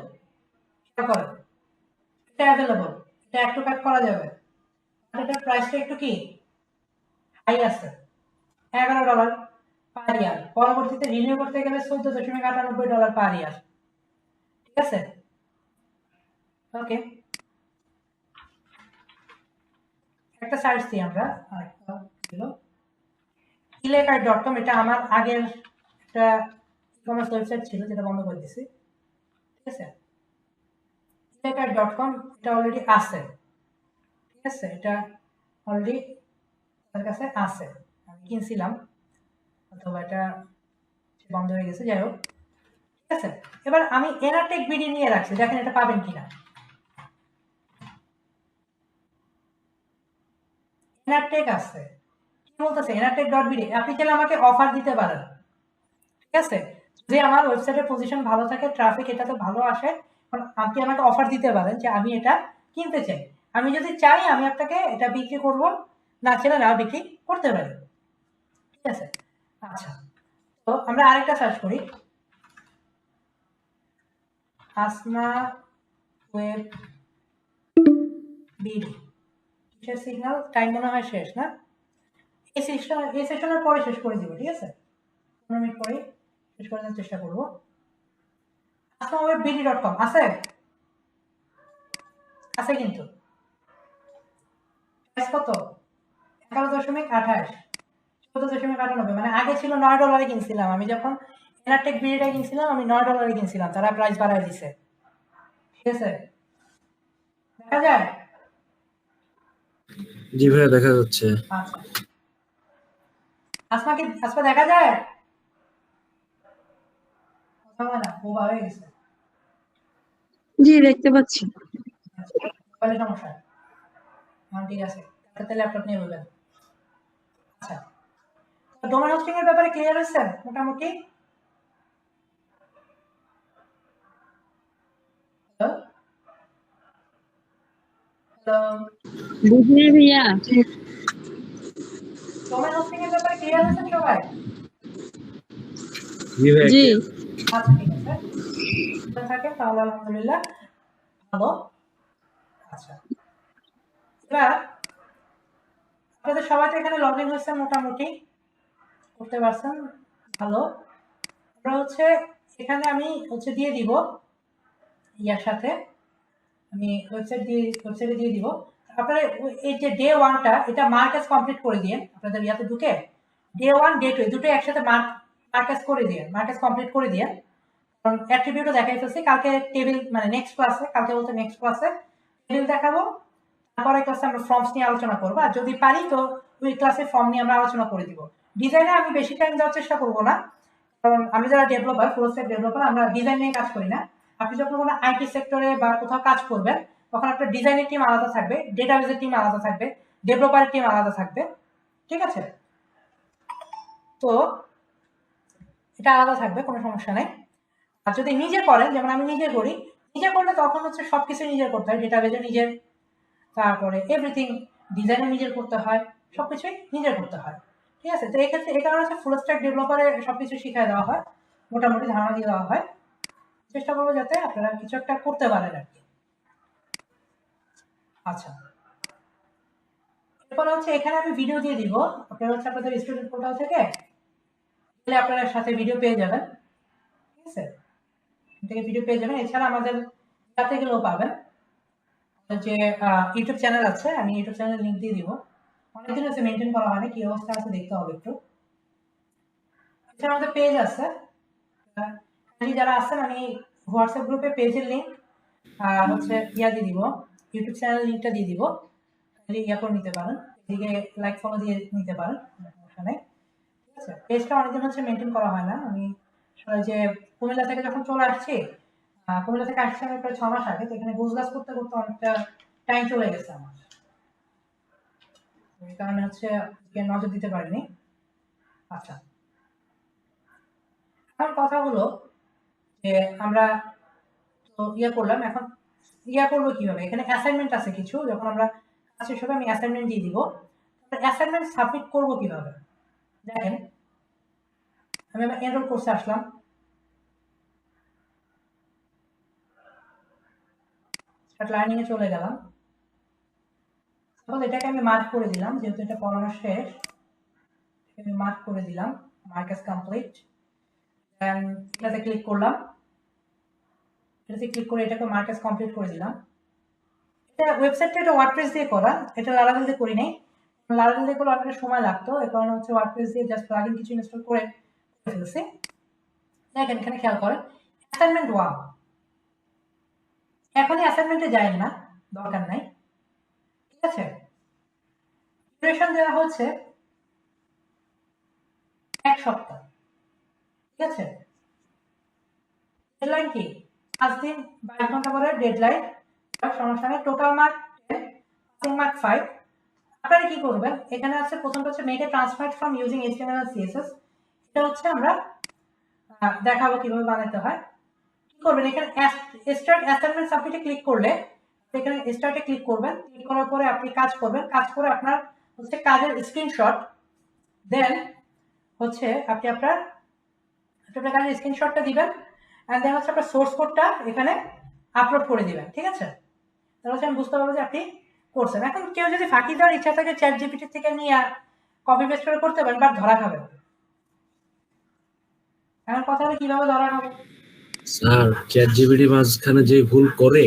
করেন, এটা অ্যাভেলেবল, এটা একটু কাট করা যাবে। আর এটার প্রাইসটা একটু কি হাই আছে, $11 পার ইয়ার। পরবর্তীতে রিনিউ করতে গেলে $14.98 পার ইয়ার, ঠিক আছে? ওকে, একটা সার্চ দিই আমরা, আরেকটা ছিল ilekai.com, এটা আমার আগের একটা ই-কমার্স ওয়েবসাইট ছিল যেটা বন্ধ করে দিয়েছি, ঠিক আছে? ilekai.com এটা অলরেডি আছে, ঠিক আছে? এটা অলরেডি তার কাছে আছে, আমি কিনছিলাম, অথবা এটা বন্ধ হয়ে গেছে, যাই হোক, ঠিক আছে? এবার আমি এনারটেক বিডি নিয়ে রাখছি, দেখেন এটা পাবেন কিনা। এনারটেক আছে, কি বলতেছে enartech.bd, আপনি চাইলে আমাকে অফার দিতে পারেন, ঠিক আছে, যে আমার ওয়েবসাইটের পজিশন ভালো থাকে, ট্রাফিক এটাতে ভালো আসে, আপনি আমাকে অফার দিতে পারেন যে আমি এটা কিনতে চাই। আমি যদি চাই আমি আপনাকে এটা বিক্রি করব, না চাইলে না বিক্রি করতে পারি, ঠিক আছে। আচ্ছা, তো আমরা আরেকটা সার্চ করি, আসমা ওয়েব বিডি। কিসের সিগন্যাল? টাইম মনে হয় শেষ না? এই সেশনের পরে শেষ করে দিব, ঠিক আছে, 15 মিনিট পরে শেষ করার চেষ্টা করব। আসমা ওয়েব বিডি .com আছে, আছে কিন্তু প্রাইস কত? 11.28, 14.98, মানে আগে ছিল $9 কিনছিলাম আমি, যখন এনারটেক বিডিটা কিনছিলাম আমি $9 কিনছিলাম, তারা প্রাইস বাড়ায় দিছে, ঠিক আছে, দেখা যায়। জি ভাইয়া দেখা যাচ্ছে। আচ্ছা, আসমা দেখা যায়, কথা হয় না, ও হয়ে গেছে। জি দেখতে পাচ্ছি। মোবাইলের সমস্যা, হ্যাঁ ঠিক আছে, তাহলে ল্যাপটপ নিয়ে বলবেন। আচ্ছা, ডোমেন হোস্টিং এর ব্যাপারে ক্লিয়ার হয়েছেন মোটামুটি? হ্যালো হ্যালো, বুঝলি ভাইয়া? ডোমেন হোস্টিং এর ব্যাপারে ক্লিয়ার হয়েছেন সবাই? জি ভাইয়া জি। আচ্ছা ঠিক আছে, থাকেন তাহলে আলহামদুলিল্লাহ ভালো। আচ্ছা, এবার আপনাদের সবাই তো এখানে লগ ইন হয়েছে, মোটামুটি করতে পারছেন, ভালো। আমরা হচ্ছে এখানে আমি হচ্ছে দিয়ে দিব ইয়ার সাথে, আমি ওয়েবসাইটে দিয়ে দিব। আপনারা এই যে ডে ওয়ানটা এটা মার্ক অ্যাজ কমপ্লিট করে দিন, আপনাদের ইয়াতে ঢুকে ডে ওয়ান ডে টু দুটো একসাথে মার্ক অ্যাজ করে দিন, মার্ক অ্যাজ কমপ্লিট করে দিন, কারণ অ্যাট্রিবিউটও দেখাই ফেলছি, কালকে টেবিল মানে নেক্সট ক্লাসে, কালকে বলতে নেক্সট ক্লাসে টেবিল দেখাবো, তারপরে ক্লাসে আমরা ফর্মস নিয়ে আলোচনা করবো, আর যদি পারি তো ওই ক্লাসে ফর্ম নিয়ে আমরা আলোচনা করে দিব। ডিজাইনে আমি বেশি টাইম দেওয়ার চেষ্টা করবো না, কারণ আমি যারা ডেভেলপার, ফুল স্ট্যাক ডেভেলপার, আমরা ডিজাইন নিয়ে কাজ করি না। আপনি যখন কোনো আইটি সেক্টরে বা কোথাও কাজ করবেন তখন আপনার ডিজাইনের টিম আলাদা থাকবে, ডেটাবেজের টিম আলাদা থাকবে, ডেভেলপারের টিম আলাদা থাকবে, ঠিক আছে, তো এটা আলাদা থাকবে, কোনো সমস্যা নেই। আর যদি নিজে করেন, যেমন আমি নিজে করি, নিজে করলে তখন হচ্ছে সবকিছু নিজের করতে হয়, ডেটাবেজও নিজের, তারপরে এভরিথিং ডিজাইনও নিজের করতে হয়, সবকিছুই নিজের করতে হয়, ঠিক আছে। তো এক্ষেত্রে এই কারণে হচ্ছে ফুল স্ট্যাক ডেভেলপারে সবকিছু শিখিয়ে দেওয়া হয়, মোটামুটি ধারণা দিয়ে দেওয়া হয়, চেষ্টা করবো যাতে আপনারা কিছু একটা করতে পারেন আর কি। আচ্ছা, এরপর হচ্ছে এখানে আমি ভিডিও দিয়ে দিব, আপনারা হচ্ছে আপনাদের স্টুডেন্ট পোর্টাল থেকে গেলে আপনারা সাথে ভিডিও পেয়ে যাবেন, ঠিক আছে, থেকে ভিডিও পেয়ে যাবেন। এছাড়া আমাদের সাথে গেলেও পাবেন, যে ইউটিউব চ্যানেল আছে, আমি ইউটিউব চ্যানেলের লিঙ্ক দিয়ে দিব, অনেকদিন হচ্ছে মেনটেন করা হয়নি, কি অবস্থা আছে দেখতে হবে একটু। এছাড়া আমাদের পেজ আছে, যারা আছেন আমি হোয়াটসঅ্যাপ গ্রুপে পেজের লিঙ্ক হচ্ছে ইয়া দিয়ে দিব, ইউটিউব চ্যানেল লিঙ্কটা দিয়ে দিব, ইয়া করে নিতে পারেন, এদিকে লাইক ফলো দিয়ে নিতে পারেন, সমস্যা নেই, ঠিক আছে। পেজটা অনেকদিন হচ্ছে মেনটেন করা হয় না, আমি যে কুমিল্লা থেকে যখন চলে আসছি, কুমিল্লা থেকে আসছি আমি প্রায় 6 মাস আগে, তো এখানে গুজগাছ করতে করতে অনেকটা টাইম চলে গেছে আমার, এই কারণে হচ্ছে নজর দিতে পারিনি। আচ্ছা, এখন কথা হলো যে আমরা তো ইয়ে করলাম, এখন ইয়া করবো কিভাবে, এখানে অ্যাসাইনমেন্ট আছে কিছু, যখন আমরা কাজ শেষ হবে আমি অ্যাসাইনমেন্ট দিয়ে দিব, অ্যাসাইনমেন্ট সাবমিট করবো কিভাবে দেখেন, আমি আমার এনরোল কোর্সে আসলাম, স্টার্ট লার্নিং এ চলে গেলাম, তাহলে এটাকে আমি মার্ক করে দিলাম, যেহেতু এটা পড়ানো শেষ আমি মার্ক করে দিলাম, মার্ক এস কমপ্লিট, দেন এটাতে ক্লিক করলাম, এটাতে ক্লিক করে এটাকে মার্ক এস কমপ্লিট করে দিলাম। এটা ওয়েবসাইটটা এটা ওয়ার্ডপ্রেস দিয়ে করা, এটা লারাভেল দিয়ে করি নাই, লারাভেল দিয়ে করলে অনেকটা সময় লাগতো, এই কারণে হচ্ছে ওয়ার্ডপ্রেস দিয়ে জাস্ট প্লাগইন কিছু ইনস্টল করে ফেলছি। দেখেন এখানে খেয়াল করেন, অ্যাসাইনমেন্ট 1, এখনই অ্যাসাইনমেন্টে যায় না, দরকার নাই, ঠিক আছে। ডিউরেশন দেওয়া হচ্ছে 1 সপ্তাহ, ঠিক আছে। ডেডলাইন কি? 5 দিন 22 ঘন্টা পরে ডেডলাইন, সমস্যা নেই। টোটাল মার্ক 10, পাসিং মার্ক 5, আপনারা কি করবেন, এখানে আছে প্রথমটা হচ্ছে make a transfer from using HTML আর সিএসএস। এটা হচ্ছে আমরা দেখাবো কিভাবে বানাতে হয়। কি করবেন, এখানে স্টার্ট অ্যাসাইনমেন্ট সাবমিটে ক্লিক করলে এখানে স্টার্টে ক্লিক করবেন। ক্লিক করার পরে আপনি কাজ করবেন, কাজ করে আপনার হচ্ছে কাজের স্ক্রিনশট, দেন হচ্ছে আপনি আপনার কাজের স্ক্রিনশটটা দিবেন, অ্যান্ড দেন হচ্ছে আপনার সোর্স কোডটা এখানে আপলোড করে দিবেন। ঠিক আছে, তাহলে হচ্ছে আমি বুঝতে পারবো যে আপনি করছেন। এখন কেউ যদি ফাঁকি দেওয়ার ইচ্ছা থাকে চ্যাট জিপিটি থেকে নিয়ে কপি পেস্ট করে করতে পারেন, বাট ধরা খাবেন। এখন কথা হলো কিভাবে ধরা খাবো। স্যার চ্যাট জিপিটি মাঝখানে যে ভুল করে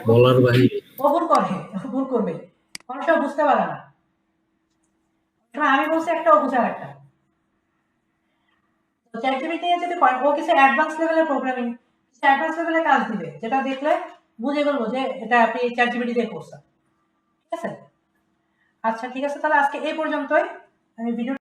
বলার বাইরে। ও ভুল করে, ভুল করবে, অনেক সময় বুঝতে পারে না। আমি বলছি একটা, ও বুঝার একটা। চ্যাট জিপিটি নিয়ে যদি করেন, ও কিছু অ্যাডভান্স লেভেলের প্রোগ্রামিং, অ্যাডভান্স লেভেলের কাজ দিবে, যেটা দেখলে বুঝে বলবো যে এটা আপনি চ্যাট জিপিটি দিয়ে করছেন। ঠিক আছে, আচ্ছা ঠিক আছে, তাহলে আজকে এই পর্যন্তই। আমি ভিডিও